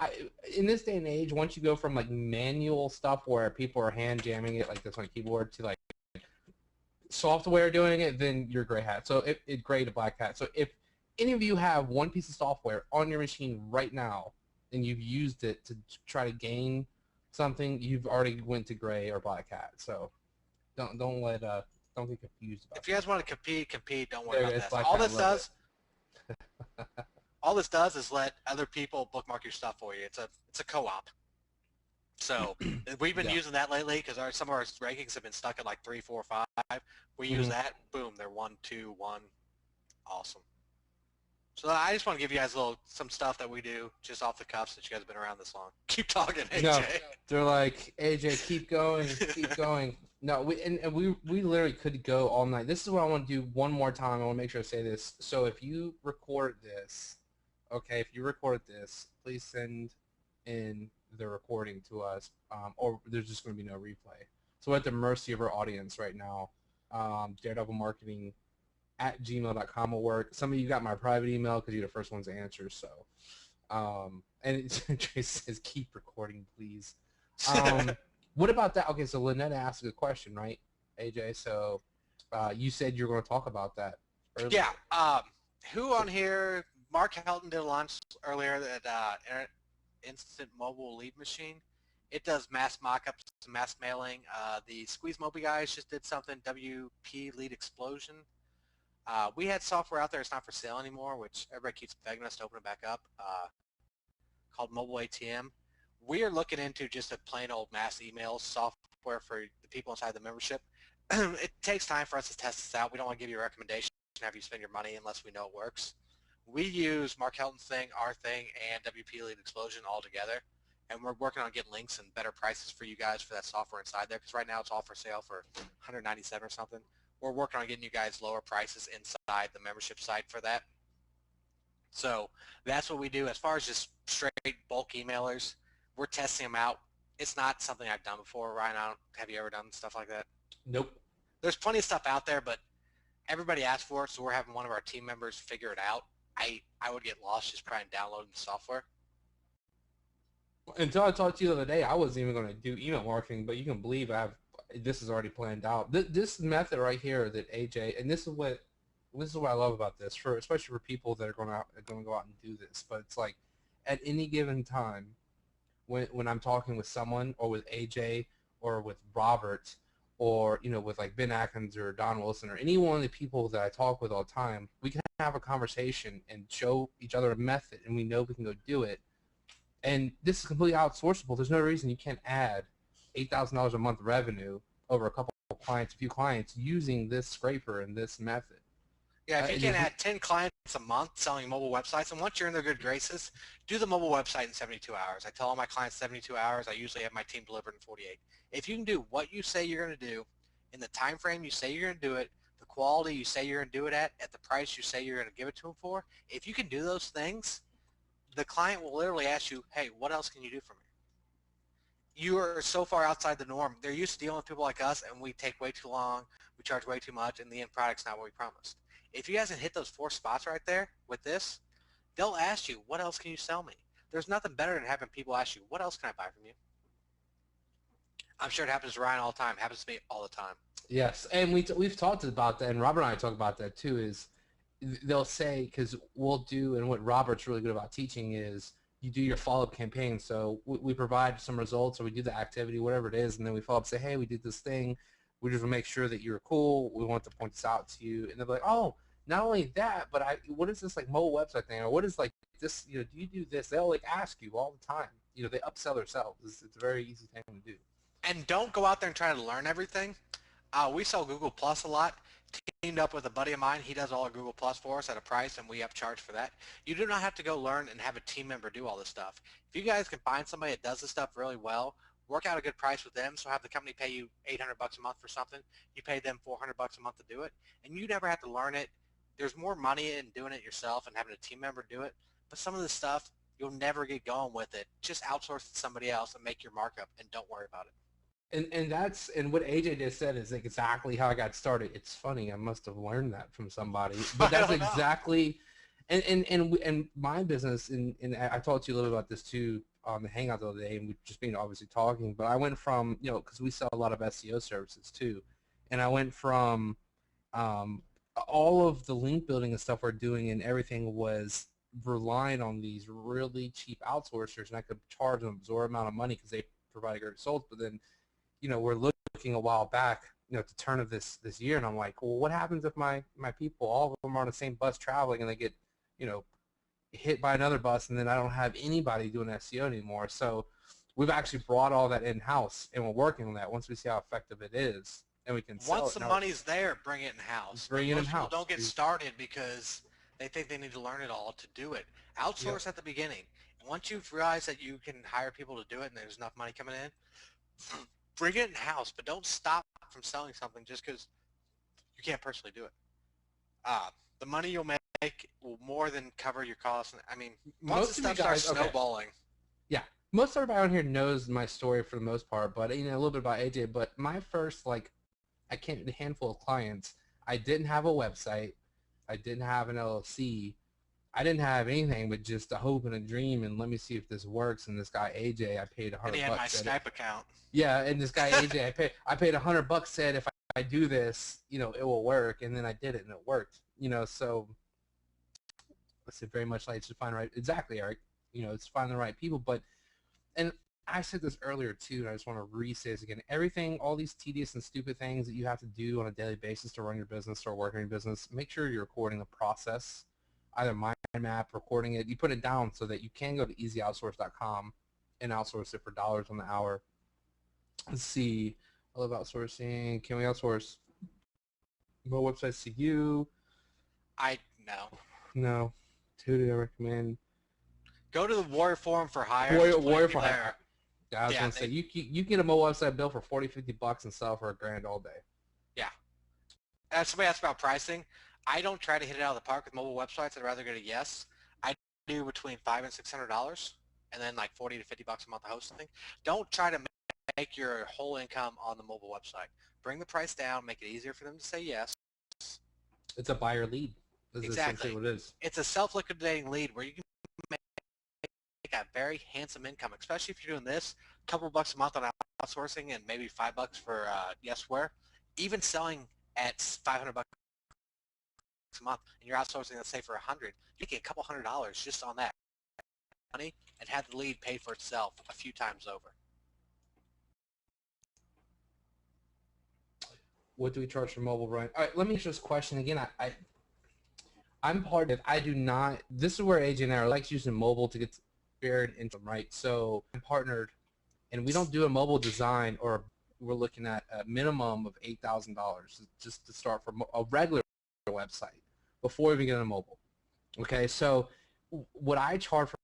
in this day and age, once you go from like manual stuff where people are hand jamming it like this on a keyboard to like software doing it, then you're gray hat. So it's gray to black hat. So if any of you have one piece of software on your machine right now and you've used it to try to gain something, you've already went to gray or black hat. So don't get confused about it. If you guys want to compete, don't worry about that. All this does is let other people bookmark your stuff for you. It's a co-op. So we've been using that lately because some of our rankings have been stuck at like 3, 4, 5. We use that, boom, they're 1, 2, 1, awesome. So I just want to give you guys some stuff that we do just off the cuff since you guys have been around this long. Keep talking, AJ. No, they're like, AJ, keep going, keep going. No, we literally could go all night. This is what I want to do one more time. I want to make sure I say this. So if you record this, okay, if you record this, please send in the recording to us, or there's just going to be no replay. So we're at the mercy of our audience right now. Daredevil Marketing @gmail.com will work. Some of you got my private email because you're the first ones to answer. So, and Trace says, keep recording, please. What about that? Okay, so Lynette asked a good question, right, AJ? So you said you were going to talk about that earlier. Yeah. Who on here? Mark Helton did a launch earlier at Instant Mobile Lead Machine. It does mass mockups, mass mailing. The Squeeze Mobi guys just did something, WP Lead Explosion. We had software out there, it's not for sale anymore, which everybody keeps begging us to open it back up, called Mobile ATM. We are looking into just a plain old mass email software for the people inside the membership. It takes time for us to test this out. We don't want to give you a recommendation and have you spend your money unless we know it works. We use Mark Helton's thing, our thing, and WP Lead Explosion all together, and we're working on getting links and better prices for you guys for that software inside there, because right now it's all for sale for $197 or something. We're working on getting you guys lower prices inside the membership site for that. So that's what we do. As far as just straight bulk emailers, we're testing them out. It's not something I've done before. Ryan, have you ever done stuff like that? Nope. There's plenty of stuff out there, but everybody asked for it, so we're having one of our team members figure it out. I would get lost just trying downloading the software. Until I talked to you the other day, I wasn't even going to do email marketing, but you can believe this is already planned out. This method right here that AJ, and this is what I love about this, especially for people that are going to go out and do this. But it's like at any given time, when I'm talking with someone or with AJ or with Robert or with like Ben Atkins or Don Wilson or any one of the people that I talk with all the time, we can have a conversation and show each other a method, and we know we can go do it. And this is completely outsourceable. There's no reason you can't add $8,000 a month revenue over a few clients using this scraper and this method. Yeah, if you can add 10 clients a month selling mobile websites, and once you're in their good graces, do the mobile website in 72 hours. I tell all my clients 72 hours. I usually have my team delivered in 48. If you can do what you say you're going to do in the time frame you say you're going to do it, the quality you say you're going to do it at the price you say you're going to give it to them for, if you can do those things, the client will literally ask you, hey, what else can you do for me? You are so far outside the norm. They're used to dealing with people like us, and we take way too long, we charge way too much, and the end product's not what we promised. If you guys can hit those 4 spots right there with this, they'll ask you, what else can you sell me? There's nothing better than having people ask you, what else can I buy from you? I'm sure it happens to Ryan all the time. It happens to me all the time. Yes, and we've talked about that, and Robert and I talk about that too, is they'll say, because we'll do, and what Robert's really good about teaching is you do your follow-up campaign. So we provide some results, or we do the activity, whatever it is, and then we follow up and say, hey, we did this thing. We just want to make sure that you're cool. We want to point this out to you. And they'll be like, oh, not only that, but what is this like mobile website thing? Or what is like this, do you do this? They'll like ask you all the time. They upsell themselves. It's a very easy thing to do. And don't go out there and try to learn everything. We sell Google Plus a lot. Teamed up with a buddy of mine. He does all our Google Plus for us at a price, and we upcharge for that. You do not have to go learn and have a team member do all this stuff. If you guys can find somebody that does this stuff really well, work out a good price with them, so have the company pay you $800 a month for something. You pay them $400 a month to do it, and you never have to learn it. There's more money in doing it yourself and having a team member do it, but some of this stuff, you'll never get going with it. Just outsource it to somebody else and make your markup, and don't worry about it. And what AJ just said is like exactly how I got started. It's funny, I must have learned that from somebody, but that's exactly, and my business, and I talked to you a little bit about this too on the Hangout the other day, and we've just been obviously talking. But I went from because we sell a lot of SEO services too, and I went from all of the link building and stuff we're doing, and everything was relying on these really cheap outsourcers, and I could charge them an absurd amount of money because they provide great results, but then we're looking a while back, at the turn of this year, and I'm like, well, what happens if my people, all of them are on the same bus traveling, and they get, hit by another bus, and then I don't have anybody doing SEO anymore? So we've actually brought all that in-house, and we're working on that. Once we see how effective it is, and we can sell it. Once the money's there, bring it in-house. Bring it Most in-house. people don't get started because they think they need to learn it all to do it. Outsource at the beginning. Once you've realized that you can hire people to do it and there's enough money coming in, bring it in-house, but don't stop from selling something just because you can't personally do it. The money you'll make will more than cover your costs. I mean, once the stuff starts snowballing. Yeah, most everybody on here knows my story for the most part, but you know a little bit about AJ. But my first a handful of clients, I didn't have a website, I didn't have an LLC, I didn't have anything but just a hope and a dream, and let me see if this works. And this guy AJ, I paid $100. And he had my Skype account. Yeah, and this guy AJ, I paid $100. Said if I do this, you know, it will work, and then I did it, and it worked. You know, so it's very much like to find the right. Exactly, Eric. You know, it's find the right people. But, and I said this earlier too, and I just want to re-say this again. Everything, all these tedious and stupid things that you have to do on a daily basis to run your business or work in your business, make sure you're recording the process. Either mind map, recording it. You put it down so that you can go to easyoutsource.com and outsource it for dollars on the hour. Let's see. I love outsourcing. Can we outsource more websites to you? No. Who do I recommend? Go to the Warrior Forum for Hire. Warrior for Hire. Yeah, I was going to say, you get a mobile website bill for $40-50 and sell for $1,000 all day. Yeah. As somebody asked about pricing, I don't try to hit it out of the park with mobile websites. I'd rather get a yes. I do between $500 and $600, and then like $40 to $50 a month of hosting. Don't try to make your whole income on the mobile website. Bring the price down, make it easier for them to say yes. It's a buyer lead. That's exactly what it is. It's a self-liquidating lead where you can make a very handsome income, especially if you're doing this, a couple bucks a month on outsourcing and maybe $5 for yesware. Even selling at $500 a month and you're outsourcing, let's say for $100, you get a couple $100 just on that money and have the lead pay for itself a few times over. What do we charge for mobile, Ryan? All right, let me ask this question again. I'm part of, I do not, this is where AJ and I like using mobile to get spared income, right? So I'm partnered, and we don't do a mobile design, or we're looking at a minimum of $8,000 just to start for a regular website before we even get on a mobile. Okay, so what I charge for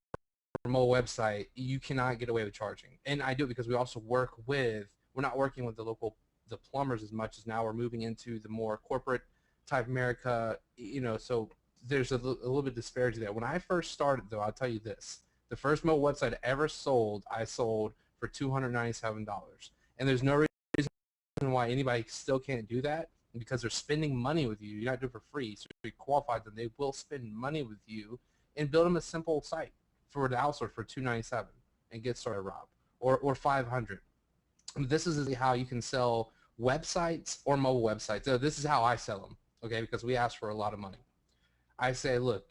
a mobile website, you cannot get away with charging. And I do it because we also work with, we're not working with the plumbers as much as now we're moving into the more corporate type America, you know, so there's a little bit of disparity there. When I first started, though, I'll tell you this. The first mobile website I ever sold, I sold for $297. And there's no reason why anybody still can't do that, because they're spending money with you. You're not doing it for free. So if you qualify them, they will spend money with you and build them a simple site for the outsource for $297 and get started, Rob, or $500. This is how you can sell websites or mobile websites. So this is how I sell them, okay, because we ask for a lot of money. I say, look,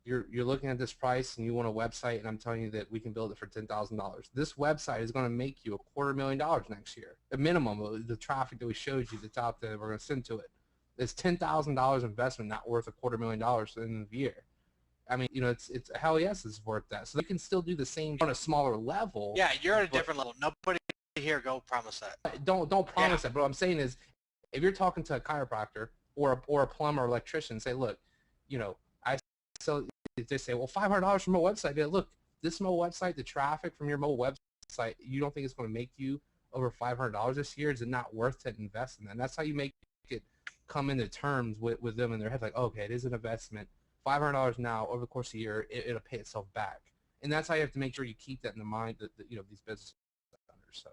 you're looking at this price and you want a website, and I'm telling you that we can build it for $10,000. This website is going to make you $250,000 next year, a minimum of the traffic that we showed you that's out there that we're going to send to it. It's $10,000 investment, not worth $250,000 at the end of the year. I mean, you know, it's hell yes, it's worth that. So you can still do the same on a smaller level. Yeah, you're at a different level. Nobody here go promise that. Don't promise that. But what I'm saying is, if you're talking to a chiropractor or a plumber or electrician, say, look, you know, they say, well, $500 from a website. They look, this mobile website, the traffic from your mobile website, you don't think it's going to make you over $500 this year? Is it not worth to invest in that? And that's how you make it come into terms with them in their head, like, oh, okay, it is an investment. $500 now over the course of a year, it'll pay itself back. And that's how you have to make sure you keep that in the mind that you know, these business owners. So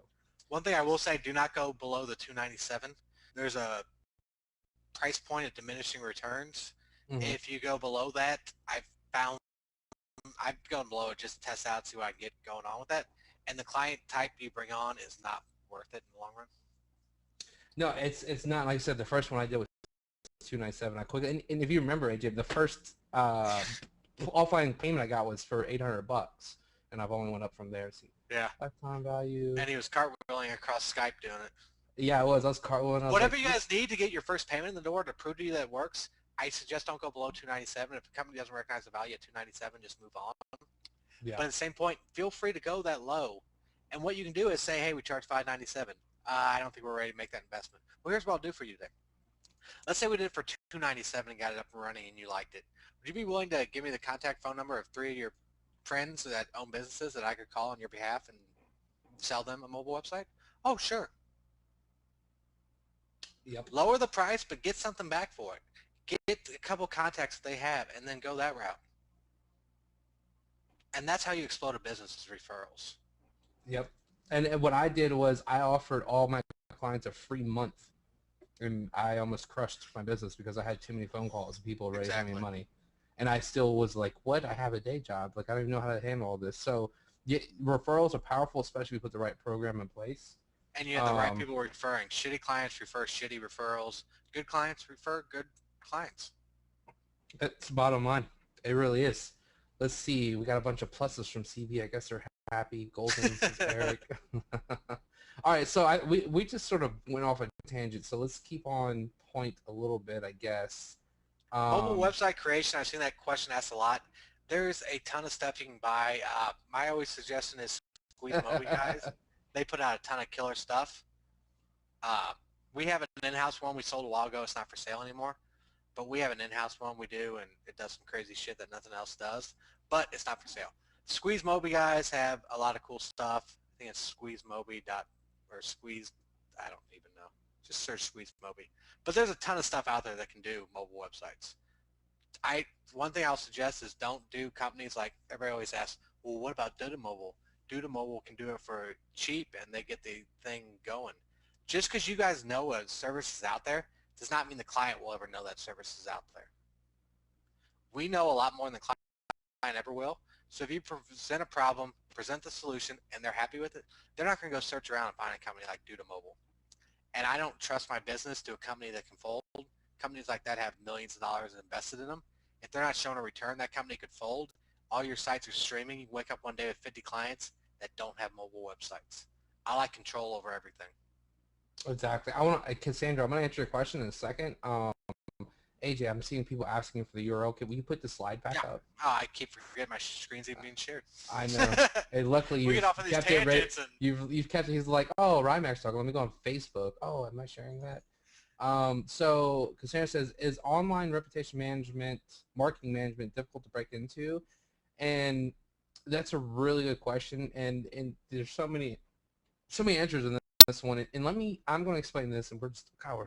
one thing I will say, do not go below the $297. There's a price point of diminishing returns. Mm-hmm. If you go below that, I've gone below it just to test out, see what I can get going on with that. And the client type you bring on is not worth it in the long run. No, it's not. Like I said, the first one I did was $297. I quickly, and if you remember, AJ, the first offline payment I got was for $800, and I've only went up from there. See, yeah, lifetime value. And he was cartwheeling across Skype doing it. Yeah, I was cartwheeling. Whatever you guys need to get your first payment in the door to prove to you that it works, I suggest don't go below $297. If the company doesn't recognize the value at $297, just move on. Yeah. But at the same point, feel free to go that low And what you can do is say, hey, we charge $5.97. I don't think we're ready to make that investment. Well, here's what I'll do for you today. Let's say we did it for $2.97 and got it up and running and you liked it. Would you be willing to give me the contact phone number of 3 of your friends that own businesses that I could call on your behalf and sell them a mobile website? Oh, sure. Yep. Lower the price, but get something back for it. Get a couple contacts that they have and then go that route. And that's how you explode a business is referrals. Yep. And what I did was I offered all my clients a free month. And I almost crushed my business because I had too many phone calls and people ready to hand me money. And I still was like, what? I have a day job. Like, I don't even know how to handle all this. So yeah, referrals are powerful, especially if you put the right program in place. And you have the right people referring. Shitty clients refer shitty referrals. Good clients refer good clients. That's the bottom line. It really is. Let's see. We got a bunch of pluses from CB. I guess they're happy. Golden, Eric. All right, so we just sort of went off a tangent, so let's keep on point a little bit, I guess. Mobile website creation, I've seen that question asked a lot. There's a ton of stuff you can buy. My always suggestion is Squeeze Moby guys. They put out a ton of killer stuff. We have an in-house one we sold a while ago. It's not for sale anymore. But we have an in-house one we do, and it does some crazy shit that nothing else does. But it's not for sale. Squeeze Moby guys have a lot of cool stuff. I think it's squeezemoby or squeeze, I don't even know. Just search Squeeze Moby. But there's a ton of stuff out there that can do mobile websites. One thing I'll suggest is don't do companies like everybody always asks, well, what about Dodomobile? Dodomobile can do it for cheap and they get the thing going. Just because you guys know a service is out there does not mean the client will ever know that service is out there. We know a lot more than the client ever will. So if you present a problem, present the solution, and they're happy with it, they're not going to go search around and find a company like Dodomobile. And I don't trust my business to a company that can fold. Companies like that have millions of dollars invested in them. If they're not showing a return, that company could fold. All your sites are streaming. You can wake up one day with 50 clients that don't have mobile websites. I like control over everything. Exactly. Cassandra, I'm going to answer your question in a second. AJ, I'm seeing people asking for the URL. Will you put the slide back up? Oh, I keep forgetting my screen's even being shared. I know. And luckily you've kept it ready. You've kept it. He's like, oh, RyMac's talking. Let me go on Facebook. Oh, am I sharing that? So Cassandra says, is online reputation management, marketing management difficult to break into? And that's a really good question. And there's so many answers in this one. And I'm going to explain this, and we're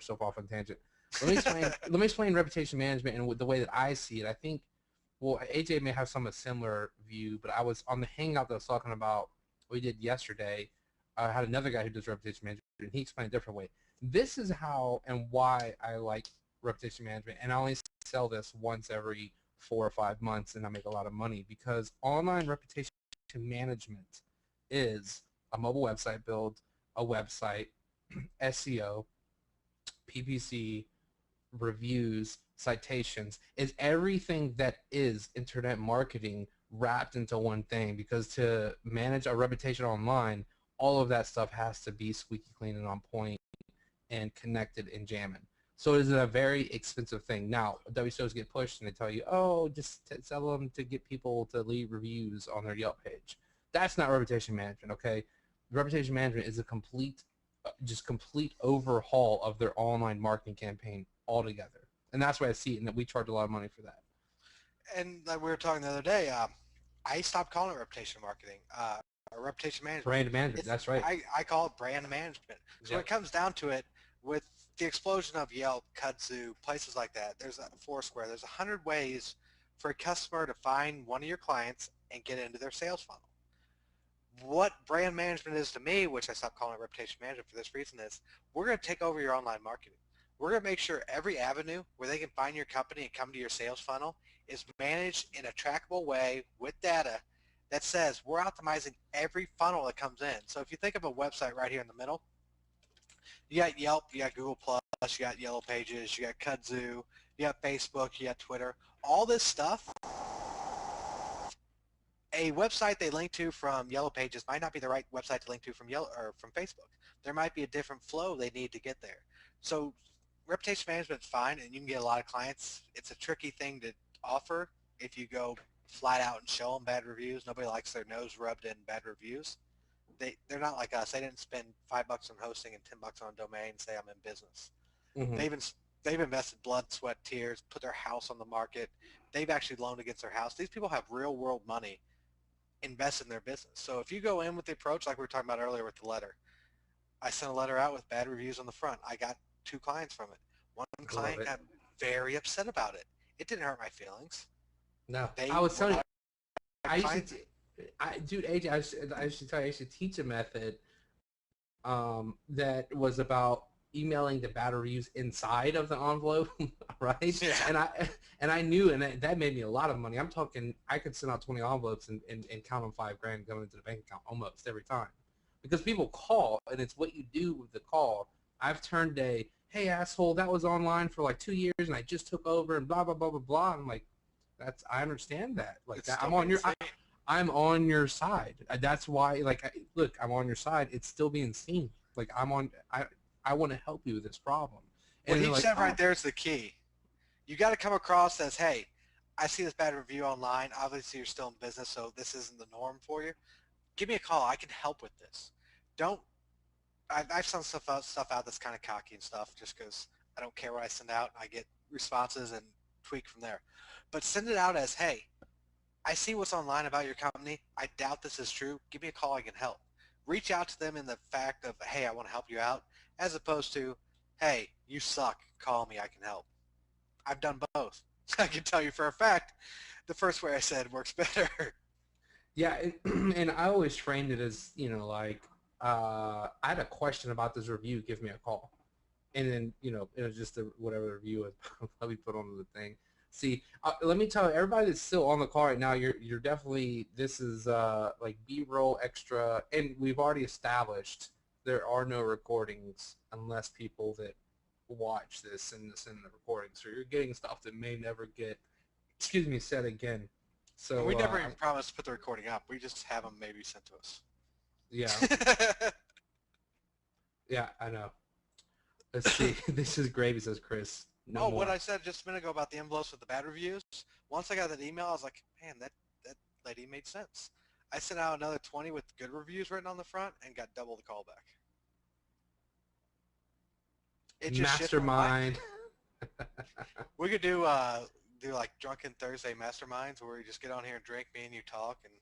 so off on tangent. Let me explain reputation management and the way that I see it. I think, well, AJ may have some similar view, but I was on the hangout that I was talking about we did yesterday. I had another guy who does reputation management, and he explained a different way. This is how and why I like reputation management, and I only sell this once every 4 or 5 months, and I make a lot of money because online reputation management is a mobile website build, a website, SEO, PPC, reviews, citations, is everything that is internet marketing wrapped into one thing, because to manage a reputation online, all of that stuff has to be squeaky clean and on point and connected and jamming. So it is a very expensive thing. Now, WSOs get pushed and they tell you, oh, just tell them to get people to leave reviews on their Yelp page. That's not reputation management, okay? Reputation management is a complete overhaul of their online marketing campaign altogether. And that's why I see it, and that we charge a lot of money for that. And like we were talking the other day, I stopped calling it reputation marketing, or reputation management. Brand management, that's right. I call it brand management. So when it comes down to it, with the explosion of Yelp, Kudzu, places like that, there's a Foursquare, there's 100 ways for a customer to find one of your clients and get into their sales funnel. What brand management is to me, which I stopped calling it reputation management for this reason, is we're going to take over your online marketing. We're going to make sure every avenue where they can find your company and come to your sales funnel is managed in a trackable way with data that says we're optimizing every funnel that comes in. So if you think of a website right here in the middle, you got Yelp, you got Google+, you got Yellow Pages, you got Kudzu, you got Facebook, you got Twitter. All this stuff, a website they link to from Yellow Pages might not be the right website to link to from Facebook. There might be a different flow they need to get there. So reputation management is fine, and you can get a lot of clients. It's a tricky thing to offer if you go flat out and show them bad reviews. Nobody likes their nose rubbed in bad reviews. they're not like us. They didn't spend $5 on hosting and $10 on a domain and say I'm in business. Mm-hmm. They've invested blood, sweat, tears, put their house on the market. They've actually loaned against their house. These people have real world money invested in their business. So if you go in with the approach like we were talking about earlier with the letter, I sent a letter out with bad reviews on the front. I got 2 clients from it. One client got very upset about it. It didn't hurt my feelings. No, I was telling you, dude, AJ, I should tell you, I should teach a method that was about emailing the bad reviews inside of the envelope, right? Yeah. And I knew, and that made me a lot of money. I'm talking, I could send out 20 envelopes and count on $5 grand going into the bank account almost every time, because people call, and it's what you do with the call. I've turned a, hey asshole, that was online for like 2 years, and I just took over, and blah blah blah blah blah. I'm like, I understand that. Like that, I'm on your side. That's why, like, look, I'm on your side. It's still being seen. Like I want to help you with this problem. And what he said right there is the key. You got to come across as, hey, I see this bad review online. Obviously, you're still in business, so this isn't the norm for you. Give me a call. I can help with this. I've sent stuff out that's kind of cocky and stuff just because I don't care what I send out. I get responses and tweak from there. But send it out as, hey, I see what's online about your company. I doubt this is true. Give me a call. I can help. Reach out to them in the fact of, hey, I want to help you out, as opposed to, hey, you suck. Call me. I can help. I've done both. I can tell you for a fact the first way I said works better. Yeah, and I always framed it as, you know, like, I had a question about this review, give me a call. And then, you know, it was just whatever the review is, probably put on the thing. See, let me tell you, everybody that's still on the call right now, you're definitely, this is like B-roll extra, and we've already established there are no recordings unless people that watch this and send the recording. So you're getting stuff that may never get, said again. So we never even promised to put the recording up. We just have them maybe sent to us. Yeah. Yeah, I know. Let's see. This is gravy, says Chris. No more. What I said just a minute ago about the envelopes with the bad reviews, once I got that email, I was like, man, that lady made sense. I sent out another 20 with good reviews written on the front and got double the callback. It just Mastermind. We could do like Drunken Thursday Masterminds where we just get on here and drink, me and you talk. And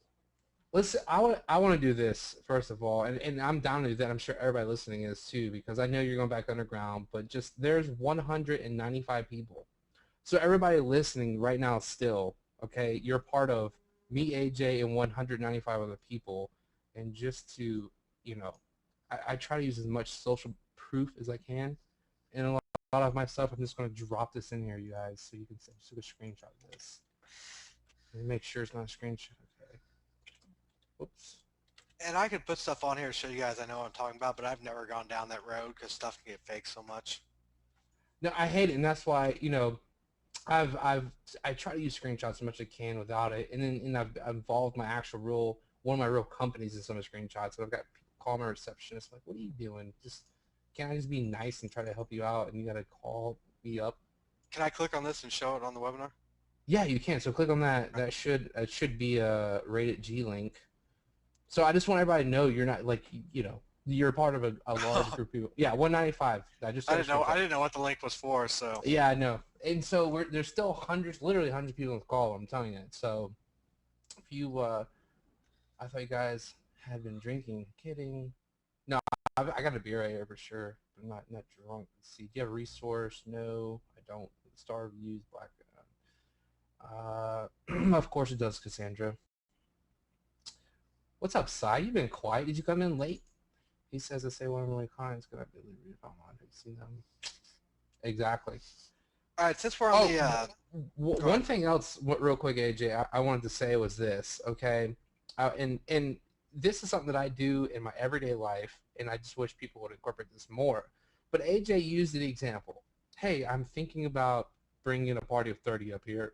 listen, I want to do this, first of all, and I'm down to do that. I'm sure everybody listening is too, because I know you're going back underground, but just there's 195 people. So everybody listening right now still, okay, you're part of me, AJ, and 195 other people. And just to, you know, I try to use as much social proof as I can. And a lot of my stuff, I'm just going to drop this in here, you guys, so you can just take a screenshot of this. Let me make sure it's not a screenshot. Okay. Whoops. And I could put stuff on here to show you guys I know what I'm talking about, but I've never gone down that road because stuff can get fake so much. No, I hate it, and that's why, you know, I try to use screenshots as much as I can without it, and then I've involved my actual one of my real companies in some of the screenshots. So I've got people call my receptionist like, "What are you doing? Can't I just be nice and try to help you out, and you got to call me up?" Can I click on this and show it on the webinar? Yeah, you can. So click on that. That should be a rated G link. So I just want everybody to know you're not, like, you know, you're part of a large group of people. Yeah, 195. I didn't know what the link was for. So yeah, I know. And so there's still hundreds, literally hundreds of people on the call. I'm telling you. So if you, I thought you guys had been drinking. Kidding. No, I got a beer right here for sure. I'm not drunk. Let's see. Do you have a resource? No, I don't. Star reviews, black. Of course it does, Cassandra. What's up, Sai? You've been quiet. Did you come in late? He says to say one of my clients. Can I believe it? Have you seen them? Exactly. All right, since we're on the one thing else, real quick, AJ, I wanted to say was this. Okay, and this is something that I do in my everyday life, and I just wish people would incorporate this more. But AJ used the example. Hey, I'm thinking about bringing a party of 30 up here.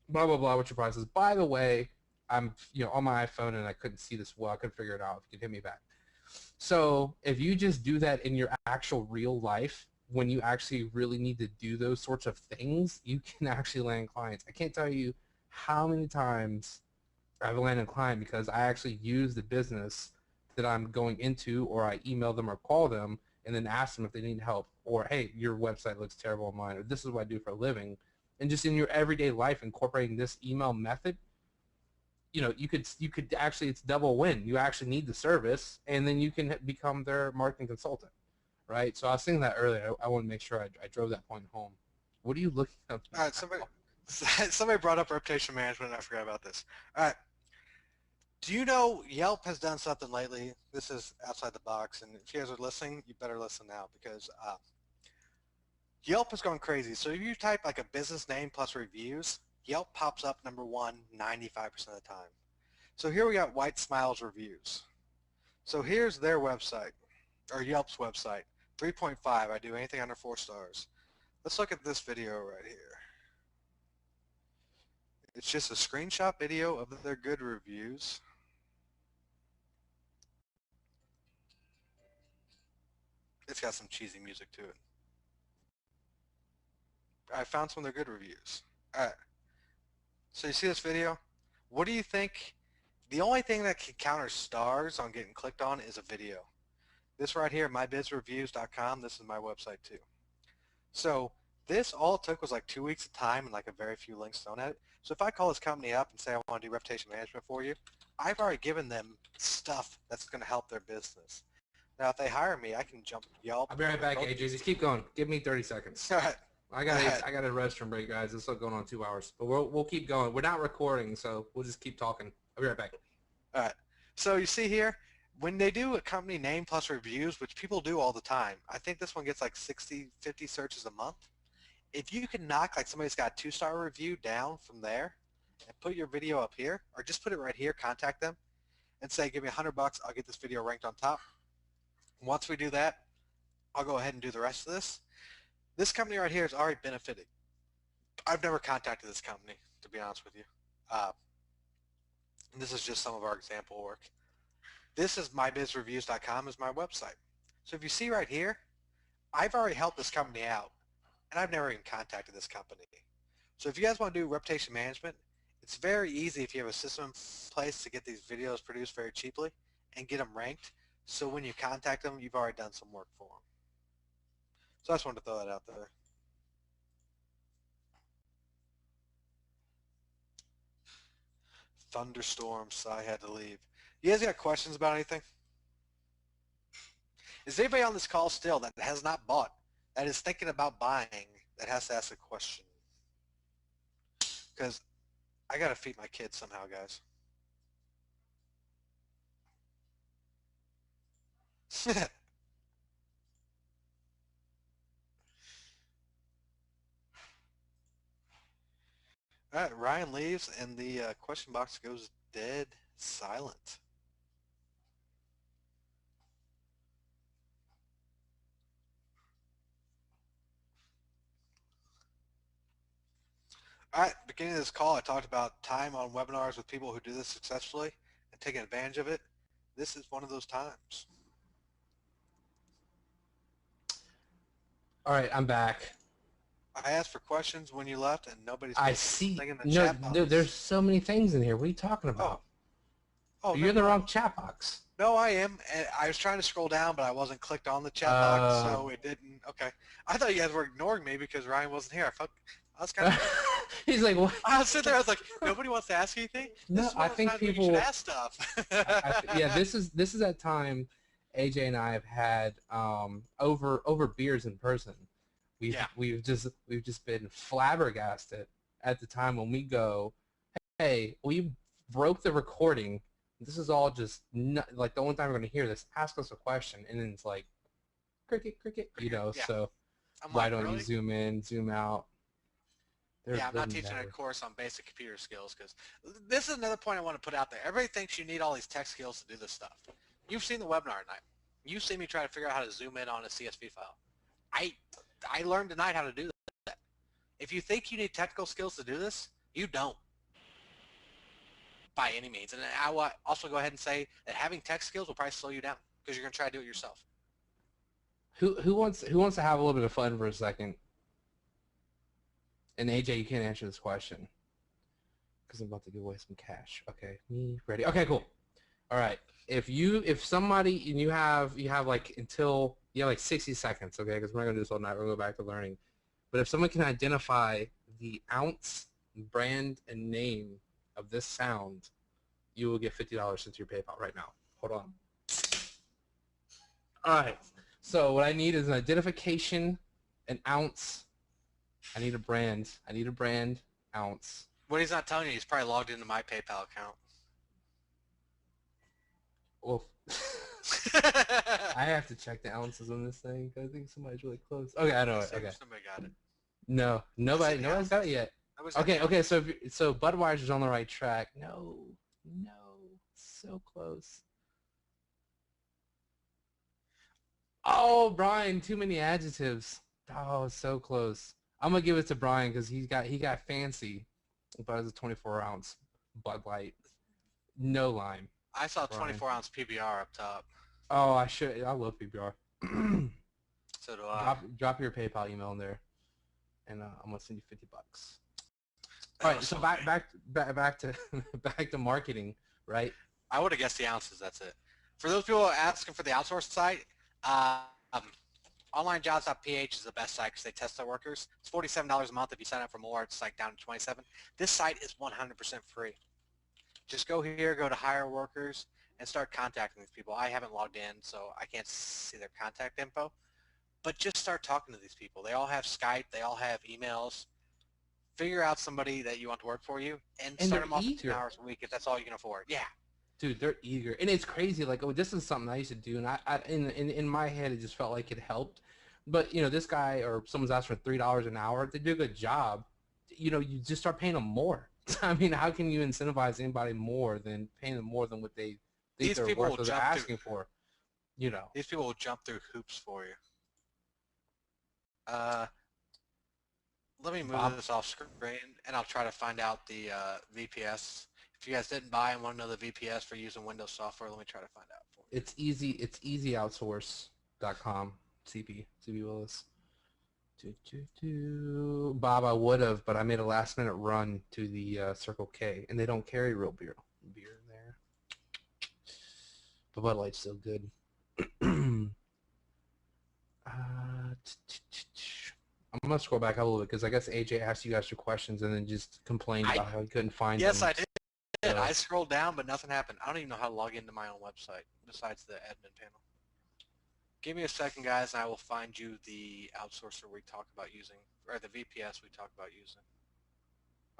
Blah blah blah. What's your prices? By the way, I'm on my iPhone and I couldn't see this well. I couldn't figure it out. If you could hit me back. So if you just do that in your actual real life, when you actually really need to do those sorts of things, you can actually land clients. I can't tell you how many times I've landed a client because I actually use the business that I'm going into, or I email them or call them and then ask them if they need help, or hey, your website looks terrible online, or this is what I do for a living. And just in your everyday life, incorporating this email method, you know, you could actually, it's double win. You actually need the service, and then you can become their marketing consultant, right? So I was thinking that earlier. I want to make sure I drove that point home. What are you looking up? All right, somebody brought up reputation management, and I forgot about this. All right. Do you know Yelp has done something lately? This is outside the box, and if you guys are listening, you better listen now, because Yelp has gone crazy. So if you type like a business name plus reviews, Yelp pops up number one 95% of the time. So here we got White Smiles Reviews. So here's their website, or Yelp's website, 3.5. I do anything under 4 stars. Let's look at this video right here. It's just a screenshot video of their good reviews. It's got some cheesy music to it. I found some of their good reviews. All right. So you see this video? What do you think? The only thing that can counter stars on getting clicked on is a video. This right here, mybizreviews.com, this is my website too. So this, all it took was like 2 weeks of time and like a very few links thrown at it. So if I call this company up and say I want to do reputation management for you, I've already given them stuff that's going to help their business. Now if they hire me, I can jump Yelp. I'll be right back, AJ. Just keep going. Give me 30 seconds. All right. I got a restroom break, guys. This is going on 2 hours, but we'll keep going. We're not recording, so we'll just keep talking. I'll be right back. All right. So you see here, when they do a company name plus reviews, which people do all the time, I think this one gets like 60, 50 searches a month. If you can knock like somebody's got a 2-star review down from there and put your video up here, or just put it right here, contact them and say, give me $100, I'll get this video ranked on top. Once we do that, I'll go ahead and do the rest of this. This company right here is already benefiting. I've never contacted this company, to be honest with you. And this is just some of our example work. This is mybizreviews.com is my website. So if you see right here, I've already helped this company out, and I've never even contacted this company. So if you guys want to do reputation management, it's very easy if you have a system in place to get these videos produced very cheaply and get them ranked. So when you contact them, you've already done some work for them. So I just wanted to throw that out there. Thunderstorm, so I had to leave. You guys got questions about anything? Is anybody on this call still that has not bought, that is thinking about buying, that has to ask a question? Because I got to feed my kids somehow, guys. All right, Ryan leaves, and the question box goes dead silent. All right, beginning of this call, I talked about time on webinars with people who do this successfully and taking advantage of it. This is one of those times. All right, I'm back. I asked for questions when you left, and nobody's. I see. In the chat box. No, there's so many things in here. What are you talking about? Oh, you're in the wrong chat box. No, I am. And I was trying to scroll down, but I wasn't clicked on the chat box, so it didn't. Okay. I thought you guys were ignoring me because Ryan wasn't here. I was kind of. He's like, what? I was sitting there. I was like, nobody wants to ask anything. No, I think people should ask stuff. yeah, this is that time. AJ and I have had over beers in person. We've just been flabbergasted at the time when we go, hey, we broke the recording. This is all just like the only time we're going to hear this. Ask us a question, and then it's like, cricket, you know. Yeah. So why don't you zoom in, zoom out? I'm not teaching a course on basic computer skills because this is another point I want to put out there. Everybody thinks you need all these tech skills to do this stuff. You've seen the webinar tonight. You've seen me try to figure out how to zoom in on a CSV file. I learned tonight how to do that. If you think you need technical skills to do this, you don't by any means. And I will also go ahead and say that having tech skills will probably slow you down because you're going to try to do it yourself. Who wants to have a little bit of fun for a second? And AJ, you can't answer this question because I'm about to give away some cash. Okay, me ready. Okay, cool. All right. If somebody and you have like until you have like 60 seconds, okay? Because we're not gonna do this all night. We're gonna go back to learning. But if someone can identify the ounce, brand, and name of this sound, you will get $50 into your PayPal right now. Hold on. All right. So what I need is an identification, an ounce. I need a brand. I need a brand, ounce. What he's not telling you, he's probably logged into my PayPal account. Well, I have to check the ounces on this thing. I think somebody's really close. Okay, I know it. Okay. Somebody got it. No, nobody's got it yet. Okay. So Budweiser's on the right track. No, so close. Oh, Brian, too many adjectives. Oh, so close. I'm gonna give it to Brian because he got fancy, but it's a 24-ounce Bud Light, no lime. I saw 24-ounce PBR up top. Oh, I love PBR. So do I. Drop your PayPal email in there, and I'm gonna send you $50. All right, so back to back to marketing, right? I would have guessed the ounces. That's it. For those people asking for the outsourced site, onlinejobs.ph is the best site because they test their workers. It's $47 a month. If you sign up for more, it's like down to $27. This site is 100% free. Just go here, go to hire workers, and start contacting these people. I haven't logged in, so I can't see their contact info. But just start talking to these people. They all have Skype. They all have emails. Figure out somebody that you want to work for you and start them off at 2 hours a week if that's all you can afford. Yeah. Dude, they're eager. And it's crazy. Like, oh, this is something I used to do. And in my head, it just felt like it helped. But, you know, this guy or someone's asked for $3 an hour. They do a good job. You know, you just start paying them more. I mean, how can you incentivize anybody more than paying them more than what they think they're worth or they're asking for? You know. These people will jump through hoops for you. Let me move this off screen, and I'll try to find out the VPS. If you guys didn't buy and want to know the VPS for using Windows software, let me try to find out for you. It's easy. It's easyoutsource.com. CB Willis. Bob, I would have, but I made a last-minute run to the Circle K, and they don't carry real beer in there. But Bud Light's still good. I'm gonna scroll back up a little bit because I guess AJ asked you guys for questions and then just complained about how he couldn't find them. Yes, I did. So. I scrolled down, but nothing happened. I don't even know how to log into my own website besides the admin panel. Give me a second, guys, and I will find you the outsourcer we talked about using, or the VPS we talked about using.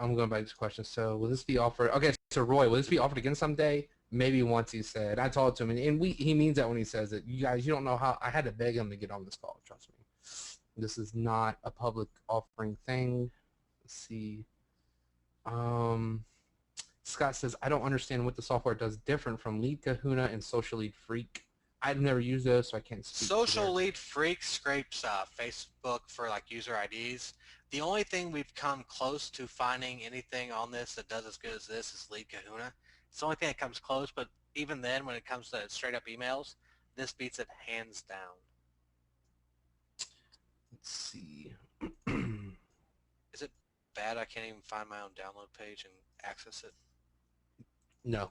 I'm going back to this question. So will this be offered? Okay, so Roy, will this be offered again someday? Maybe once, he said. I told him, and he means that when he says it. You guys, you don't know how. I had to beg him to get on this call, trust me. This is not a public offering thing. Let's see. Scott says, I don't understand what the software does different from Lead Kahuna and Social Lead Freak. I've never used those, so I can't speak. Social Lead Freak scrapes Facebook for like user IDs. The only thing we've come close to finding anything on this that does as good as this is Lead Kahuna. It's the only thing that comes close, but even then, when it comes to straight up emails, this beats it hands down. Let's see. Is it bad I can't even find my own download page and access it? No.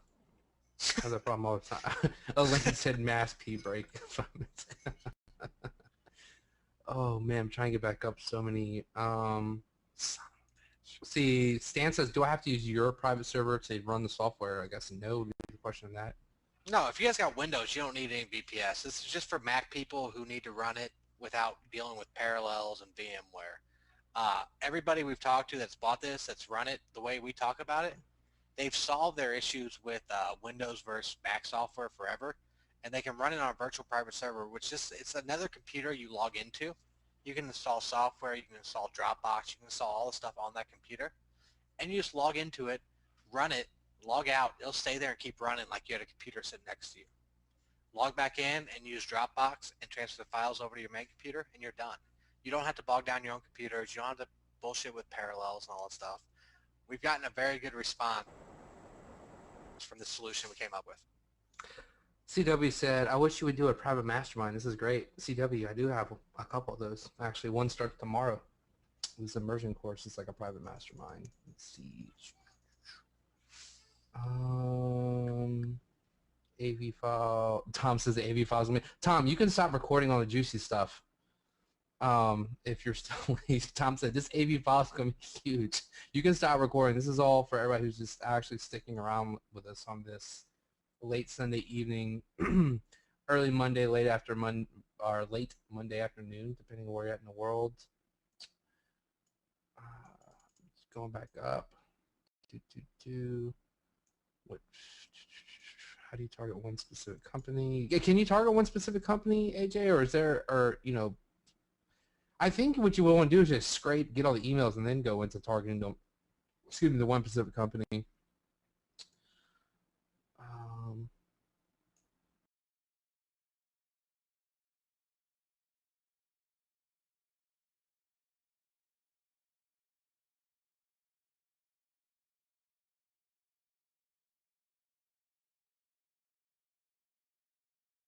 I have that problem all the time. Elaine said mass P break from it. Oh man, I'm trying to get back up so many. See, Stan says, do I have to use your private server to run the software? I guess no would be the question on that. No, if you guys got Windows, you don't need any VPS. This is just for Mac people who need to run it without dealing with Parallels and VMware. Everybody we've talked to that's bought this, that's run it the way we talk about it, they've solved their issues with Windows versus Mac software forever, and they can run it on a virtual private server, which is it's another computer you log into. You can install software, you can install Dropbox, you can install all the stuff on that computer, and you just log into it, run it, log out. It'll stay there and keep running like you had a computer sitting next to you. Log back in and use Dropbox and transfer the files over to your main computer, and you're done. You don't have to bog down your own computers. You don't have to bullshit with Parallels and all that stuff. We've gotten a very good response from the solution we came up with. CW said, I wish you would do a private mastermind. This is great. CW, I do have a couple of those. Actually, one starts tomorrow. This immersion course is like a private mastermind. Let's see. AV file. Tom says the AV file's gonna be. Tom, you can stop recording all the juicy stuff. If you're still Tom said this AV file is gonna be huge. You can stop recording. This is all for everybody who's just actually sticking around with us on this late Sunday evening, early Monday, or late Monday afternoon, depending on where you're at in the world. Just going back up. What? How do you target one specific company? Can you target one specific company, AJ, or is there, or you know? I think what you will want to do is just scrape, get all the emails, and then go into targeting the one specific company.